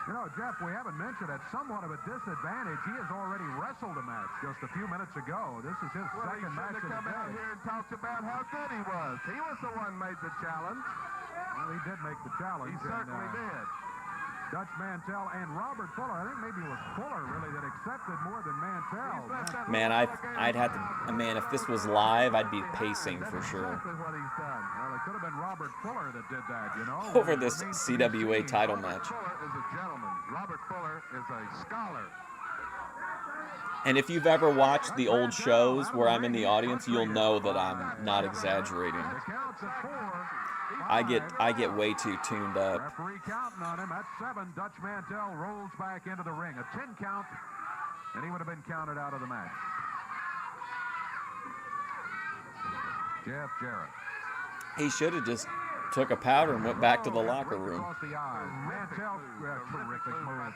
You know, Jeff, we haven't mentioned at somewhat of a disadvantage. He has already wrestled a match just a few minutes ago. This is his second match of the come out day. here and talked about how good he was. He was the one made the challenge. Well, he did make the challenge. He certainly did. Dutch Mantell and Robert Fuller. I think maybe it was Fuller really that accepted more than Mantell. Man, I'd have to. Man, if this was live, I'd be pacing for sure. Exactly what he's done. Well, it could have been Robert Fuller that did that, you know. Over this CWA title match. Fuller is a gentleman. Robert Fuller is a scholar. And if you've ever watched the old shows where I'm in the audience, you'll know that I'm not exaggerating. I get way too tuned up. Referee counting on him. At 7, Dutch Mantell rolls back into the ring. A 10 count, and he would have been counted out of the match. Jeff Jarrett. He should have just took a powder and went back to the locker room. Across the eyes. Mantell, terrific move.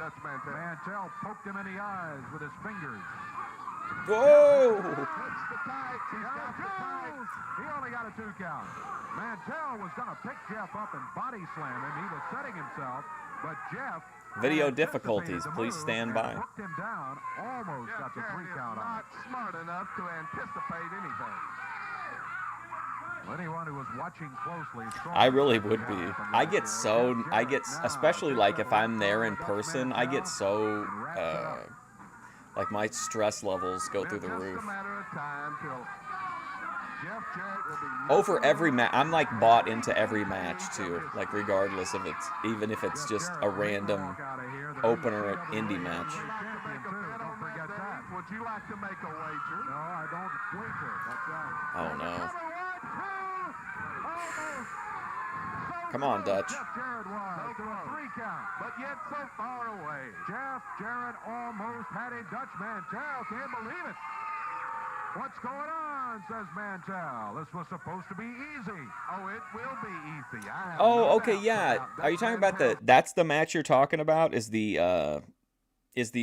Mantell poked him in the eyes with his fingers. Whoa! He only got a 2 count. Mantell was going to pick Jeff up and body slam him. He was setting himself, but Jeff... Video difficulties. Please stand by. Hooked him down. Almost got the 3 count on him. Not smart enough to anticipate anything. Anyone who was watching closely... I really would be. I get, especially like if I'm there in person, I get so... like my stress levels go through the roof. Over every match, I'm like bought into every match too. Like regardless if it's, even if it's just a random opener indie match. Would you like to make a wager? No, I don't wager. That's right. Oh no. Come on, Dutch. Jeff Jarrett was to a 3 count, but yet so far away. Jeff Jarrett almost had a Dutch Mantell. Can't believe it. What's going on, says Mantell. This was supposed to be easy. Oh, it will be easy. Oh, okay, yeah. Are you talking about that's the match you're talking about? Is the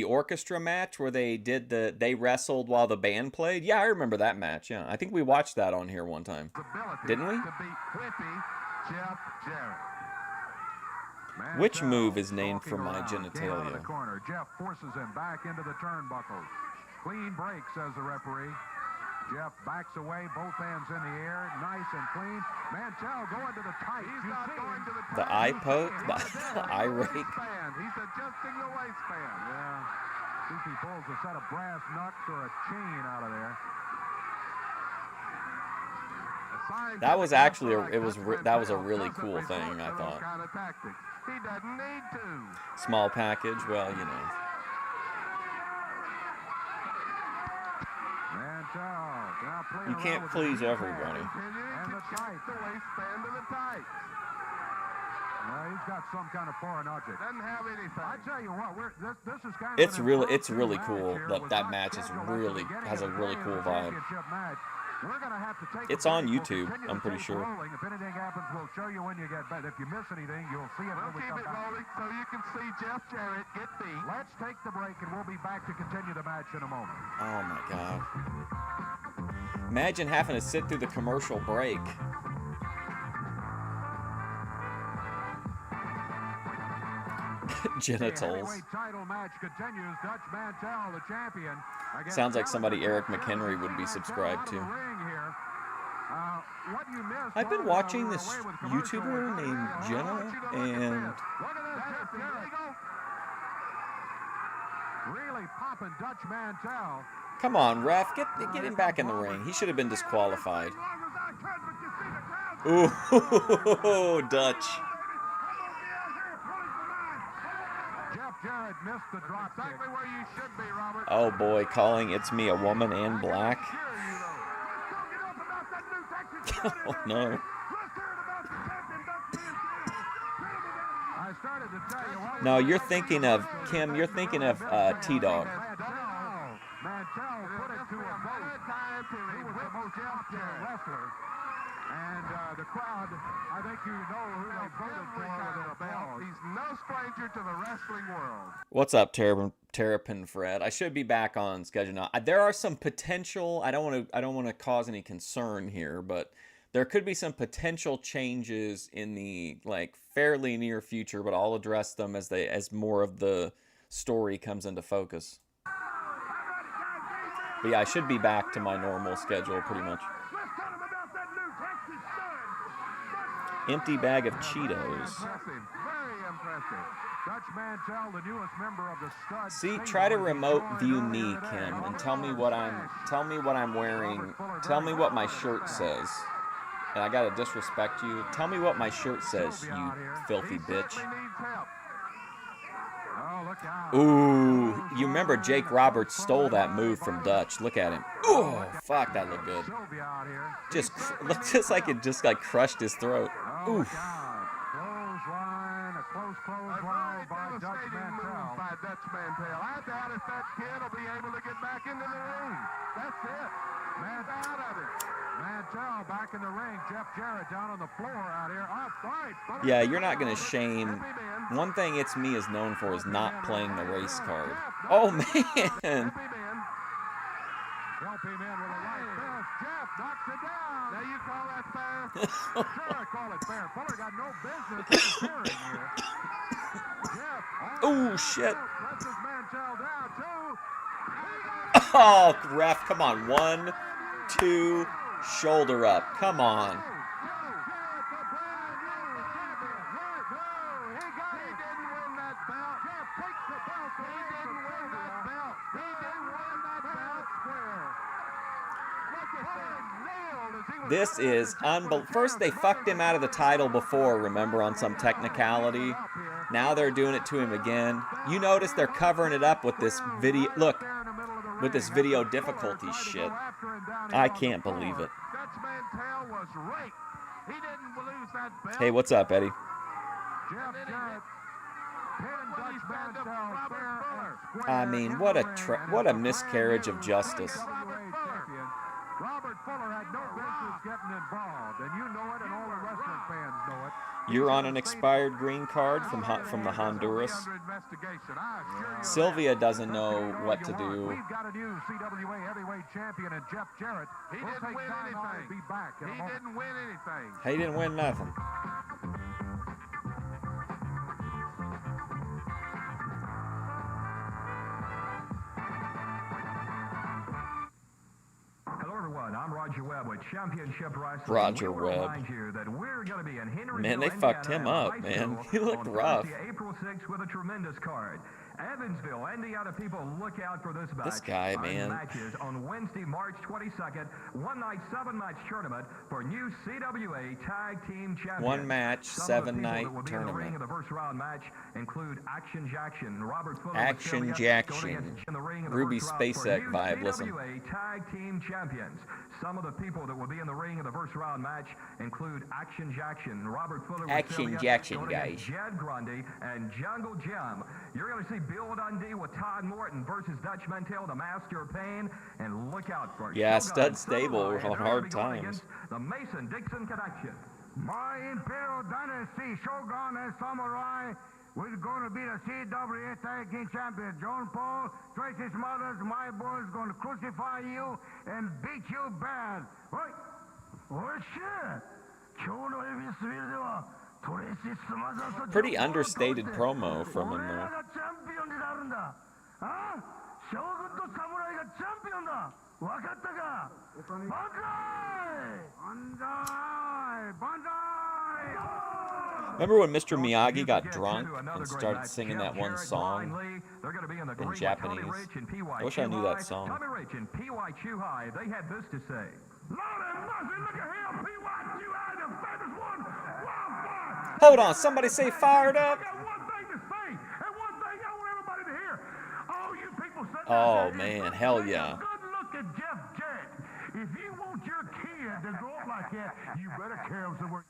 orchestra match where they wrestled while the band played? Yeah, I remember that match. Yeah, I think we watched that on here one time. Didn't we? To beat whippy Jeff Jarrett. Which move is named for my genitalia? The corner. Jeff forces him back into the turnbuckle. Clean break, says the referee. Jeff backs away, both hands in the air, nice and clean. Mantell going to the tight. He's not going to the tight. The eye poke, the eye rake. He's adjusting the waistband. Yeah. See if he pulls a set of brass nuts or a chain out of there. That was actually that was a really cool thing, I thought. Kind of tactic. He doesn't need to. Small package, well, you know. You can't please everybody. And the tight. The waistband to the tight. He's got some kind of foreign object. Doesn't have anything. I tell you what, this is kind of it's really cool. That match has a really cool vibe. We're going to have to take it's on YouTube, I'm pretty sure. If anything happens, we'll show you when you get back. If you miss anything, you'll see it when we come back. We'll keep it rolling so you can see Jeff Jarrett get beat. Let's take the break, and we'll be back to continue the match in a moment. Oh, my God. Imagine having to sit through the commercial break. Genitals. Title match continues. Dutch Mantell, the champion. Sounds like somebody Eric McHenry would be subscribed to. I've been watching this YouTuber named Jenna, and really popping Dutch Mantell. Come on, ref, get him back in the ring. He should have been disqualified. Ooh, Dutch. Jarrett missed the drop exactly where you should be, Robert. Oh boy, calling It's Me a Woman and Black. I Oh no. started to tell you what. No, you're thinking of, Kim, you're thinking of T-Dog. Mantell put it to a vote. He was the most popular wrestler. And the crowd, I think you know who they voted for with a belt. He's no stranger to the wrestling world. What's up, Terrapin Fred? I should be back on schedule now. There are some potential. I don't want to cause any concern here, but there could be some potential changes in the fairly near future. But I'll address them as more of the story comes into focus. But yeah, I should be back to my normal schedule pretty much. Empty bag of Cheetos. Very impressive. Dutch Mantell, the newest member of the Stud. See, try to remote view me, Kim, and tell me what I'm wearing. Tell me what my shirt says. And I gotta disrespect you. Tell me what my shirt says, you filthy bitch. Ooh, you remember Jake Roberts stole that move from Dutch. Look at him. Oh, fuck, that looked good. Looked just like it crushed his throat. Oof. Clothesline, a close clothesline by Dutch Mantell. I doubt if that kid will be able to get back into the ring. That's it. Out of it. Mantell back in the ring. Jeff Jarrett down on the floor out here. Yeah, you're not going to shame. One thing It's Me is known for is not playing the race card. Oh, man. Help him in with a right fist. Jeff knocks it down. Now you call that fair? Sure, I call it fair. Fuller got no business interfering here. Jeff. Oh, shit. Presses Mantell down, too. Oh, ref, come on. 1, 2, shoulder up. Come on. This is unbelievable. First, they fucked him out of the title before, remember, on some technicality. Now they're doing it to him again. You notice they're covering it up with this video. Look, with this video difficulty shit. I can't believe it. Hey, what's up, Eddie? I mean, what a miscarriage of justice. Robert Fuller had no business getting involved, and you know it, and all the wrestling fans know it. You're on an expired green card from the Honduras. Sylvia doesn't know what to do. We've got a new CWA heavyweight champion in Jeff Jarrett. He didn't win anything. He didn't win anything. He didn't win nothing. I'm Roger Webb with Championship Wrestling. Roger Webb. Man, they fucked him up, man. He looked rough. April 6th with a tremendous card. Evansville, Indiana people, look out for this match. This guy, man. Matches on Wednesday, March 22nd, one-night, 7-match tournament for new CWA Tag Team Champions. One match, 7-night tournament. In the ring of the first round match include Action Jackson, Robert Fuller, Action Jackson, Ruby Spacek vibe. Listen. CWA Tag Team Champions. Some of the people that will be in the ring of the first round match include Action Jackson, Robert Fuller, Action Jackson, guys. Jed Grundy and Jungle Jim. You're going to see Bill Dundee with Todd Morton versus Dutch Mantell, the Master of Pain, and look out for Stud Stable on hard times. The Mason-Dixon Connection. My Imperial Dynasty, Shogun and Samurai, we're going to be the CWA Tag Team Champion. John Paul, Tracey Smothers, my boys going to crucify you and beat you bad. Right? Oh, shit. Pretty understated promo from him, though. Remember when Mr. Miyagi got drunk and started singing that one song in Japanese? I wish I knew that song. They had this to say. Hold on, somebody say fired up. Oh man, hell yeah. Good look at Jeff Jarrett. If you want your kid to grow up like that, you better carry him somewhere.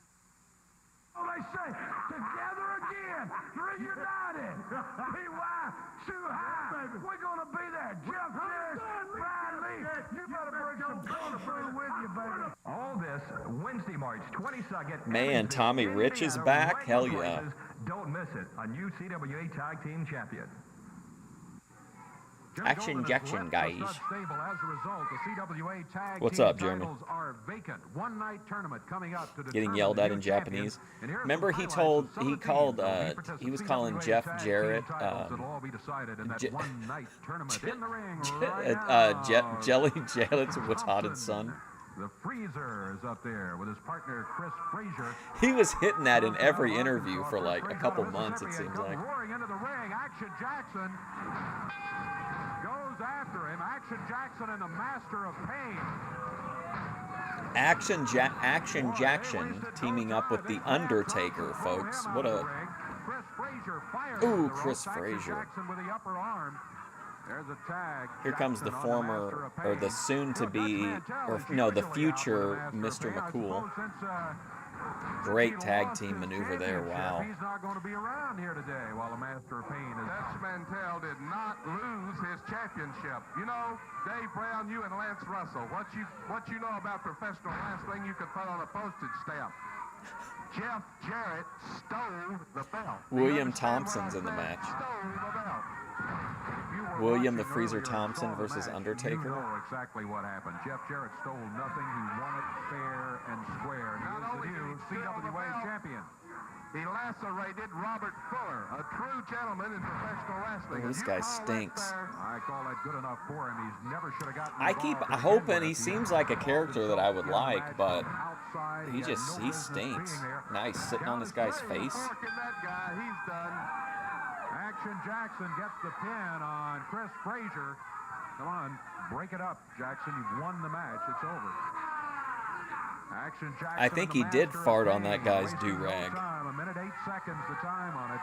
They say, together again, reunited. PY, too high. We're going to be there. Jeff Jarrett, Brian Lee, you better bring some corner food with you, baby. All this Wednesday, March 22nd. Man, Tommy Rich is back. Hell yeah. Don't miss it. A new CWA Tag Team Champion. Action Jackson, guys. What's up, Jeremy? Getting Getting yelled at in Japanese. Remember, he was calling Jeff Jarrett Jelly Jarrett's retarded son. The Freezer is up there with his partner Chris Frazier. He was hitting that in every interview for like a couple months, it seems like. Roaring into the ring, Action Jackson goes after him. Action Jackson and the Master of Pain. Action Jackson teaming up with the Undertaker, folks. What a Chris Frazier. With the upper arm. There's a tag. Here comes the former, or the soon-to-be, or no, the future Mr. McCool. Great tag team maneuver there, wow. He's not going to be around here today while the Master of Pain is... Mantell did not lose his championship. You know, Dave Brown, you and Lance Russell, what you know about professional wrestling, you could put on a postage stamp. Jeff Jarrett stole the belt. William Thompson's in the match. Stole the belt. William the Freezer Thompson versus Undertaker. You know exactly what happened. Jeff Jarrett stole nothing. He won it fair and square. He is the new CWA champion. He lacerated Robert Fuller, a true gentleman in professional wrestling. This guy stinks. I call that good enough for him. He's never should have gotten. I keep hoping he seems like a character that I would like, but he stinks. Nice, sitting on this guy's face. That guy, he's done. Action Jackson gets the pin on Chris Frazier. Come on, break it up, Jackson. You've won the match. It's over. Action Jackson. I think he did fart on that guy's do-rag. A minute 8 seconds the time on it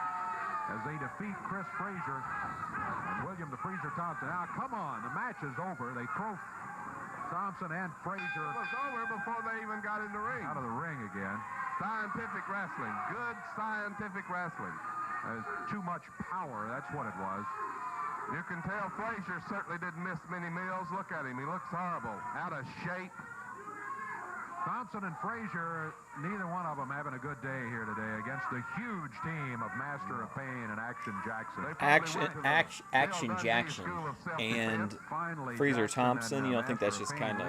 as they defeat Chris Frazier and William the Freezer Thompson. Now, come on, the match is over. They throw Thompson and Frazier. It was over before they even got in the ring. Out of the ring again. Scientific wrestling. Good scientific wrestling. There's too much power. That's what it was. You can tell Frazier certainly didn't miss many meals. Look at him. He looks horrible. Out of shape. Thompson and Frazier, neither one of them having a good day here today against the huge team of Master of Pain and Action Jackson. Action Jackson and Freezer Thompson. You don't think that's just kind of...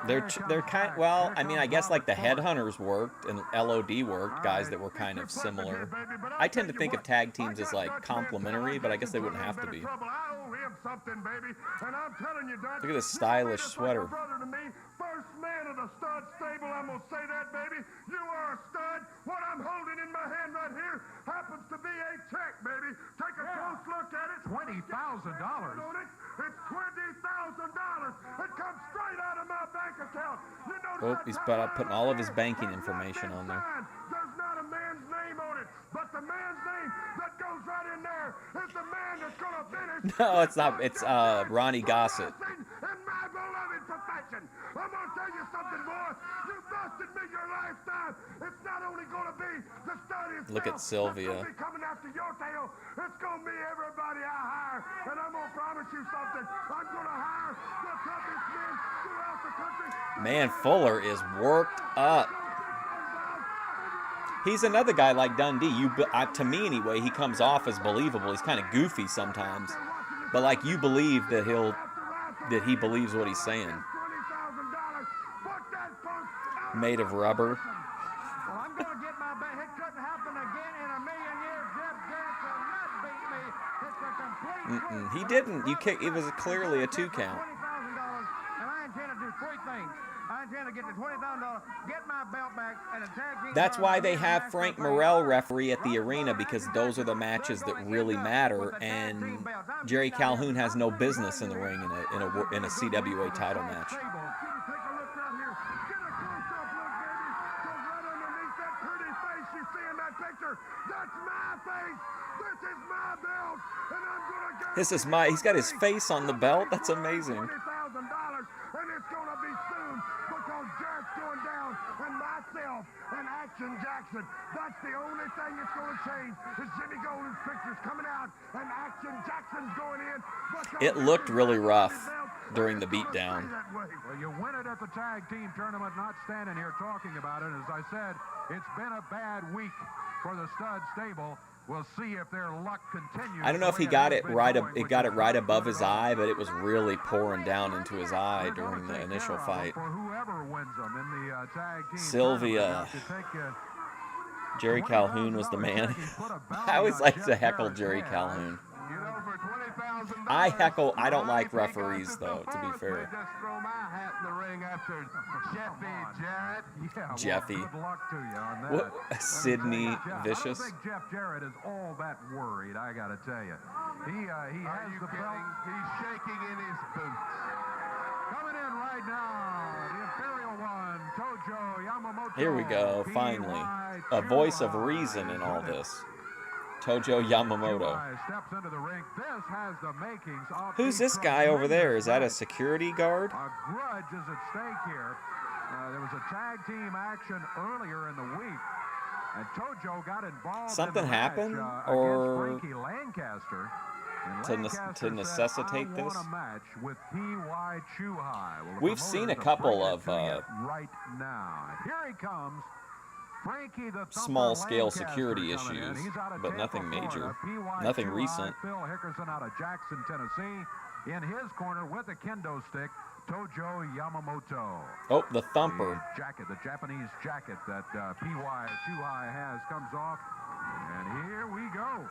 They're kind of, well, I mean, I guess like the Headhunters worked and LOD worked, guys that were kind of similar. I tend to think of tag teams as like complementary, but I guess they wouldn't have to be. Look at this stylish sweater. First man of the stud stable, I'm gonna say that, baby. You are a stud. What I'm holding in my hand right here happens to be a check, baby. Take a close look at it. $20,000. It's $20,000. It comes straight out of my bank account. You know He's putting all of his banking information on there. There's not a man's name on it, but the man's name that goes right in there is the man that's gonna finish. No, it's not. It's Ronnie Gossett. In my beloved profession. I'm gonna tell you something, boy. You busted me your lifetime. It's not only gonna be the study itself. Look at Sylvia. It's gonna be coming after your tail. It's gonna be everybody I hire, and I'm gonna promise you something. I'm gonna hire the toughest men throughout the country. Man, Fuller is worked up. He's another guy like Dundee. To me anyway, he comes off as believable. He's kind of goofy sometimes, but like you believe that he believes what he's saying. Made of rubber. Well, I'm going to get my back. It couldn't happen again in a million years. Jeff Jarrett will not beat me. It's a complete He didn't. It was clearly a 2 count. $20,000, and I intend to do 3 things. I intend to get the $20,000, get my belt back, and a tag team. That's why they have Frank Morrell referee at the arena, because those are the matches that really matter, and Jerry Calhoun has no business in the ring in a CWA title match. He's got his face on the belt. That's amazing. $20,000, and it's gonna be soon because Jarrett's going down, and myself and Action Jackson. That's the only thing that's going to change is Jimmy Golden's pictures coming out, and Action Jackson's going in. It looked really rough during the beatdown. Well, you win it at the tag team tournament, not standing here talking about it. As I said, it's been a bad week for the stud stable. We'll see if their luck continues. I don't know if he got it right. It got it right above his eye, but it was really pouring down into his eye during the initial fight. For whoever wins them in the tag team Sylvia. Jerry Calhoun was the man. I always like to heckle Jerry Calhoun. I heckle. I don't like referees, though, to be fair. Just throw my hat in the ring after Jeffy Jarrett. Yeah, Jeffy. Well, good luck to you on that. What? Sidney Vicious. I don't think Jeff Jarrett is all that worried, I got to tell you. He has the belt. He's shaking in his boots. Coming in right now, the Imperial One, Tojo Yamamoto. Here we go, finally. A voice of reason in all this. Tojo Yamamoto. Steps into the ring. This has the makings of Who's this guy over there? Is that a security guard? A grudge is at stake here. There was a tag team action earlier in the week, and Tojo got involved. Something in the happened, match, or against Frankie Lancaster. to necessitate this? I won a match with P.Y. Chuhai. Well, We've seen a couple of right now. Here he comes. Frankie the small-scale security issues, but nothing major, nothing recent. Phil Hickerson out of Jackson, Tennessee. In his corner with a kendo stick, Tojo Yamamoto. Oh, the thumper. The Japanese jacket that P.Y. Chuhai has comes off, and here we go.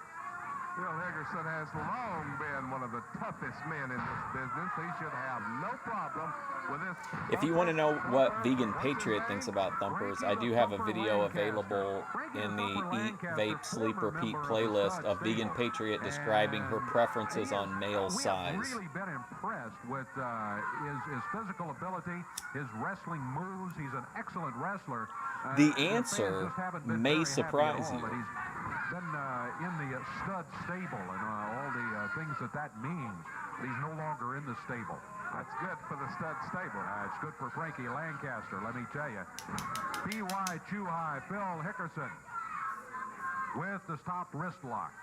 Phil Hickerson has long been one of the toughest men in this business. He should have no problem with this. If you want to know what Vegan Patriot thinks about thumpers, I do have a video available in the Eat, Vape, Sleep, Repeat playlist of Vegan Patriot describing her preferences on male size. We have really been impressed with his physical ability, his wrestling moves. He's an excellent wrestler. The answer may surprise you. Been in the stud stable and all the things that means. But he's no longer in the stable. That's good for the stud stable. It's good for Frankie Lancaster, let me tell you. P.Y. Chuhai, Phil Hickerson with the stop wrist lock.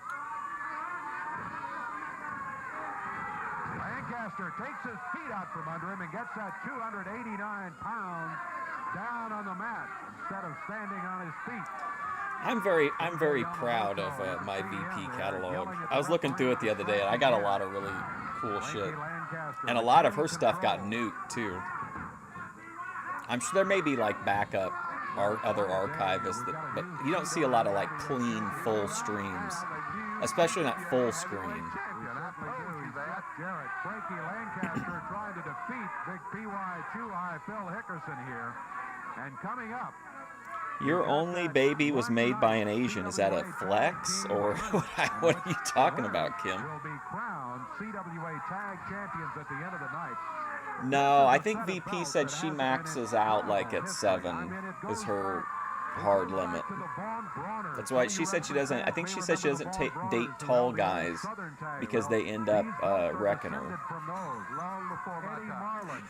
Lancaster takes his feet out from under him and gets that 289 pounds down on the mat instead of standing on his feet. I'm very proud of my VP catalog. I was looking through it the other day, and I got a lot of really cool shit. And a lot of her stuff got nuked, too. I'm sure there may be, like, backup other archivists, but you don't see a lot of, like, clean, full streams. Especially not full screen. Jarrett, Frankie Lancaster trying to defeat big P.Y. Chuhai, Phil Hickerson here. And coming up, Your only baby was made by an Asian. Is that a flex? Or what are you talking about, Kim? Will be crowned CWA Tag Champions at the end of the night. No, I think VP said she maxes out like at 7 is her hard limit. That's why she said she doesn't. I think she said she doesn't date tall guys because they end up wrecking her.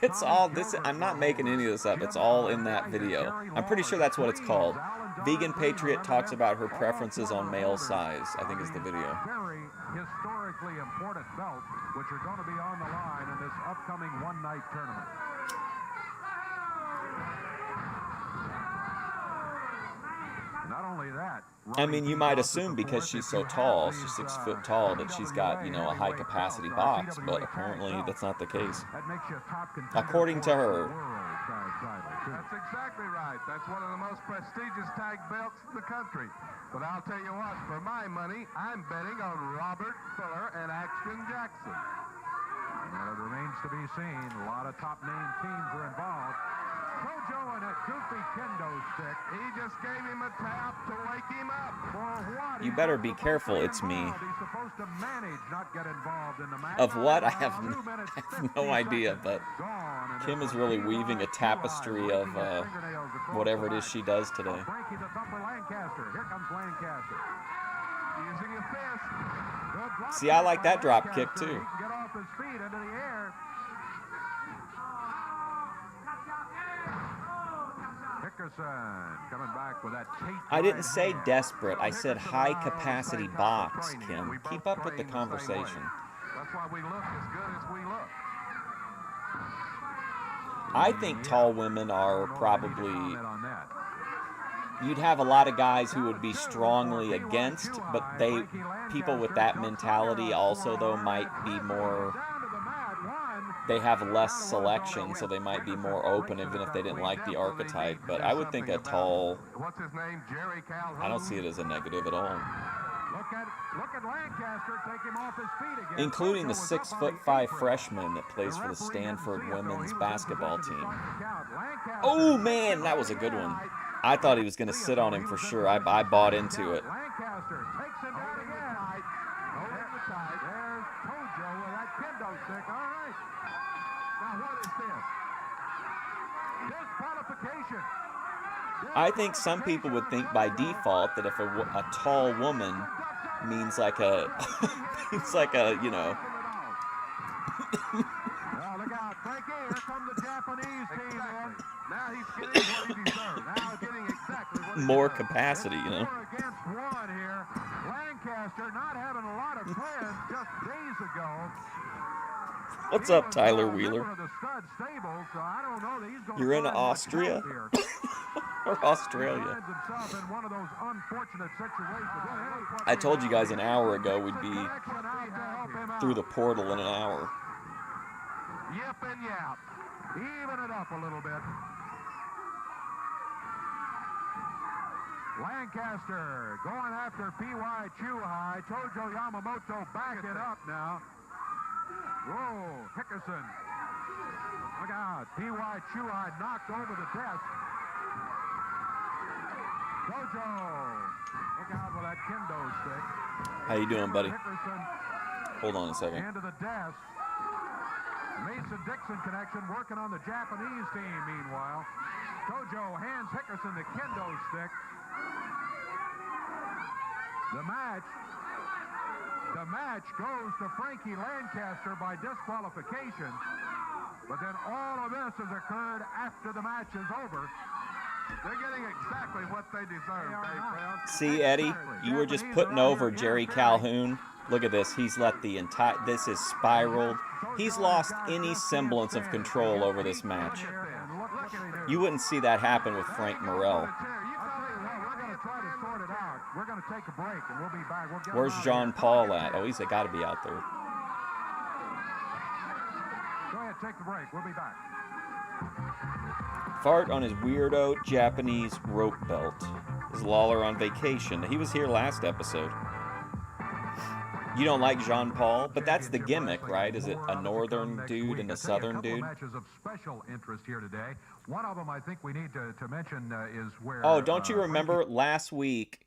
It's all this. I'm not making any of this up. It's all in that video. I'm pretty sure that's what it's called. Vegan Patriot talks about her preferences on male size, I think is the video. Very historically important belts, which are going to be on the line in this upcoming one-night tournament. Not only that, I mean, you might assume because she's so tall, she's 6 foot tall, that she's got, you know, a high capacity box, but apparently that's not the case. According to her. That's exactly right. That's one of the most prestigious tag belts in the country. But I'll tell you what, for my money, I'm betting on Robert Fuller and Action Jackson. Well, it remains to be seen. A lot of top-name teams are involved. Tojo and a goofy kendo stick. He just gave him a tap to wake him up. For what? You better be careful, it's me. He's supposed to manage, not get involved in the match. Of what? I have no idea, but Kim is really weaving a tapestry of whatever it is she does today. Frankie the Thumper Lancaster. Here comes Lancaster. Using a fist. See, I like that drop kick, too. He can get off his feet into the air. coming back with that tape. I didn't say desperate. I said high-capacity box, Kim. Keep up with the conversation. That's why we look as good as we look. I think tall women are probably... You'd have a lot of guys who would be strongly against, but people with that mentality also, though, might be more... They have less selection, so they might be more open, even if they didn't like the archetype. But I would think a tall... What's his name? Jerry Calhoun. I don't see it as a negative at all. Look at Lancaster take him off his feet again. Including the 6'5" freshman that plays for the Stanford women's basketball team. Oh, man, that was a good one. I thought he was going to sit on him for sure. I bought into it. Lancaster takes him down again. Holding the tight. There's Tojo with that kendo stick. All right. Now what is this? Disqualification. I think some people would think by default that if a tall woman means like a, you know. Well, look out, Frankie. Here come the Japanese team in. Now he's getting what he deserves. Now he's getting exactly what he More deserves. capacity, you know. 4 against 1 here. Lancaster not having a lot of friends just days ago. What's up, Tyler Wheeler? You're in Austria? Or Australia? I told you guys an hour ago we'd be through the portal in an hour. Yip and yap. Even it up a little bit. Lancaster going after P.Y. Chuhai. Tojo Yamamoto backing up now. Whoa, Hickerson. Look out. P.Y. Chuhai knocked over the desk. Tojo. Look out with that kendo stick. How you doing, buddy? Hickerson. Hold on a second. Into the desk. Mason-Dixon connection working on the Japanese team, meanwhile. Tojo hands Hickerson the kendo stick. The match goes to Frankie Lancaster by disqualification. But then all of this has occurred after the match is over. They're getting exactly what they deserve, Dave Brown. See, Eddie, you were just putting over Jerry Calhoun. Look at this. He's let the entire... This is spiraled. He's lost any semblance of control over this match. You wouldn't see that happen with Frank Morrell. We're going to take a break, and we'll be back. Where's John Paul at? Oh, he's got to be out there. Go ahead, take the break. We'll be back. Fart on his weirdo Japanese rope belt. Is Lawler on vacation? He was here last episode. You don't like Jean Paul, but that's the gimmick, right? Is it a northern dude and a southern dude? Matches of special interest here today. One of them I think we need to mention is where... Oh, don't you remember last week,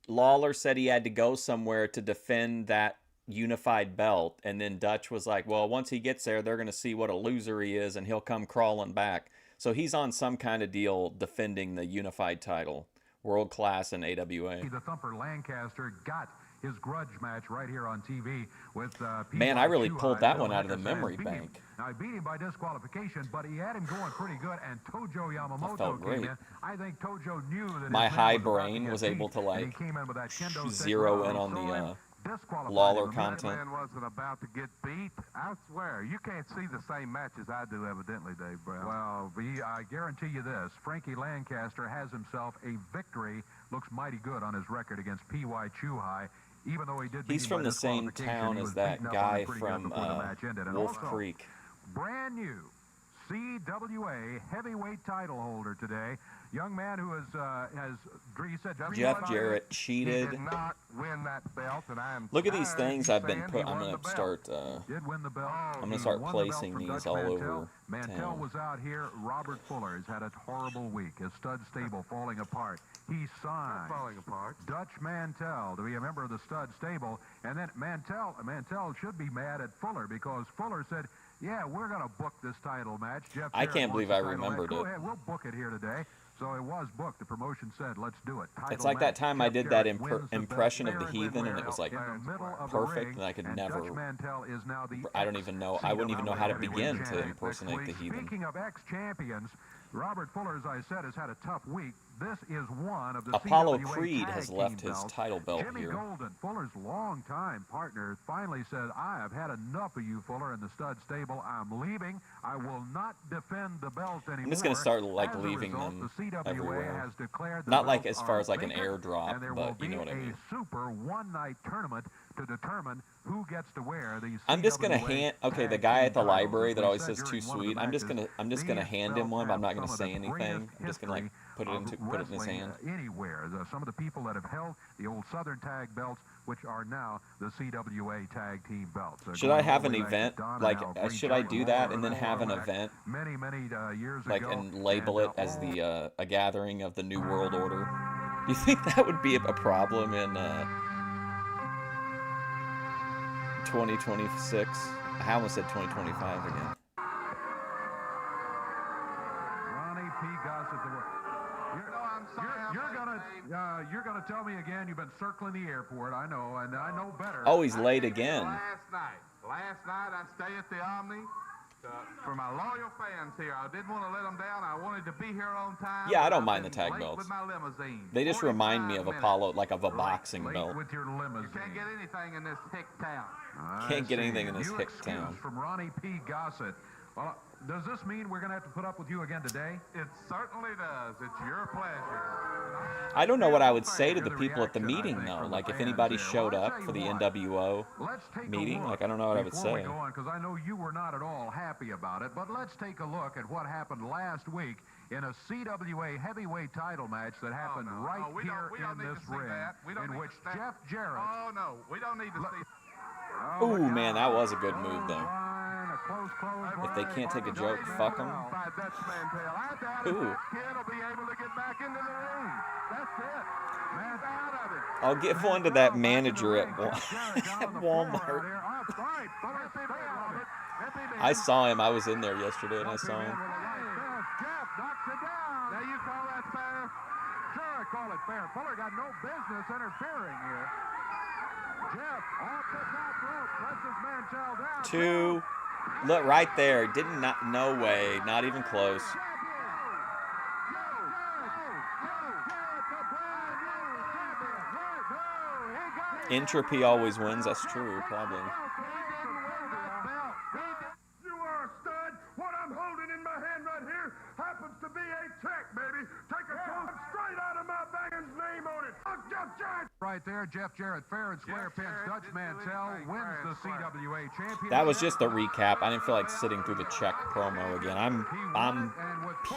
Lawler said he had to go somewhere to defend that unified belt, and then Dutch was like, well, once he gets there, they're going to see what a loser he is, and he'll come crawling back. So he's on some kind of deal defending the unified title, world class in AWA. The Thumper Lancaster got his grudge match right here on TV with Man, I really pulled that one out of the memory bank. Now, he beat him by disqualification, but he had him going pretty good, and Tojo Yamamoto came in. I think Tojo knew that my high brain was able to, like, zero in on the Lawler content. That man wasn't about to get beat. I swear, you can't see the same match as I do, evidently, Dave Brown. Well, I guarantee you this. Frankie Lancaster has himself a victory. Looks mighty good on his record against P.Y. Chuhai. Even though he did He's from the same town as that guy from Wolf Creek. Brand new CWA heavyweight title holder today. Young man who has you said Jeff Jarrett cheated. He did not win that belt, and I am Look at these things I've been put. I'm gonna start. Did win the belt. I'm gonna start placing these all over Mantell town. was out here. Robert Fuller has had a horrible week. His stud stable falling apart. He signed falling apart. Dutch Mantell to be a member of the stud stable, and then Mantell should be mad at Fuller because Fuller said, "Yeah, we're gonna book this title match." Jeff I can't believe I remembered it. Go ahead, we'll book it here today. So it was booked. The promotion said, let's do it. It's like that time I did that impression of the Heathen, and it was like perfect, and I could never. I don't even know. I wouldn't even know how to begin to impersonate the Heathen. Speaking of ex-champions, Robert Fuller, as I said, has had a tough week. This is one of the Apollo CWA Creed tag has team left his belts. title belt Jimmy here. Golden, Fuller's longtime partner, finally said, I have had enough of you, Fuller, in the stud stable. I'm leaving. I will not defend the belt anymore. I'm just going to start, like, As a leaving result, them the CWA everywhere. has declared the Not like belts as far are as like an vacant, airdrop, and there but will you know be what I mean. a super one-night tournament to determine who gets to wear these. I'm just gonna CWA hand. Okay, the tag guy team at the titles. library As that we always said says too during one of the sweet. I'm just matches, gonna these hand him belts one, but I'm not have gonna some of say the anything. greatest I'm just gonna like put it history into of put it in his wrestling, hand. Anywhere. Some of the people that have held the old Southern tag belts, which are now the CWA tag team belts. Should I have an event? Like, should I do that and then have an event? Many years like, ago, and label it as the a gathering of the New World Order. Do you think that would be a problem in 2026? I almost said 2025 again. Ronnie P. Gossett, you're gonna tell me again. You've been circling the airport. I know, and I know better. Oh, he's late again. Last night I stayed at the Omni. For my loyal fans here, I didn't want to let them down. I wanted to be here on time. Yeah, I don't mind the tag belts. With my limousine. They just remind me of Apollo, like of a boxing late belt. With your limousine. You can't get anything in this hick town. Can't get anything in this hick excuse town. From Ronnie P. Gossett. Well, does this mean we're going to have to put up with you again today? It certainly does. It's your pleasure. I don't know what I would say to the people at the meeting, though. Like, if anybody showed up for the NWO meeting, like, I don't know what I would Before we say. go on, because I know you were not at all happy about it, but let's take a look at what happened last week in a CWA heavyweight title match that happened right here in this ring, in which Jeff Jarrett... Oh, no, we don't need to see... Ooh, man, that was a good move, though. If they can't take a joke, fuck them. Ooh. I'll give one to that manager at Walmart. I saw him. I was in there yesterday, and I saw him. Now you call that fair? Sure, I call it fair. Fuller got no business interfering here. Jeff off the top rope, presses Mantell down. Two. Look, right there. Didn't not. No way. Not even close. Entropy always wins. That's true, probably. You are a stud. What I'm holding in my hand right here happens to be a check, baby. Take a card straight out of my bag's name on it. Jeff Jarrett. Right there, Jeff Jarrett, fair and square pins Dutch Mantell, wins the CWA championship. That was just the recap. I didn't feel like sitting through the check promo again. I'm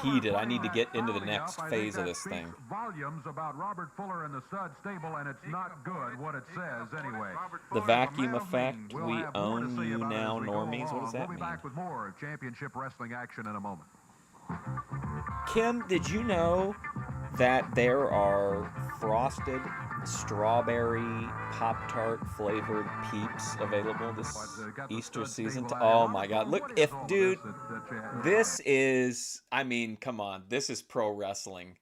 heated. I need to get into the next phase of this thing. Volumes about Robert Fuller and the stud stable, and it's not good what it says anyway. The vacuum effect. We own you now, normies. What does that mean? We'll be back with more championship wrestling action in a moment. Kim, did you know that there are frosted strawberry Pop-Tart flavored Peeps available this Easter season? Oh my God. Look, dude, this is, I mean, come on. This is pro wrestling.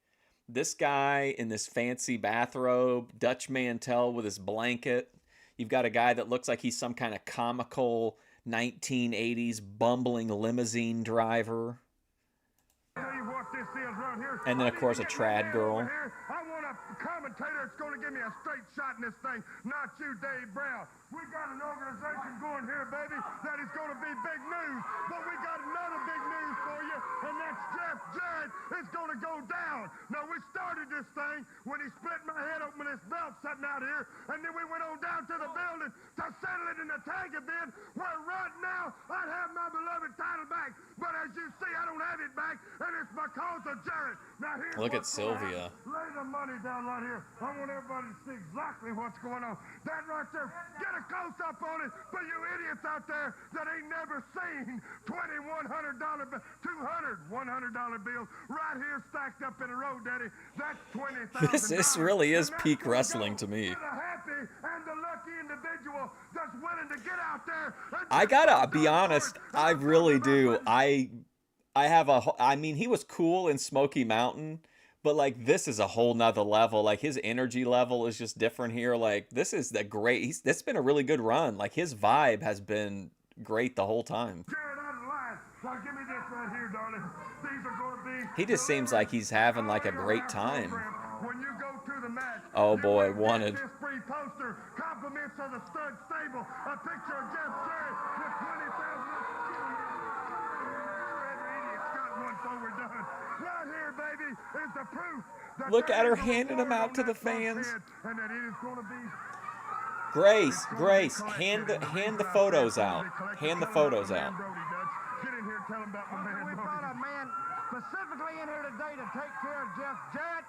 This guy in this fancy bathrobe, Dutch Mantell with his blanket. You've got a guy that looks like he's some kind of comical 1980s bumbling limousine driver. And then, of course, a trad girl. I want a commentator that's going to give me a straight shot in this thing, not you, Dave Brown. We got an organization going here, baby, that is going to be big news. But we got another big news for you, and that's Jeff Jarrett is going to go down. Now, we started this thing when he split my head open with this belt sitting out here, and then we went on down to the building to settle it in the tag event, where right now I'd have my beloved title back. But as you see, I don't have it back, and it's because of Jarrett. Now, here's look at Sylvia. Lay the money down right here. I want everybody to see exactly what's going on. That right there, get a close-up on it for you idiots out there that ain't never seen $100 $100 bills right here stacked up in a row, Daddy. That's $20,000. This really is peak wrestling to me. The happy and the lucky individual that's willing to get out there. I gotta be honest, I really do. I mean, he was cool in Smoky Mountain, but like this is a whole nother level. Like his energy level is just different here. Like this is the great. That's been a really good run. Like his vibe has been great the whole time. Jarrett out of line. Now give me this right here, darling. These are going to be He just seems like he's having like a great time. When you go to the match, Oh boy, wanted. this free poster, compliments of the stud stable, a picture of Jeff Jarrett with 20,000. Right here, baby, is the proof. Look at her handing them out to the fans. Grace, hand the photos out. Hand the photos out. We brought a man specifically in here today to take care of Jeff Jarrett,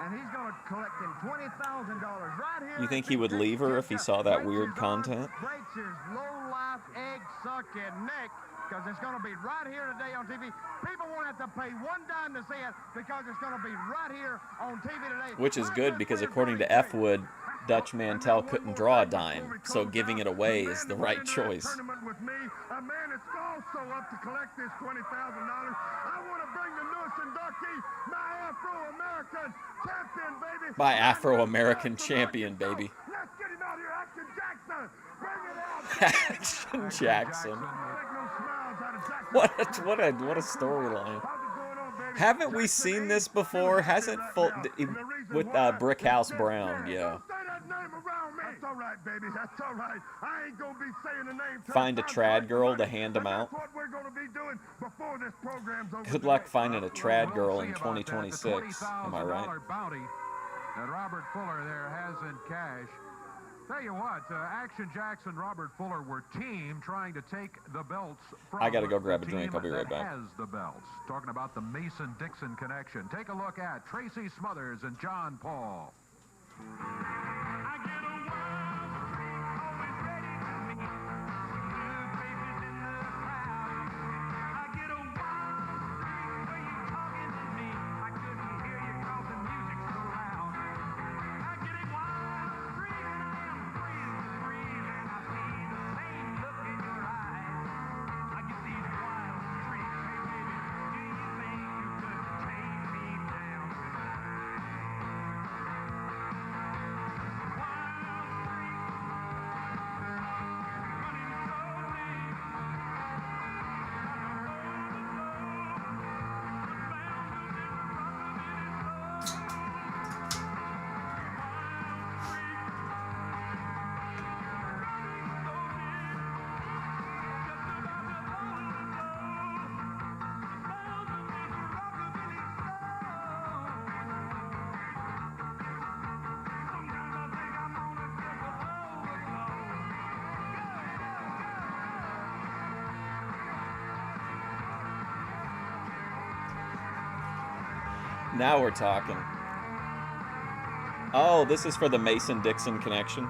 and he's going to collect him $20,000 right here. You think he would leave her if he saw that weird content? Breaks his low-life, egg-sucking neck, because it's going to be right here today on TV. People won't have to pay one dime to see it, because it's going to be right here on TV today. Which is good, because according to F. Wood, Dutch Mantell couldn't draw a dime, so giving it away is the right choice. With me, a man that's also up to collect this $20,000. I want to bring the newest inductee, my Afro-American champion, baby. My Afro-American champion, baby. Let's get him out here, Action Jackson. Bring it out. Action Jackson. What a storyline. Haven't we seen this before? Hasn't with Brickhouse Brown? Yeah. That's all right, baby. That's all right. I ain't gonna be saying the name. Find a trad girl to hand them out. That's what we're gonna be doing before this program's over. Good luck finding a trad girl in 2026. Am I right? Bounty that Robert Fuller there has in cash. Tell you what, Action Jackson, Robert Fuller were team trying to take the belts from I gotta go grab a drink. I'll be right back. Has the belts. Talking about the Mason-Dixon connection. Take a look at Tracey Smothers and John Paul. Now we're talking. Oh, this is for the Mason-Dixon connection.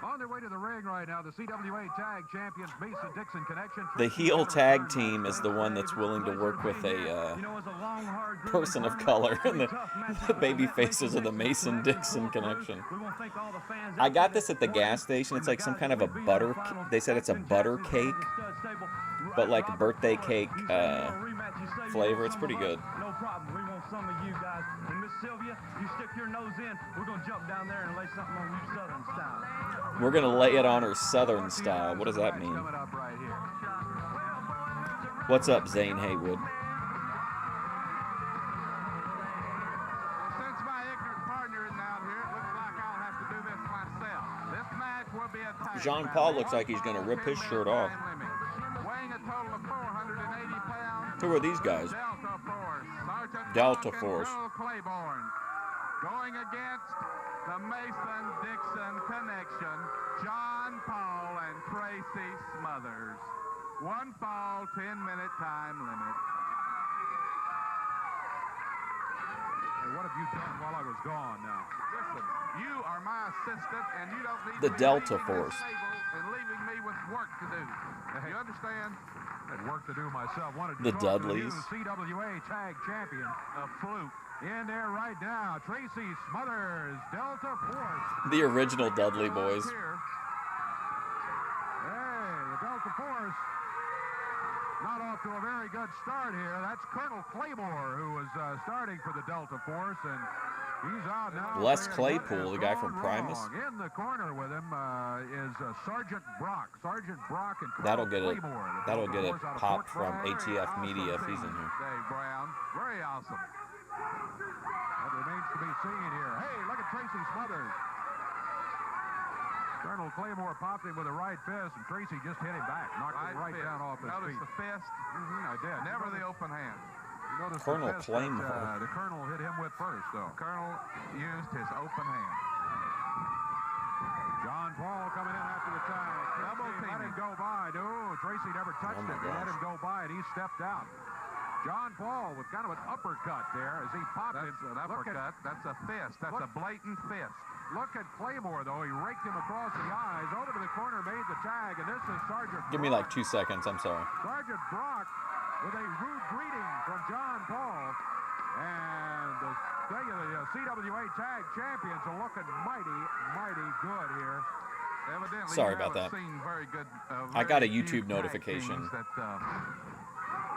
On their way to the ring right now, the CWA Tag Champions Mason-Dixon connection. The heel tag team is the one that's willing to work with a person of color, and the baby faces of the Mason-Dixon connection. I got this at the gas station. It's like some kind of a butter. They said it's a butter cake, but like a birthday cake flavor. It's pretty good. No problem. We want some of you guys. And Miss Sylvia, you stick your nose in. We're going to jump down there and lay something on you Southern style. We're going to lay it on her Southern style. What does that mean? What's up, Zane Haywood? Since my ignorant partner isn't out here, it looks like I'll have to do this myself. This match will be a tag Jean Paul looks like he's going to rip his shirt off. weighing a total of 480 pounds. Who are these guys? Delta Force. Sergeant Delta Rock and Force. Roll Claiborne. Going against the Mason-Dixon connection, John Paul and Tracey Smothers. One fall, 10-minute time limit. Hey, what have you done while I was gone now? Listen, you are my assistant, and you don't need The to be Delta leaving Force. this table and leaving me with work to do. You understand? Had work to do myself. Wanted to The talk to the Dudleys. new CWA Tag Champion, a fluke. In there right now, Tracey Smothers, Delta Force. The original Dudley boys. Here. Hey, the Delta Force not off to a very good start here. That's Colonel Claymore, who was starting for the Delta Force, and He's out now. Les Claypool, the guy from Primus. In the corner with him is Sergeant Brock. Sergeant Brock and That'll get it. Claymore. That'll get it popped from ATF Media if he's in here. Dave Brown. Very awesome. That remains to be seen here. Hey, look at Tracey Smothers. Colonel Claymore popped him with a right fist, and Tracey just hit him back, knocked him right fist. down off his Notice feet. the fist? I did. Never the open hand. You notice Colonel the fist Claymore. that, the Colonel hit him with first, though. The Colonel used his open hand. John Paul coming in after the tag. Double Let teaming. him go by. No, Tracey never touched Oh, my him. He let gosh. him go by, and he stepped out. John Paul with kind of an uppercut there as he popped That's him. an uppercut. That's a fist. That's a blatant fist. Look at Claymore, though. He raked him across the eyes. Over to the corner, made the tag, and this is Sergeant Give me Brock. like 2 seconds. I'm sorry. Sergeant Brock with a rude greeting from John Paul. And the CWA Tag Champions are looking mighty, mighty good here. Evidently, Sorry you about haven't that. seen very good, I got a very few YouTube tag notification teams that,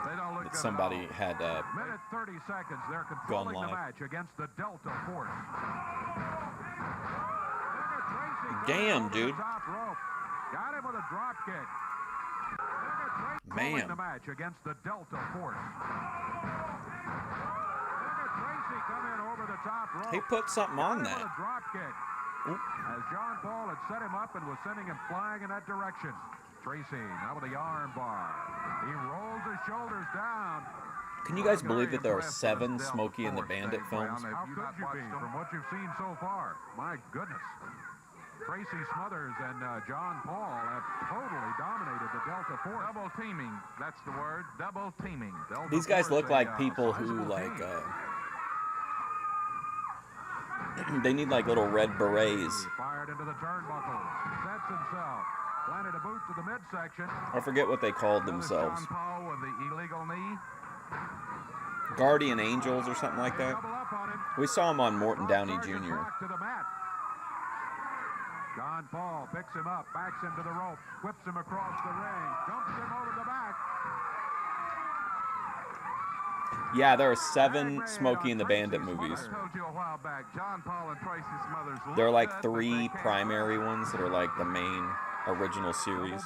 they don't look that good somebody at all. had Minute 30 seconds. They're gone controlling the live. match against the Delta Force. Damn, dude. Top rope. Got him with a drop kick. Man. The match against the Delta Force. Tracey come in over the top rope. He put something on Got him that. with a drop kick. As John Paul had set him up and was sending him flying in that direction. Tracey now with the arm bar. He rolls his shoulders down. Can you guys believe that there are 7 Smokey and the Bandit films? How could you be from what you've seen so far? My goodness. Tracey Smothers and John Paul have totally dominated the Delta Force. Double teaming. That's the word. Double teaming. Delta These guys Force, look like a, people who sizable like team. they need like little red berets. Fired into the turnbuckle. Sets himself. Planted a boot to the midsection. I forget what they called Notice themselves. John Paul with the illegal knee. Guardian Angels or something like that. Double up on him. We saw him on Morton Downey Sergeant Jr. Brock to the mat. John Paul picks him up, backs him to the rope, whips him across the ring, dumps him over the back. Yeah, there are 7 Smokey and the Bandit movies. I told you a while back, John Paul and Tracey Smothers. There are like look good, but 3 they can't primary wrestle. ones that are like the main original series.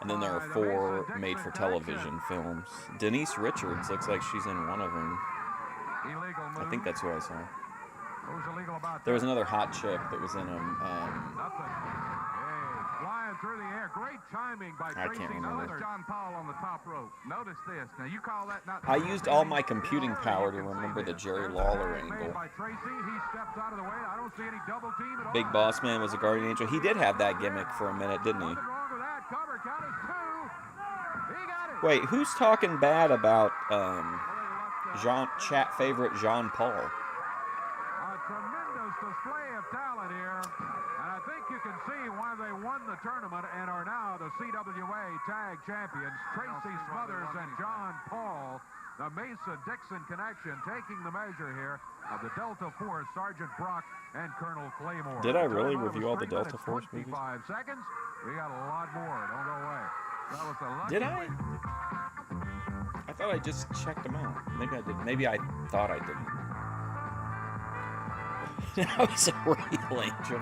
And then there are 4 made-for-television films. Denise Richards looks like she's in one of them. Illegal move. I think that's who I saw. What was illegal about There was that? another hot chick that was in them. Nothing. Hey, flying through the air. Great timing by I Tracey can't remember. Smothers. John Paul on the top rope. Notice this. Now you call that not? I used all my computing power to remember the Jerry Lawler Made angle. by Tracey. He steps out of the way. I don't see any double team at all. Big Boss Man was a guardian angel. He did have that gimmick for a minute, didn't he? Nothing wrong with that. Cover count is 2. He got it. Wait, who's talking bad about chat favorite Jean Paul? A tremendous display of talent here. And I think you can see why they won the tournament and are now the CWA Tag Champions. Tracey Smothers and John Paul, the Mason-Dixon connection, taking the measure here of the Delta Force, Sergeant Brock and Colonel Claymore. Did I really Time out of review all the 3 Delta minutes, Force movies? 25 seconds. We got a lot more. Don't go away. That was a lucky Did I? I thought I just checked them out. Maybe I did. Maybe I thought I didn't. Now he's a real angel.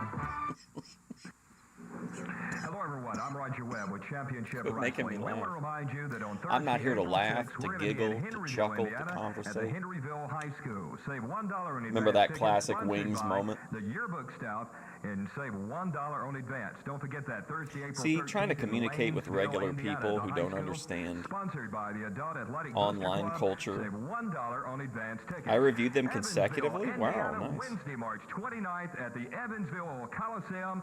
Hello, everyone. I'm Roger Webb with Championship Quit making me Wrestling. We laugh. want to remind you that on Thursday, I'm not here to April laugh, 6th, to we're gonna be in giggle, to Henryville, chuckle, to Indiana, At the conversate. Henryville High School. Save $1 on Remember advance that tickets classic sponsored Wings by moment? The yearbook staff, and save $1 on advance. Don't forget that Thursday, April See, 13th trying to in communicate with Lanesville, regular Indiana, people the who high don't school, understand Sponsored by the Adult Athletic online Booster Club. culture. Save $1 on advance tickets. I reviewed them Evansville, consecutively? Wow, Indiana, nice. Wednesday, March 29th at the Evansville Coliseum.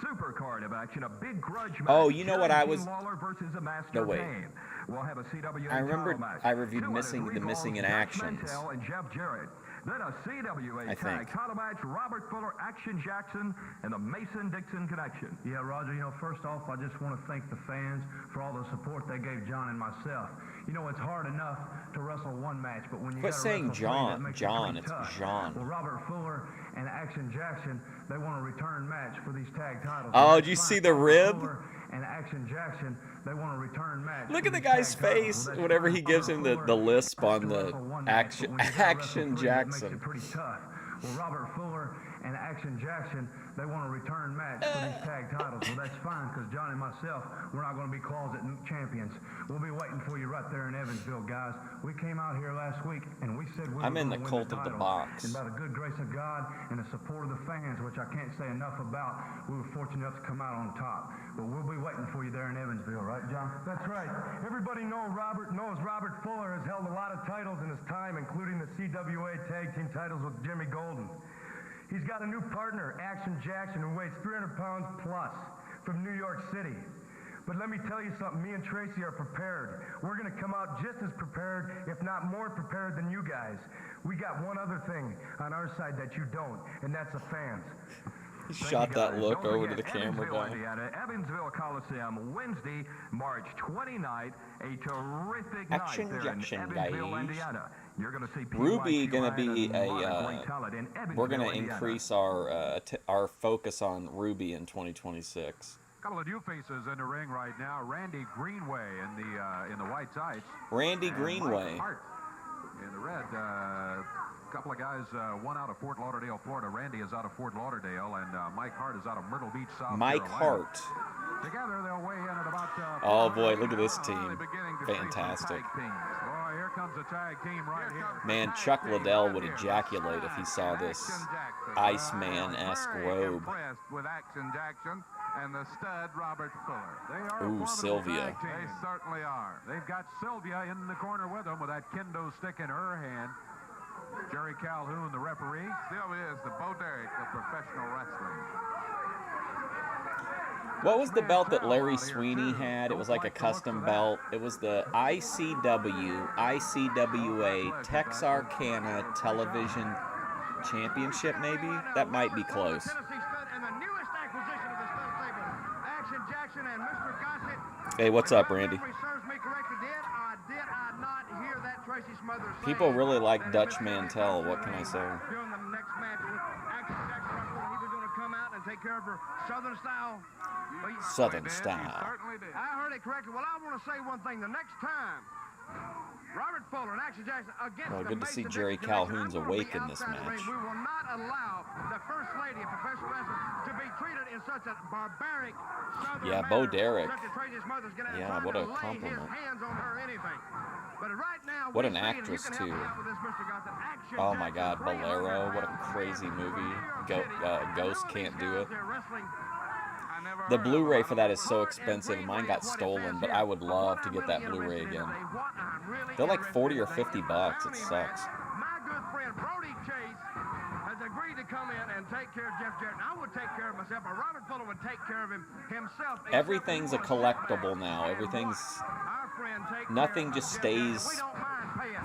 Super card of action, a big grudge match. Oh, you know what I Jarrett was... Lawler versus a Master No, wait. Pain. We'll have a CWA I remember title match. I reviewed 2 Missing out of the 3 Missing in falls, Josh Actions. Mantell and Jeff Jarrett. Then a CWA I tag think. title match, Robert Fuller, Action Jackson, and the Mason-Dixon connection. Yeah, Roger, first off, I just want to thank the fans for all the support they gave John and myself. It's hard enough to wrestle one match, but when you Quit gotta saying wrestle three, John. that makes John, it it's pretty tough. Jean. Well, Robert Fuller and Action Jackson, they want a return match for these tag titles. Oh, That's did you fine. see the rib? Fuller and Action Jackson, they want a return match. Look for at the these guy's tag titles. face Well, that's whenever fine. he gives him the lisp Fuller on has to the wrestle one match, but Action when you gotta wrestle three, that makes Jackson. it pretty tough. Well, Robert Fuller and Action Jackson, they want a return match for these tag titles. Well, that's fine, because Johnny and myself, we're not going to be closet champions. We'll be waiting for you right there in Evansville, guys. We came out here last week, and we said we were I'm in going the to cult win of the title. box. And by the good grace of God and the support of the fans, which I can't say enough about, we were fortunate enough to come out on top. But we'll be waiting for you there in Evansville, right, John? That's right. Everybody knows Robert Fuller has held a lot of titles in his time, including the CWA Tag Team titles with Jimmy Golden. He's got a new partner, Action Jackson, who weighs 300 pounds plus from New York City. But let me tell you something, me and Tracey are prepared. We're going to come out just as prepared, if not more prepared than you guys. We got one other thing on our side that you don't, and that's the fans. He shot that look over to the camera guy. Indiana, Evansville Coliseum, Wednesday, March 29th. A terrific Action night there Jackson, in Evansville, guys. Indiana. You're going to see Ruby PYT gonna be Ryan and lot of great a. talent in We're gonna Evansville, Indiana. increase our focus on Ruby in 2026. Couple of new faces in the ring right now. Randy Greenway in the white tights. Randy And Greenway. Mike Hart in the red. Couple of guys, one out of Fort Lauderdale, Florida. Randy is out of Fort Lauderdale, and Mike Hart is out of Myrtle Beach, South Mike Carolina. Hart. Together, they'll weigh in at about. Oh boy, look at this team. Fantastic. Boy, here comes the tag team right here. Man, Chuck Liddell would ejaculate if he saw this Iceman-esque robe. Impressed with Action Jackson and the stud Robert Fuller. They are Ooh, Sylvia. They certainly are. They've got Sylvia in the corner with them with that kendo stick in her hand. Jerry Calhoun, the referee. Sylvia is the Bo Derek of professional wrestling. What was the belt that Larry Sweeney had? It was like a custom belt. It was the ICWA Texarkana Television Championship, maybe? That might be close. Hey, what's up, Randy? People really like Dutch Mantell. What can I say? During the next match, Action Jackson, he was going to come out and take care of her Southern style. Southern style. I heard it correctly. Well, I want to say one thing. The next time, Robert Fuller and Action Jackson against Well, good to see Mason Jerry Dixon Connection, Calhoun's I'm gonna awake be in this outside the match. ring. We will not allow the First Lady of professional wrestling to be treated in such a barbaric Southern Yeah, manner, Bo Derek. such as Tracy's mother's gonna Yeah, try what to a lay his compliment. hands on her or anything. But right now, What we an see, and you actress, can help me too. out with this, Mr. Gossett, Action Oh my Jackson, God, Bolero! 300 What a crazy movie. Ghost can't do it. they're wrestling. The Blu-ray for that is so expensive. Mine got stolen, but I would love to get that Blu-ray again. They're like 40 or 50 bucks. It sucks. My good friend Brody Chase has agreed to come in and take care of Jeff Jarrett. And I would take care of myself, but Robert Fuller would take care of him himself. Everything's a collectible now. Everything's nothing just stays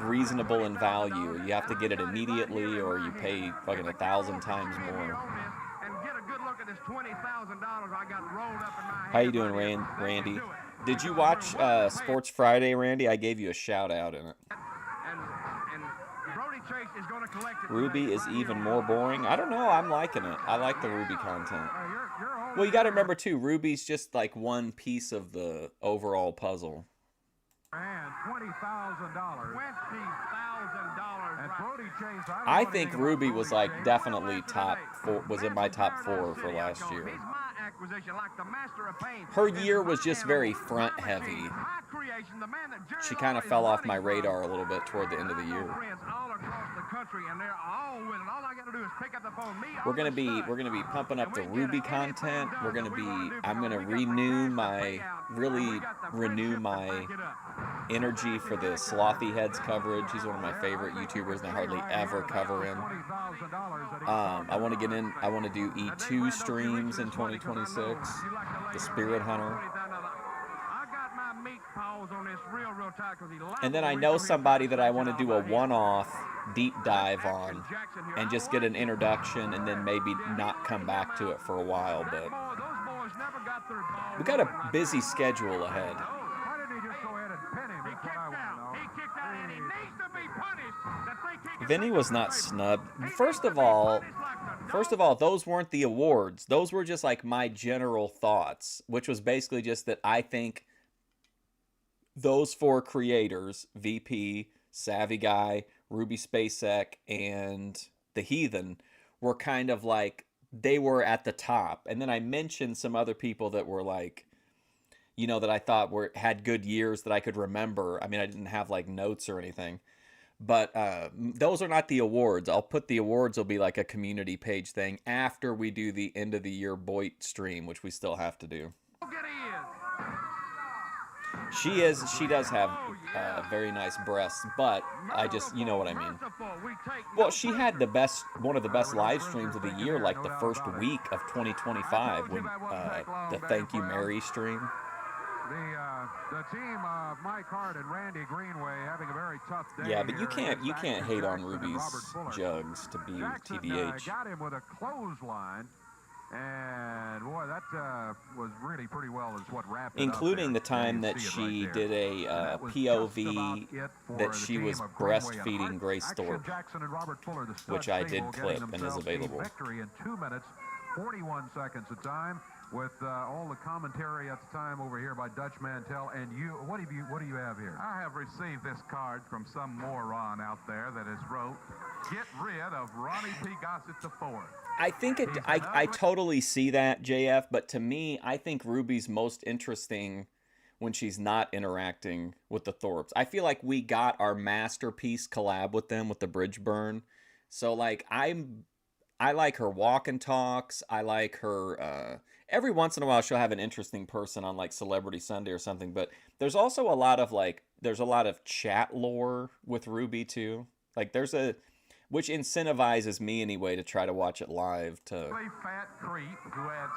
reasonable in value. You have to get it immediately, or you pay fucking 1,000 times more. How you doing, Randy? Did you watch Sports Friday, Randy? I gave you a shout out in it. Ruby is even more boring. I don't know. I'm liking it. I like the Ruby content. Well, you got to remember too, Ruby's just like one piece of the overall puzzle. And $20,000. And Brody Chase, I think Ruby was like definitely top four, was in my top 4 for last year. Her year was just very front heavy. She kind of fell off my radar a little bit toward the end of the year. We're gonna be pumping up the Ruby content. I'm gonna renew my energy for the Slothy Heads coverage. He's one of my favorite YouTubers, and I hardly ever cover him. I want to get in. I want to do E2 streams in 2026. The Spirit Hunter. And then I know somebody that I want to do a one-off deep dive on, and just get an introduction, and then maybe not come back to it for a while. But we got a busy schedule ahead. Vinny was not snubbed. First of all, those weren't the awards. Those were just like my general thoughts, which was basically just that I think those 4 creators, VP, Savvy Guy, Ruby Spacek, and the Heathen were kind of like, they were at the top. And then I mentioned some other people that were like, you know, that I thought had good years that I could remember. I mean, I didn't have like notes or anything. But those are not the awards. I'll put the awards will be like a community page thing after we do the end of the year Boyd stream, which we still have to do. She does have very nice breasts, but I just, you know what I mean. Well, she had one of the best live streams of the year, like the first week of 2025 when the Thank You Mary stream. The team of Mike Hart and Randy Greenway having a very tough day. Yeah, but you can't hate on Ruby's jugs to be TBH. Got him with a clothesline, and boy, that was really pretty well is what wrapped it up including there. the time that she did a POV that she was breastfeeding Grace Thorpe, which I did clip and is available. Victory in 2 minutes, 41 seconds of time. With all the commentary at the time over here by Dutch Mantell, and you, what do you have here? I have received this card from some moron out there that has wrote, "Get rid of Ronnie P. Gossett IV." I think I totally see that, JF, but to me, I think Ruby's most interesting when she's not interacting with the Thorpes. I feel like we got our masterpiece collab with them with the bridge burn. So like I like her walk and talks. I like her every once in a while she'll have an interesting person on like Celebrity Sunday or something, but there's also a lot of chat lore with Ruby too. Like which incentivizes me anyway to try to watch it live to fat creep who adds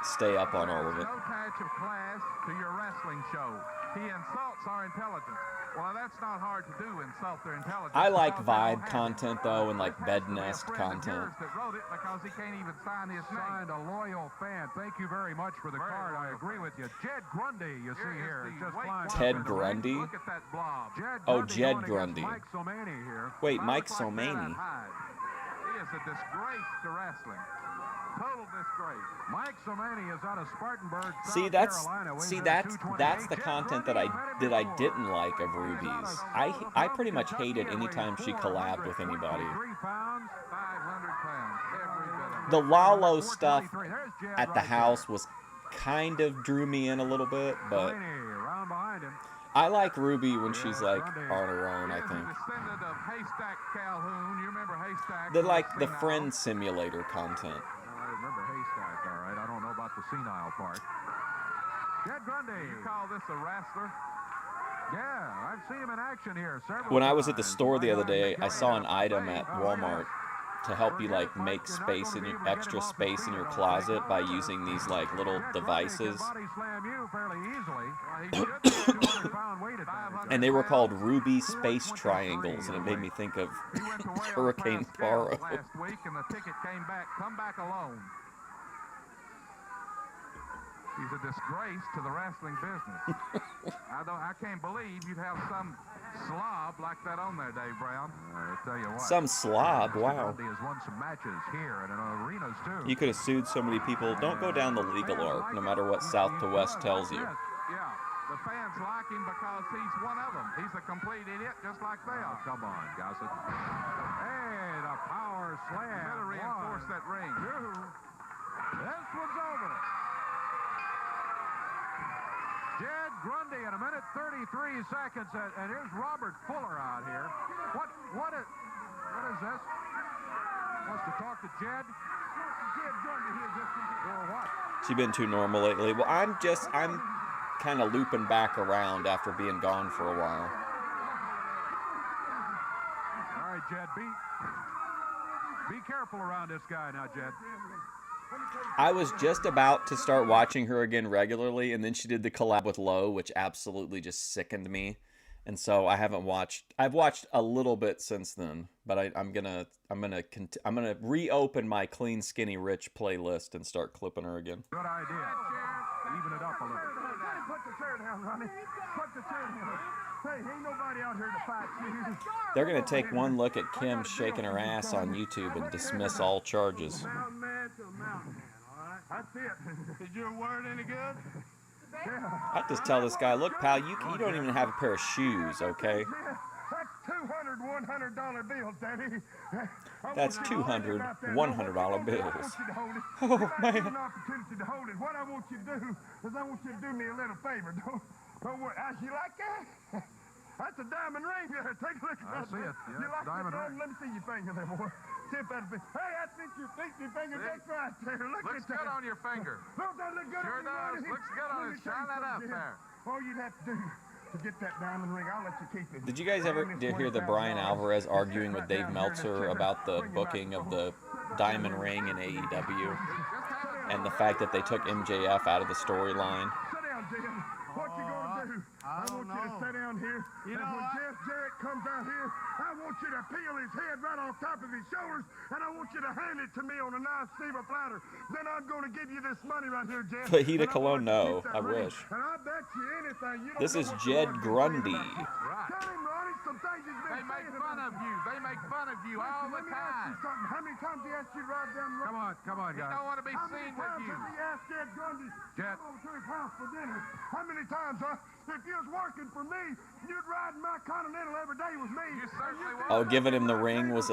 stay up on all of it. No touch of class to your wrestling show. He insults our intelligence. Well, that's not hard to do, insult their intelligence. I like vibe content though, and like bed nest content. That wrote it because he can't even sign his Signed a loyal fan. Thank you very much for the card. I agree with you. Jed Grundy, you see here, is just flying. Ted Grundy? Look at that blob. Jed Grundy. Mike Somani here. Wait, Mike Somani. He is a disgrace to wrestling. Total disgrace. Mike Somani is out of Spartanburg, South Carolina. That's the content that I didn't like of Ruby's. I pretty much hated anytime she collabed with anybody. 3 pounds, 500 pounds, every bit of it. The Lalo stuff at the house was kind of drew me in a little bit, but I like Ruby when she's like on her own, I think. Descendant of Haystack Calhoun. You remember Haystack? The friend simulator content. I remember Haystack, all right. I don't know about the senile part. Jed Grundy. You call this a wrestler? Yeah, I've seen him in action here several When I was at times. the store the other day, I saw an item at Walmart to help you like make extra space in your closet by using these like little devices. And they were called Ruby Space Triangles, and it made me think of Hurricane Faro. Last week, and the ticket came back. Come back alone. He's a disgrace to the wrestling business. I can't believe you'd have some slob like that on there, Dave Brown. I tell you what. Some slob, wow. He has won some matches here and in arenas too. You could have sued so many people. Don't go down the legal arc, no matter what South to West tells you. Yeah, the fans like him because he's one of them. He's a complete idiot, just like they are. Come on, Gossett. Hey, the power slam. Better reinforce that ring. This one's over. Jed Grundy in 1:33 seconds, and here's Robert Fuller out here. What is this? Wants to talk to Jed? Jed Grundy here just or what? She's been too normal lately. Well, I'm kind of looping back around after being gone for a while. All right, Jed, be careful around this guy now, Jed. I was just about to start watching her again regularly, and then she did the collab with Lowe, which absolutely just sickened me. And so I haven't watched. I've watched a little bit since then, but I'm gonna reopen my Clean Skinny Rich playlist and start clipping her again. Good idea. Even it up a little. Put the chair down, Ronnie. Put the chair down. Hey, ain't nobody out here to fight you. They're gonna take one look at Kim shaking her ass on YouTube and dismiss all charges. Mountain man to a mountain man, all right? That's it. Is your word any good? I just tell this guy, look, pal, you don't even have a pair of shoes, okay? That's 200, 100 $200 bills, Daddy. That's 200 $100 bills. Oh, man. An opportunity to hold it. What I want you to do is I want you to do me a little favor. Don't worry. You like that? That's a diamond ring there. Take a look at that. I see it. Yeah, You like diamond that? ring. Let me see your finger there, boy. See if that'll be. Hey, that fits your pinky finger just right there. Look Looks at that. good on your finger. Don't that look good Sure on your does. ring? Looks good on Let me it. show Shine you that up something, there. All you'd have to do to get that diamond ring, I'll let you keep it. Did you guys ever hear the Brian Alvarez arguing with Dave Meltzer about the booking of the diamond ring in AEW and the fact that they took MJF out of the storyline? Sit down, Jim. What you gonna do? I want you to sit down here. You and know when what? Jarrett comes out here, I want you to peel his head right off top of his shoulders, and I want you to hand it to me on a nice silver platter. Then I'm gonna give you this money right here, Jeff. Fajita And I Cologne, want you to no. keep that I ring. wish. And I bet you anything. You don't This know is what the Jed Lord's been saying Grundy. about you. Right. Tell him, Ronnie, some things he's been They make saying fun about of you. They make fun of you all the Let me ask you time. something. How many times he asked you to ride down the road? Come on, He guys. don't want to be How many seen with times you. has he asked Jed Grundy Jet. to come over to his house for dinner? How many times, huh? If you was working for me, you'd ride my Continental every day with me. You certainly would. Oh, giving him the ring was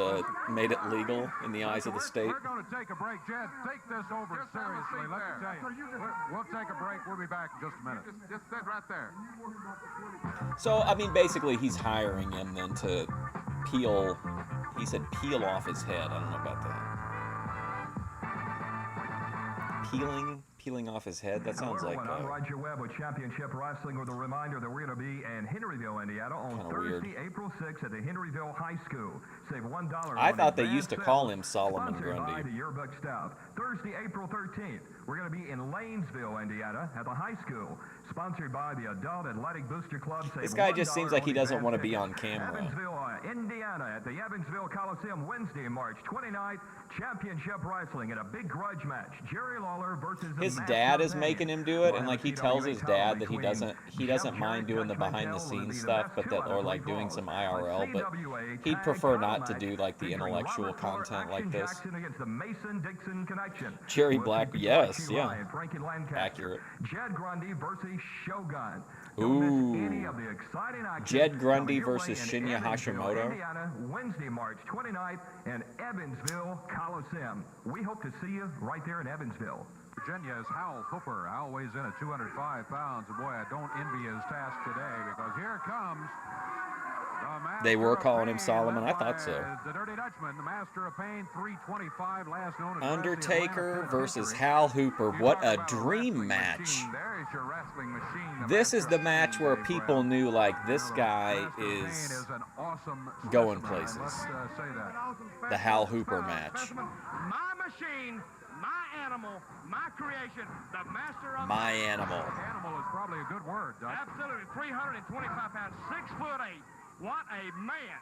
made it legal in the eyes of the state. We're going to take a break. Jed, take this over Just have a seriously. seat Let me there. tell you. We'll take a break. We'll be back in just a minute. Just sit right there. So, I mean, basically, he's hiring him then to peel. He said peel off his head. I don't know about that. Peeling off his head? That sounds like I'm Roger Webb with Championship Wrestling with a reminder that we're going to be in Henryville, Indiana on Kinda Thursday, weird. April 6th at the Henryville High School. Save $1 I on thought they advance used to sales. call him Solomon Sponsored by Grundy. the Yearbook Staff. Thursday, April 13th, we're going to be in Lanesville, Indiana at the high school. Sponsored by the Adult Athletic Booster Club. Save This guy just $1 seems like he on doesn't advance want to be tickets. on camera. Evansville, Indiana at the Evansville Coliseum Wednesday, March 29th. Championship Wrestling in a big grudge match. Jerry Lawler versus the His Master dad of is Pain. making him do it, We'll and have like a he seat on tells the his ring dad that he between doesn't mind doing the Jarrett, behind the Dutch scenes Mantell stuff, will but be that the or best like two out doing of some three IRL, falls. but CWA he'd tag prefer title not to match do like the featuring intellectual Robert Fuller, content like Action this. Jackson against the Mason-Dixon Connection. Jerry Wilson, Black, Fletcher, yes, yeah. Ryan, Frankie Lancaster. Accurate. Jed Grundy versus Shogun. Don't miss any of the exciting action Jed Grundy coming your versus way in Shinya Evansville, Hashimoto. Indiana, Wednesday, March 29th in Evansville Coliseum. We hope to see you right there in Evansville. Virginia's Hal Hooper. Hal weighs in at 205 pounds. And boy, I don't envy his task today because here comes the Master They were of calling him Pain, Solomon. led I thought by so. The Dirty Dutchman, the Master of Pain, 325, last known as Undertaker Atlanta versus Penitentiary. Hal Hooper. You What talk a about dream wrestling match. machine. There is your wrestling machine. The This is Master the of match Pain, where Dave people Brown. knew like this You know, guy Master of Pain is an awesome going specimen. places. Let's say that. The Hal Hooper match. My machine, my animal, my creation, the master of My animal. Animal is probably a good word, Doc. Absolutely, 325 pounds, 6'8". What a man!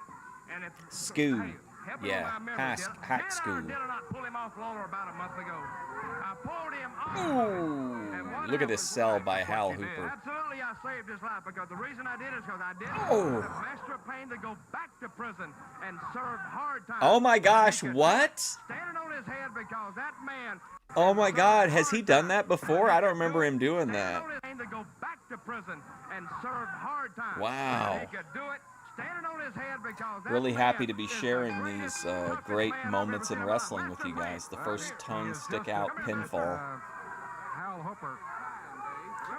And it's Scoo. Hey, help me Yeah, with my memory. hack Did I Scoo. or did I not pull him off Lawler about a month ago? I pulled him off. And Ooh, what look at happened this was sell right. by That's what Hal you did. Hooper. Absolutely, I saved his life because the reason I did is because I did Oh. the Master of Pain to go back to prison and serve hard time. Oh my gosh, He could what? Standing on his head because that man. Oh my God, has he done that before? I don't remember him doing that. Standing on his hand to go back to prison and serve hard time. Wow. He could do it. Standing on his head because that Really man happy to be is the sharing greatest these toughest great man I've moments in ever seen wrestling my with life. you guys. The first tongue He stick is out just- pinfall. Hal Hooper.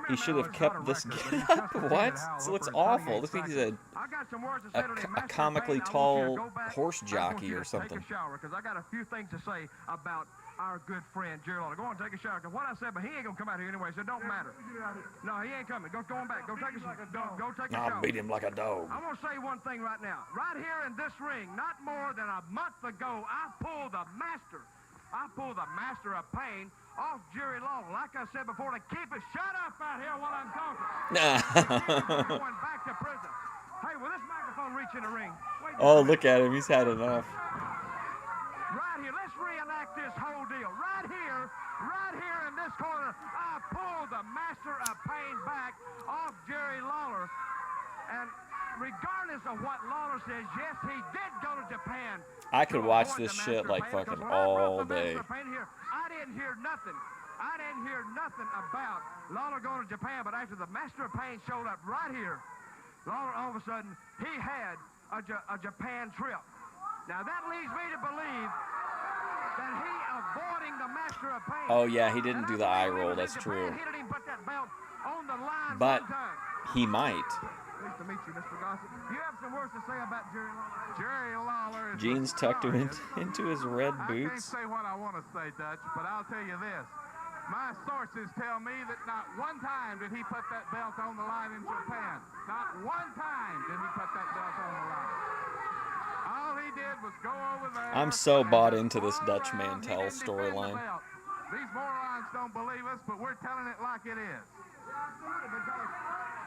He should have kept this get up. What? This looks awful. Looks like he's a I got some words to say to the Master of comically Pain. I want you to tall go back. horse I want jockey you or to something. Take a shower because I got a few things to say about our good friend Jerry Lawler. Go on, take a shower. Because what I said, but he ain't gonna come out here anyway, so it don't matter. No, he ain't coming. Go on back. Go take a shower. I'll beat him like a dog. I'm gonna say one thing right now. Right here in this ring, not more than a month ago, I pulled the Master of Pain off Jerry Lawler. Like I said before, to keep it shut up out here while I'm talking. Going back to prison. Hey, will this microphone reach in the ring? Wait just a Oh, minute. look at him. He's had enough. Right here, let's reenact this whole deal. Right here in this corner, I pulled the Master of Pain back off Jerry Lawler. And regardless of what Lawler says, yes, he did go to Japan. I could to watch avoid this the shit Master of like Pain, fucking because when I brought all the Master day. of Pain here, I didn't hear nothing. I didn't hear nothing about Lawler going to Japan, but after the Master of Pain showed up right here, Lawler all of a sudden, he had a Japan trip. Now that leads me to believe that he avoiding the Master of Pain. Oh yeah, he didn't do the eye roll. That's true. He didn't even put that belt on the line But one time. he might. Nice to meet you, Mr. Gossett. You have some words to say about Jerry Lawler? Jerry Lawler is Jeans tucked him into his red I can't boots. say what I want to say, Dutch, but I'll tell you this. My sources tell me that not one time did he put that belt on the line in Japan. Not one time did he put that belt on the line. All he did was go over there. I'm so bought into this Dutch Mantell storyline. These morons don't believe us, but we're telling it like it is.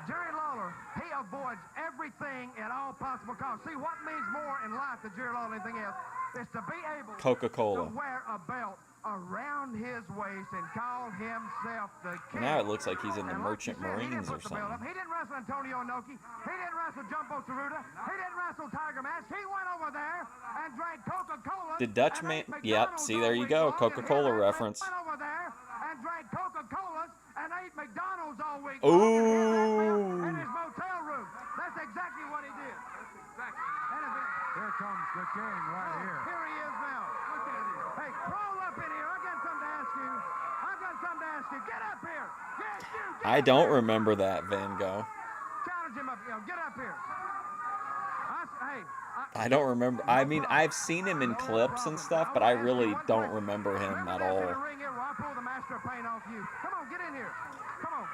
Jerry Lawler, he avoids everything at all possible costs. See, what means more in life to Jerry Lawler than anything else is to be able Coca-Cola. to wear a belt around his waist and call himself the king. Now it looks like he's in the And Merchant like you said, Marines or something. He didn't wrestle Antonio Inoki. He didn't wrestle Jumbo Tsuruta. He didn't wrestle Tiger Mask. He went over there and drank Coca-Cola. Did Dutch Man? Yep. See, there you go. Coca-Cola reference. Went over there and drank Coca-Colas and ate McDonald's all week. Ooh. In his motel room. That's exactly what he did. Here comes the king right here. Here he is now. Look at him. Hey, crawl up in here. I got something to ask you. I got something to ask you. Get up here. I don't remember that, Van Gogh. Challenge him up. Get up here. I don't remember. I mean, I've seen him in clips and stuff, but I really don't remember him at all. I'll pull the Master of Pain off you. Come on, get in here. Come on.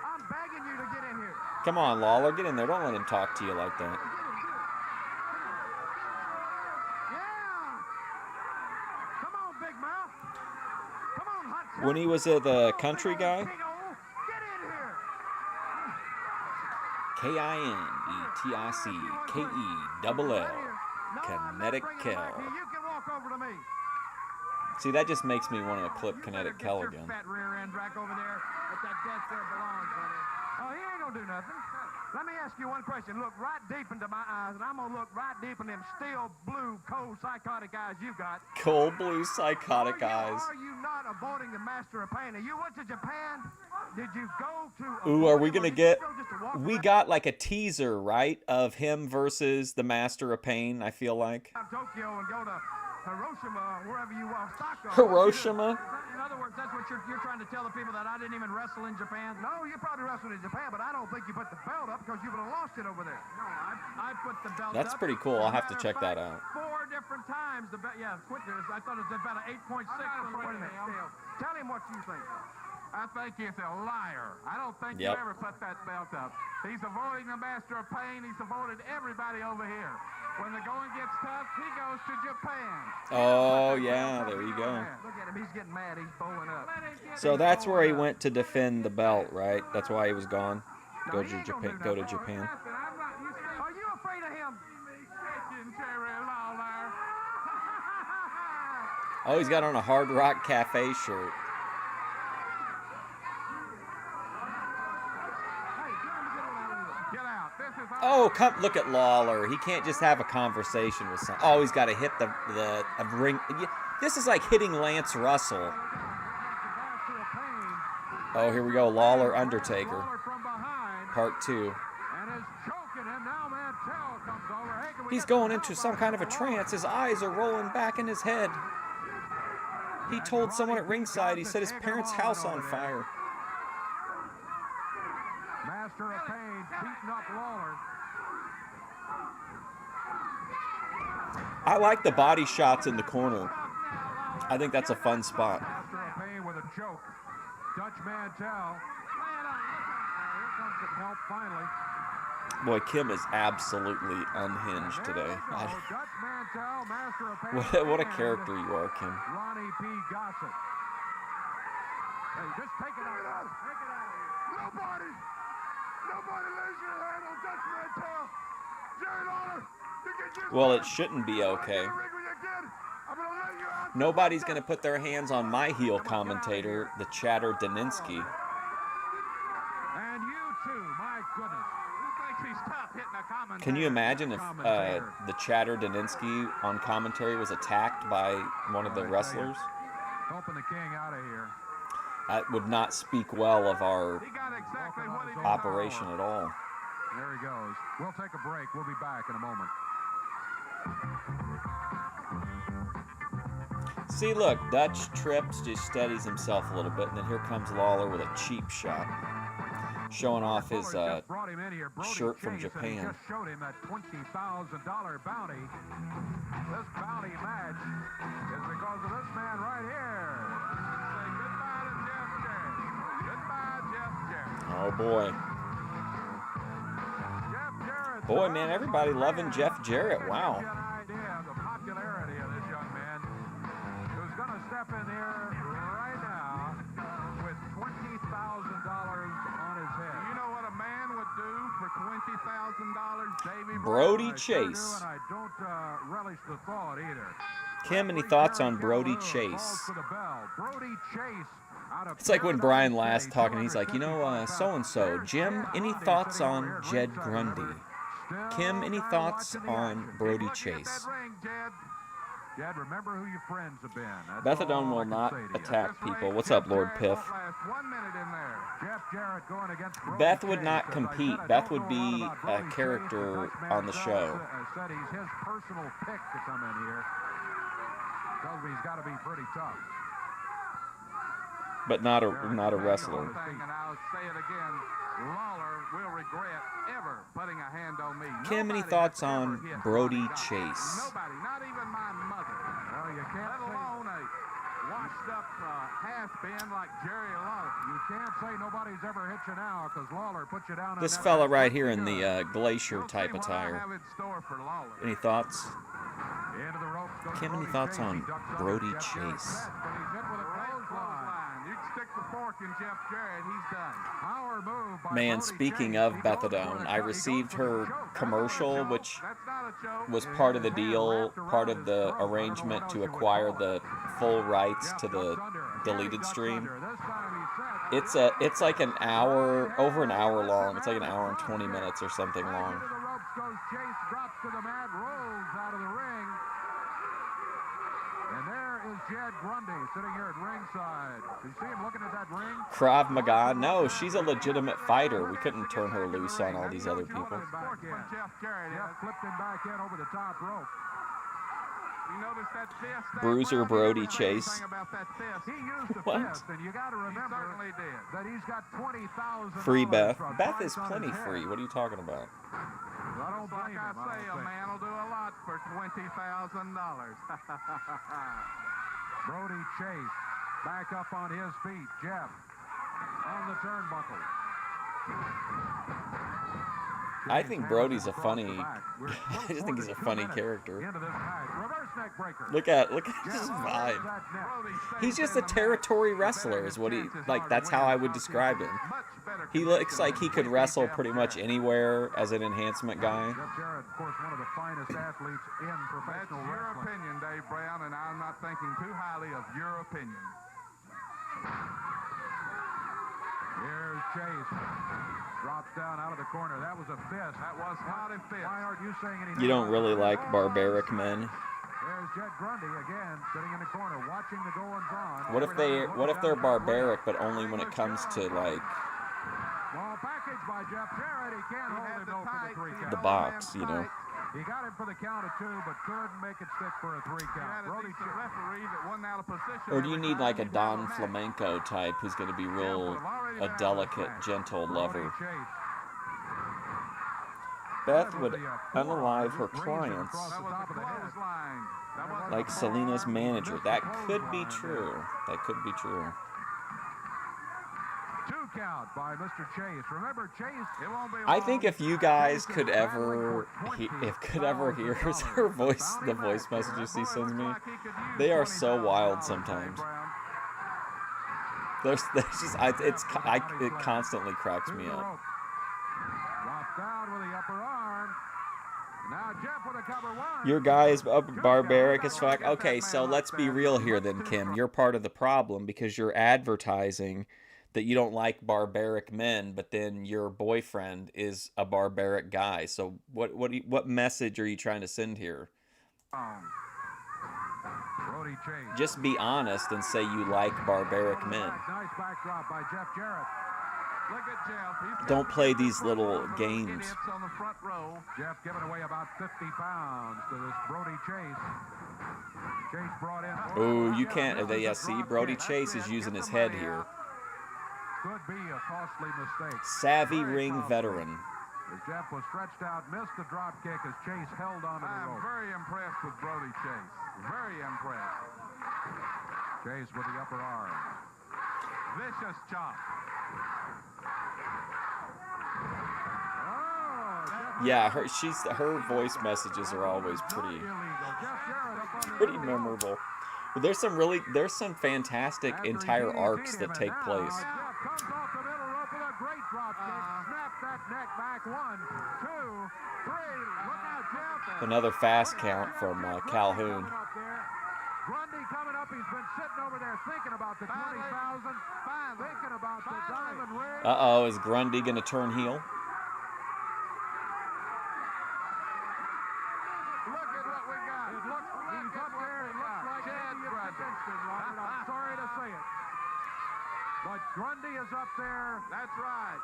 I'm begging you to get in here. Come on, Lawler, get in there. Don't let him talk to you like that. Come on, big mouth. Come on, hot. When he was the country guy? Get in here. KINETICKELL. Kinetic Kell. You can walk over to me. See, that just makes me want to clip Kinetic Kell again. Fat rear end back over there. But that desk there belongs, buddy. Oh, he ain't gonna do nothing. Let me ask you one question. Look right deep into my eyes, and I'm gonna look right deep in them steel blue, cold, psychotic eyes you've got. Cold blue psychotic eyes. Are you not avoiding the Master of Pain? You went to Japan. Did you go to? Ooh, are we gonna get? We got like a teaser, right, of him versus the Master of Pain. I feel like. Tokyo and go to Hiroshima, wherever you are. Hiroshima. In other words, that's what you're trying to tell the people, that I didn't even wrestle in Japan? No, you probably wrestled in Japan, but I don't think you put the belt up because you would have lost it over there. No, I put the belt up. That's pretty cool. I'll have to check that out. 4 different times. Yeah, quit this. I thought it was about an 8.6. Wait a minute. Tell him what you think. I think he's a liar. I don't think you ever put that belt up. He's avoiding the Master of Pain. He's avoided everybody over here. When the going gets tough, he goes to Japan. Oh, yeah, there you go. Look at him. He's getting mad. He's bowling up. So that's where he went to defend the belt, right? That's why he was gone. Go to Japan. Go to Japan. Are you afraid of him? Oh, he's got on a Hard Rock Cafe shirt. Oh, come look at Lawler. He can't just have a conversation with someone. Oh, he's got to hit the ring. This is like hitting Lance Russell. Oh, here we go. Lawler Undertaker. Part 2. He's going into some kind of a trance. His eyes are rolling back in his head. He told someone at ringside he set his parents' house on fire. Master of Pain beating up Lawler. I like the body shots in the corner. I think that's a fun spot. Master of Pain with a choke. Dutch Mantell. Here comes the help finally. Boy, Kim is absolutely unhinged today. Dutch Mantell, Master of Pain. What a character you are, Kim. Ronnie P. Gossett. Hey, just take it out. Take it out of here. Nobody lays your hand on Dutch Mantell. Jerry Lawler. Well, it shouldn't be okay. Nobody's going to put their hands on my heel commentator, the Chatter Daninsky. And you too, my goodness. Who thinks he's tough hitting a commentator? Can you imagine if the Chatter Daninsky on commentary was attacked by one of the wrestlers? Helping the king out of here. That would not speak well of our operation at all. There he goes. We'll take a break. We'll be back in a moment. See, look, Dutch trips, just steadies himself a little bit, and then here comes Lawler with a cheap shot, showing off his shirt from Japan. Just showed him that $20,000 bounty. This bounty match is because of this man right here. Say goodbye to Jeff Jarrett. Goodbye, Jeff Jarrett. Oh, boy. Jeff Jarrett. Boy, man, everybody loving Jeff Jarrett. Wow. Get an idea of the popularity of this young man who's going to step in here right now with $20,000 on his head. You know what a man would do for $20,000, Davey? Brody I sure do, Chase. and I don't relish the thought either. Kim, any thoughts on Brody Chase? Brody Chase. It's like when Brian last talking, he's like, you know, so-and-so. Jim, any thoughts on Jed Grundy? Kim, any thoughts on Brody Chase? Jed, remember who your friends have been. Methadone will not attack people. What's up, Lord Piff? Beth would not compete. Beth would be a character on the show. Said he's his personal pick to come in here. Tells me he's got to be pretty tough. But not a wrestler. And I'll say it again. Lawler will regret ever putting a hand on me. Kim, any thoughts on Brody Chase? Nobody, not even my mother. Well, you can't let alone a washed-up has-been like Jerry Lawler. You can't say nobody's ever hit you now because Lawler put you down. This fella right here in the glacier type attire. Any thoughts? Kim, any thoughts on Brody Chase? Man, speaking of Methadone, I received her commercial, which was part of the deal, part of the arrangement to acquire the full rights to the deleted stream. It's like an hour, over an hour long. It's like an hour and 20 minutes or something long. And there is Jed Grundy sitting here at ringside. You see him looking at that ring? Krav Maga? No, she's a legitimate fighter. We couldn't turn her loose on all these other people. Jeff flipped him back in over the top rope. You notice that fist? Bruiser Brody Chase. He used the What? fist, and you got to remember that he's got $20,000. Free Beth. from Beth points is on plenty his head. free. What are you talking about? I don't blame him. Like I say, a man will do a lot for $20,000. Brody Chase back up on his feet. Jeff on the turnbuckle. I think Brody's a funny. I just think he's a funny character. Look at his vibe. He's just a territory wrestler, is what he like. That's how I would describe him. He looks like he could wrestle pretty much anywhere as an enhancement guy. Jeff Jarrett, of course, one of the finest athletes in professional That's your wrestling. opinion, Dave Brown, and I'm not thinking too highly of your opinion. Here's Chase. Drops down out of the corner. That was a fist. That was not a fist. Why aren't you saying anything? You don't really like barbaric men. There's Jed Grundy again, sitting in the corner, watching the goings on. What if they're barbaric, but only when it comes to like Small package by Jeff Jarrett. He can't hold him though for the 3 count. the box, you know? He got him for the count of 2, but couldn't make it stick for a 3 count. Brody referee that wasn't out of position. Or do you need like a Don Flamenco type who's going to be a delicate, gentle lover? Beth would unalive her clients like Selena's manager. That could be true. That could be true. 2 count by Mr. Chase. Remember, Chase. I think if you guys could ever hear her voice, the voice messages he sends me, they are so wild sometimes. There's just it constantly cracks me up. Drops down with the upper arm. Now Jeff with a cover 1. Your guy's barbaric as fuck. Okay, so let's be real here then, Kim. You're part of the problem because you're advertising that you don't like barbaric men, but then your boyfriend is a barbaric guy. So what message are you trying to send here? Brody Chase. Just be honest and say you like barbaric men. Nice backdrop by Jeff Jarrett. Look at Jeff. Don't play these little games. On the front row. Jeff giving away about 50 pounds to this Brody Chase. Chase brought in. Oh, you can't. Yeah, see, Brody Chase is using his head here. Could be a costly mistake. Savvy ring veteran. As Jeff was stretched out, missed the drop kick as Chase held on to the rope. I'm very impressed with Brody Chase. Very impressed. Chase with the upper arm. Vicious chop. Yeah, her voice messages are always pretty memorable. But there's some fantastic entire arcs that take place. Comes off the middle rope with a great drop kick. Snap that neck back. 1, 2, 3. Look out, Jeff. Another fast count from Calhoun. Grundy coming up. He's been sitting over there thinking about the 20,000. Thinking about the diamond ring. Uh-oh, is Grundy going to turn heel? Look at what we got. He's up there. It looks like Chad Grundy. I'm sorry to say it. But Grundy is up there. That's right.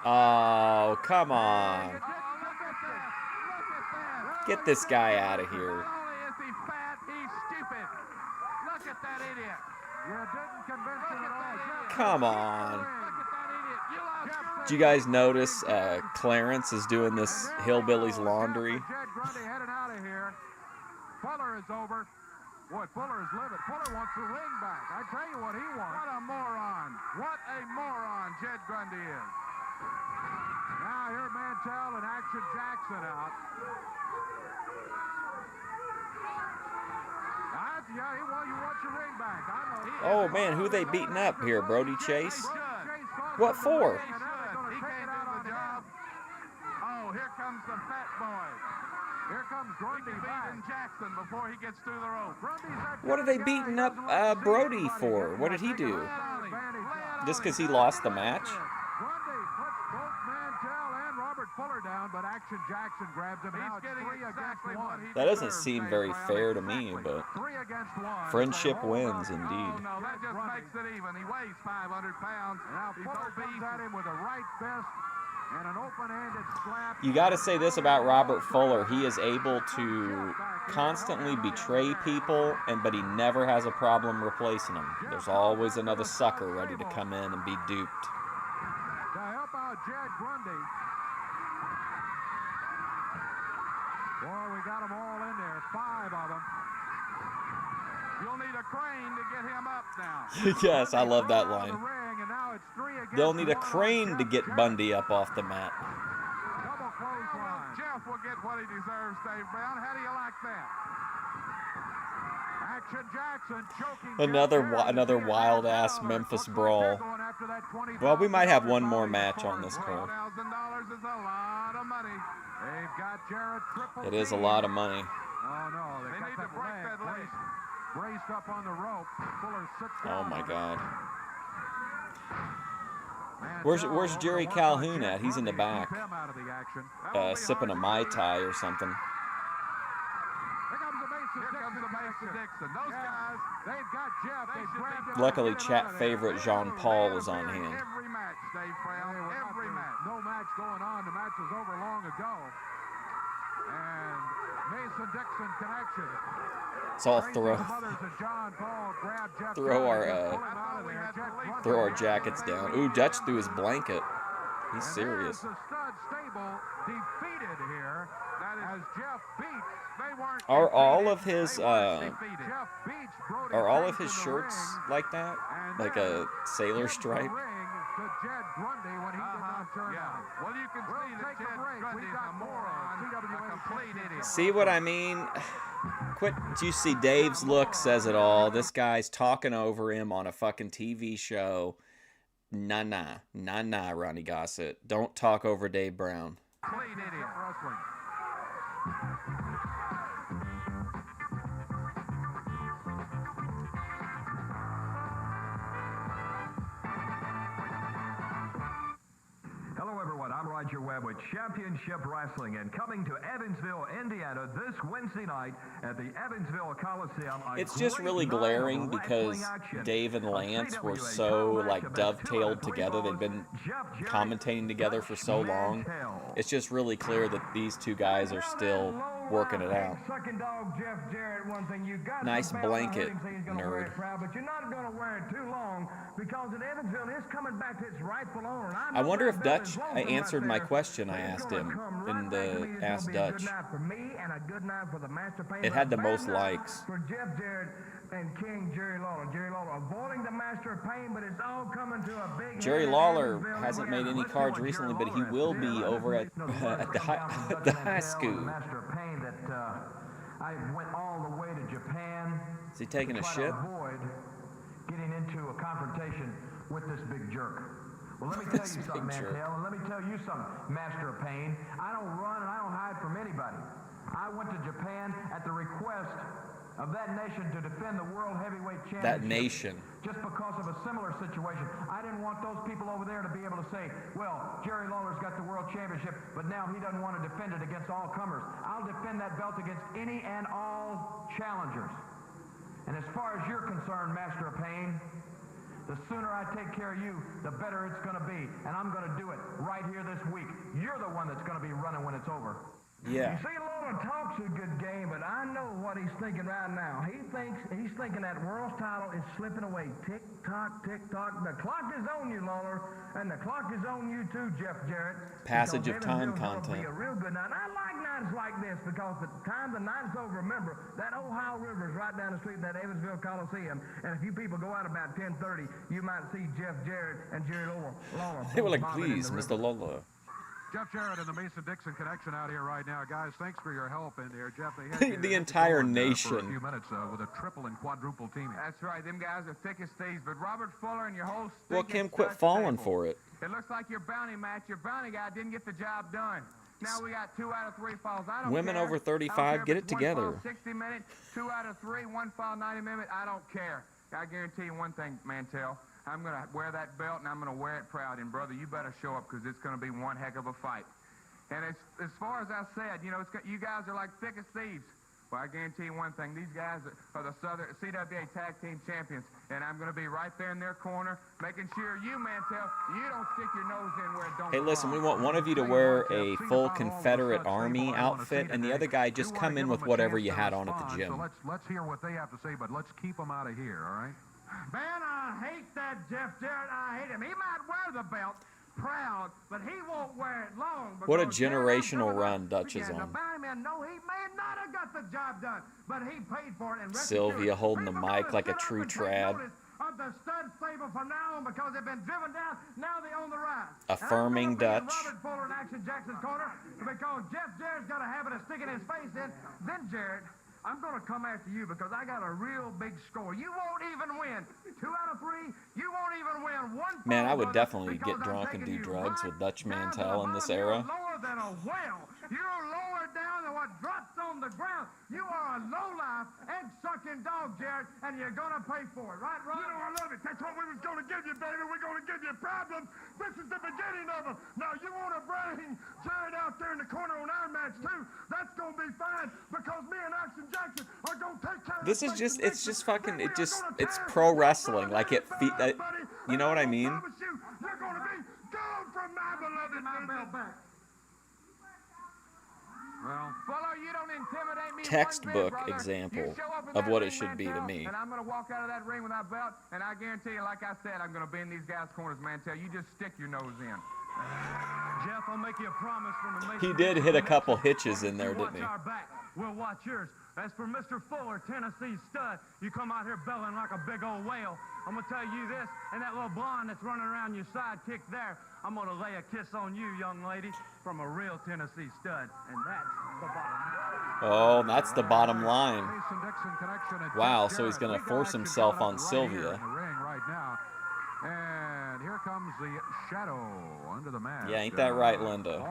Oh, come on. Oh, look at that. Look at that. Get this guy out of here. Not only is he fat, he's stupid. Look at that idiot. You didn't convince him at all. Come on. Look at that idiot. You lost. Did you guys notice Clarence is doing this hillbilly's laundry? Jed Grundy headed out of here. Fuller is over. Boy, Fuller is livid. Fuller wants the ring back. I tell you what he wants. What a moron. What a moron Jed Grundy is. Now here Mantell and Action Jackson out. Yeah, you want your ring back. I know. Oh, man, who they beating up here? Brody Chase? What for? He can't do the job. Oh, here comes the fat boy. Here comes Grundy back. Jackson before he gets through the rope. What are they beating up Brody for? What did he do? Just because he lost the match? Grundy puts both Mantell and Robert Fuller down, but Action Jackson grabs him. Now it's 3 against 1. That doesn't seem very fair to me, but 3 against 1. friendship wins indeed. Oh, no, that just makes it even. He weighs 500 pounds. Now Fuller comes at him with a right fist and an open-handed slap. You got to say this about Robert Fuller. He is able to constantly betray people, but he never has a problem replacing them. There's always another sucker ready to come in and be duped. To help out Jed Grundy. Boy, we got them all in there. 5 of them. You'll need a crane to get him up now. Yes, I love that line. They'll need a crane to get Bundy up off the mat. Double clothesline. Jeff will get what he deserves, Dave Brown. How do you like that? Action Jackson choking. Another wild-ass Memphis brawl. Well, we might have one more match on this card. $1,000 is a lot of money. They've got Jarrett triple. It is a lot of money. Oh, no. They got need to break that leg. Braced up on the rope. Fuller sits Oh, down. my God. Where's Jerry Calhoun at? He's in the back. Sipping a Mai Tai or something. Here comes the Mason Dixon. Those guys, they've got Jeff. They grabbed him. Luckily, chat favorite Jean Paul was on hand. every match, Dave Brown. Every match. No match going on. The match was over long ago. And Mason Dixon connection. It's all throw our jackets down. Ooh, Dutch threw his blanket. He's serious. The stud stable defeated here as Jeff Beach. Are all of his shirts like that? Like a sailor stripe? Well, you can see that Jed Grundy's a moron, a complete idiot. See what I mean? Quit. You see, Dave's look says it all. This guy's talking over him on a fucking TV show. Nah, Ronnie Gossett. Don't talk over Dave Brown. Complete idiot. Wrestling. Roger Webb with Championship Wrestling, and coming to Evansville, Indiana this Wednesday night at the Evansville Coliseum. It's just really glaring because Dave and Lance were so like dovetailed together. They've been commentating together for so long. It's just really clear that these two guys are still working it out. Nice blanket, nerd. But you're not going to wear it too long because in Evansville it's coming back to its rightful owner. I wonder if Dutch answered my question I asked him in the Ask Dutch. It had the most likes. For Jeff Jarrett and King Jerry Lawler. Jerry Lawler avoiding the Master of Pain, but it's all coming to a big... Jerry Lawler hasn't made any cards recently, but he will be over at the high school. Master of Pain that I went all the way to Japan. Is he taking a shit? Avoid getting into a confrontation with this big jerk. Well, let me tell you something, Mantell, and let me tell you something, Master of Pain. I don't run and I don't hide from anybody. I went to Japan at the request of that nation to defend the World Heavyweight Championship. That nation. Just because of a similar situation. I didn't want those people over there to be able to say, well, Jerry Lawler's got the World Championship, but now he doesn't want to defend it against all comers. I'll defend that belt against any and all challengers. And as far as you're concerned, Master of Pain, the sooner I take care of you, the better it's going to be. And I'm going to do it right here this week. You're the one that's going to be running when it's over. Yeah. You see, Lawler talks a good game, but I know what he's thinking right now. He's thinking that world's title is slipping away. Tick tock, tick tock. The clock is on you, Lawler, and the clock is on you too, Jeff Jarrett. Passage of time content. Be a real good night. I like nights like this because the time the night's over, remember that Ohio River is right down the street, that Evansville Coliseum, and if you people go out about 10:30, you might see Jeff Jarrett and Jerry Lawler. They were like, please, Mr. Lawler. Jeff Jarrett and the Mason-Dixon connection out here right now. Guys, thanks for your help in here. Jeff, they had the entire nation. For a few minutes with a triple and quadruple teaming. That's right. Them guys are thick as thieves. But Robert Fuller and your whole... Well, Kim, quit falling for it. It looks like your bounty match, your bounty guy didn't get the job done. Now we got 2 out of 3 falls. I don't Women care. over 35, get it together. 1 fall 60 minutes, 2 out of 3, 1 fall 90 minutes. I don't care. I guarantee you one thing, Mantell. I'm going to wear that belt, and I'm going to wear it proud. And, brother, you better show up because it's going to be one heck of a fight. And as far as I said, you know, you guys are like thick as thieves. Well, I guarantee you one thing. These guys are the Southern CWA Tag Team Champions. And I'm going to be right there in their corner, making sure you, Mantell, you don't stick your nose in where it don't Hey, listen, we belong. want one of you to wear a full Confederate Army outfit, and the other guy just come in with whatever you had on at the gym. So let's hear what they have to say, but let's keep them out of here, all right? Man, I hate that Jeff Jarrett. I hate him. He might wear the belt proud, but he won't wear it long. What a generational run Dutch is on. The bounty man, no, he may not have got the job done, but he paid for it. And Sylvia holding the mic like a true trad. Of the stud stable from now on because they've been driven down. Now they own the rise. Affirming Dutch. Robert Fuller in Action Jackson's corner because Jeff Jarrett's got a habit of sticking his face in. Then Jarrett, I'm going to come after you because I got a real big score. You won't even win 2 out of 3. You won't even win 1. Man, I would definitely get drunk and do drugs with Dutch Mantell in this era. You're lower than a whale. You're lower down than what drops on the ground. You are a low-life, egg-sucking dog, Jarrett, and you're going to pay for it. Right, Rob? You know I love it. That's what we was going to give you, baby. We're going to give you problems. This is the beginning of them. Now, you want to bring Jarrett out there in the corner on our match, too. That's going to be fine because me and Action Jackson are going to take care of This is just, it's just fucking, it's pro wrestling. Like it, you know what I mean? You're going to be gone from my beloved back. Well, Fuller, you don't intimidate me. Textbook example of what it should be to me. And I'm going to walk out of that ring with that belt, and I guarantee you, like I said, I'm going to be in these guys' corners, Mantell. You just stick your nose in. Jeff, I'll make you a promise from the He did hit a couple hitches in there, didn't he? Watch our back. We'll watch yours. As for Mr. Fuller, Tennessee stud, you come out here belling like a big old whale. I'm going to tell you this, and that little blonde that's running around your sidekick there, I'm going to lay a kiss on you, young lady, from a real Tennessee stud. And that's the bottom line. Oh, that's the bottom line. Wow, so he's going to force himself on Sylvia. And here comes the Shadow under the mask. Yeah, ain't that right, Linda?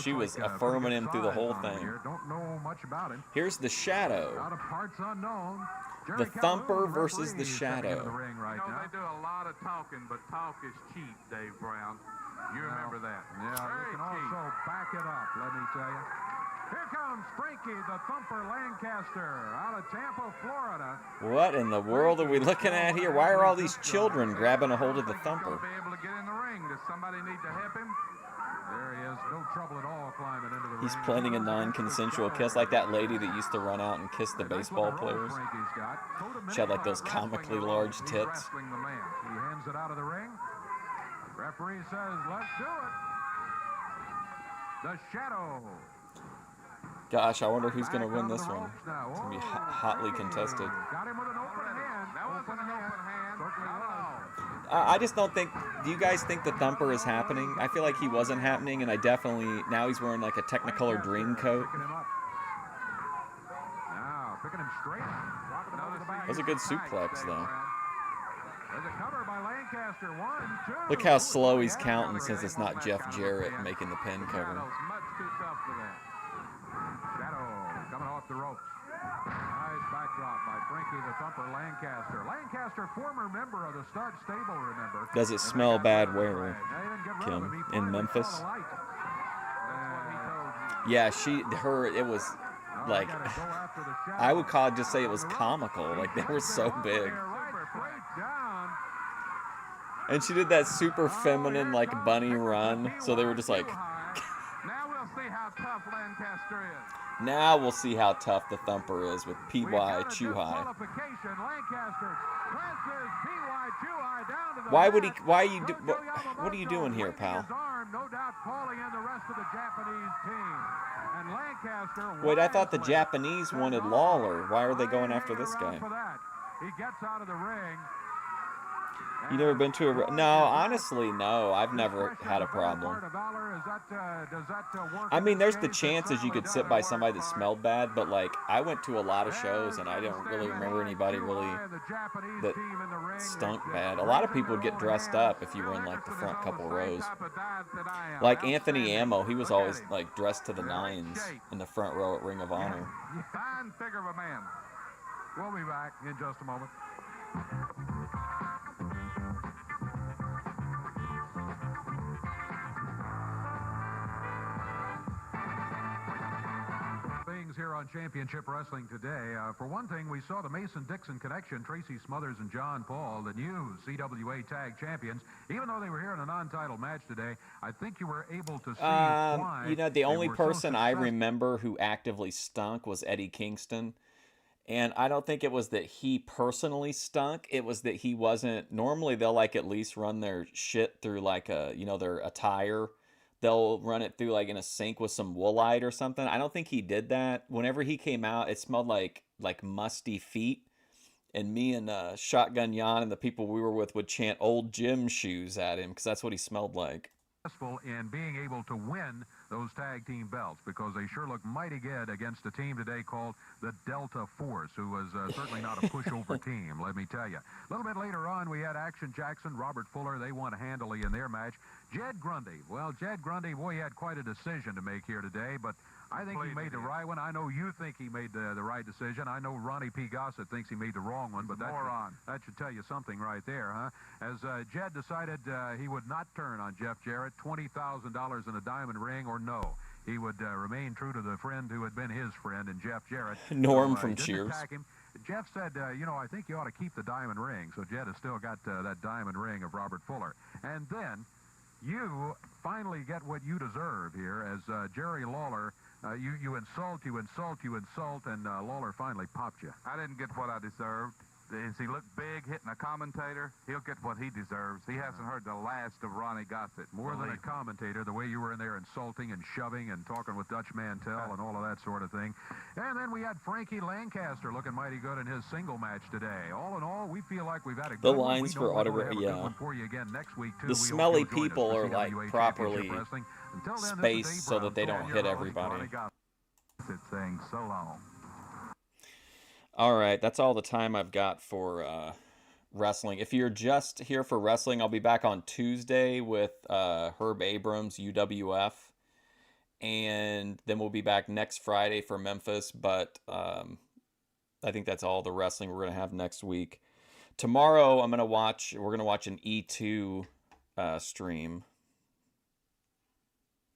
She was affirming him through the whole thing. Don't know much about him. Here's the Shadow. Out of parts unknown. The Thumper versus the Shadow. You know, they do a lot of talking, but talk is cheap, Dave Brown. You remember that. Yeah, you can also back it up, let me tell you. Here comes Frankie the Thumper Lancaster out of Tampa, Florida. What in the world are we looking at here? Why are all these children grabbing a hold of the Thumper? Be able to get in the ring. Does somebody need to help him? There he is, no trouble at all climbing into the ring. He's planning a non-consensual kiss like that lady that used to run out and kiss the baseball players. She had like those comically large tits. He hands it out of the ring. Referee says, let's do it. The Shadow. Gosh, I wonder who's going to win this one. It's going to be hotly contested. Got him with an open hand. That wasn't an open hand. Certainly was. I just don't think, do you guys think the Thumper is happening? I feel like he wasn't happening, and I definitely, now he's wearing like a Technicolor dream coat. Now, picking him straight. That was a good suplex, though. There's a cover by Lancaster. 1, 2. Look how slow he's counting since it's not Jeff Jarrett making the pin cover. Much too tough for that. Shadow coming off the ropes. Nice backdrop by Frankie the Thumper Lancaster. Lancaster, former member of the Stud Stable, remember. Does it smell bad where, Kim? In Memphis? Yeah, it was like, I would just say it was comical. Like, they were so big. And she did that super feminine, like, bunny run. So they were just like... Now we'll see how tough Lancaster is. Now we'll see how tough the Thumper is with P.Y. Chuhai. Why would he? Why are you? What are you doing here, pal? Wait, I thought the Japanese wanted Lawler. Why are they going after this guy? He gets out of the ring. You never been to a... No, honestly, no. I've never had a problem. I mean, there's the chances you could sit by somebody that smelled bad, but, like, I went to a lot of shows, and I don't really remember anybody really that stunk bad. A lot of people would get dressed up if you were in, like, the front couple rows. Like Anthony Ammo, he was always, like, dressed to the nines in the front row at Ring of Honor. Fine figure of a man. We'll be back in just a moment. Here on Championship Wrestling today. For one thing, we saw the Mason-Dixon connection, Tracey, Smothers, and John Paul, the new CWA Tag Champions. Even though they were here in a non-title match today, I think you were able to see why. You know, the only person I remember who actively stunk was Eddie Kingston. And I don't think it was that he personally stunk. It was that he wasn't... Normally, they'll, like, at least run their shit through, like, their attire. They'll run it through like in a sink with some woolite or something. I don't think he did that. Whenever he came out, it smelled like musty feet. And me and Shotgun Jan and the people we were with would chant Old Jim shoes at him because that's what he smelled like. In being able to win those tag team belts because they sure look mighty good against a team today called the Delta Force, who was certainly not a pushover team, let me tell you. A little bit later on, we had Action Jackson, Robert Fuller. They won handily in their match. Jed Grundy. Well, Jed Grundy, boy, he had quite a decision to make here today, but I think he made the right one. I know you think he made the right decision. I know Ronnie P. Gossett thinks he made the wrong one, but that should tell you something right there, huh? As Jed decided he would not turn on Jeff Jarrett, $20,000 in a diamond ring, or no. He would remain true to the friend who had been his friend, and Jeff Jarrett. Norm from Cheers. Jeff said, I think you ought to keep the diamond ring. So Jed has still got that diamond ring of Robert Fuller. And then you finally get what you deserve here as Jerry Lawler, you insult, and Lawler finally popped you. I didn't get what I deserved. As he looked big hitting a commentator, he'll get what he deserves. He hasn't heard the last of Ronnie Gossett. More than a commentator, the way you were in there insulting and shoving and talking with Dutch Mantell and all of that sort of thing. And then we had Frankie Lancaster looking mighty good in his single match today. All in all, we feel like we've had a good one. The lines for autograph, yeah. For you again next week too. The smelly people are like properly spaced so that they don't hit everybody. Saying so long. All right, that's all the time I've got for wrestling. If you're just here for wrestling, I'll be back on Tuesday with Herb Abrams, UWF. And then we'll be back next Friday for Memphis. But I think that's all the wrestling we're going to have next week. Tomorrow, we're going to watch an E2 stream.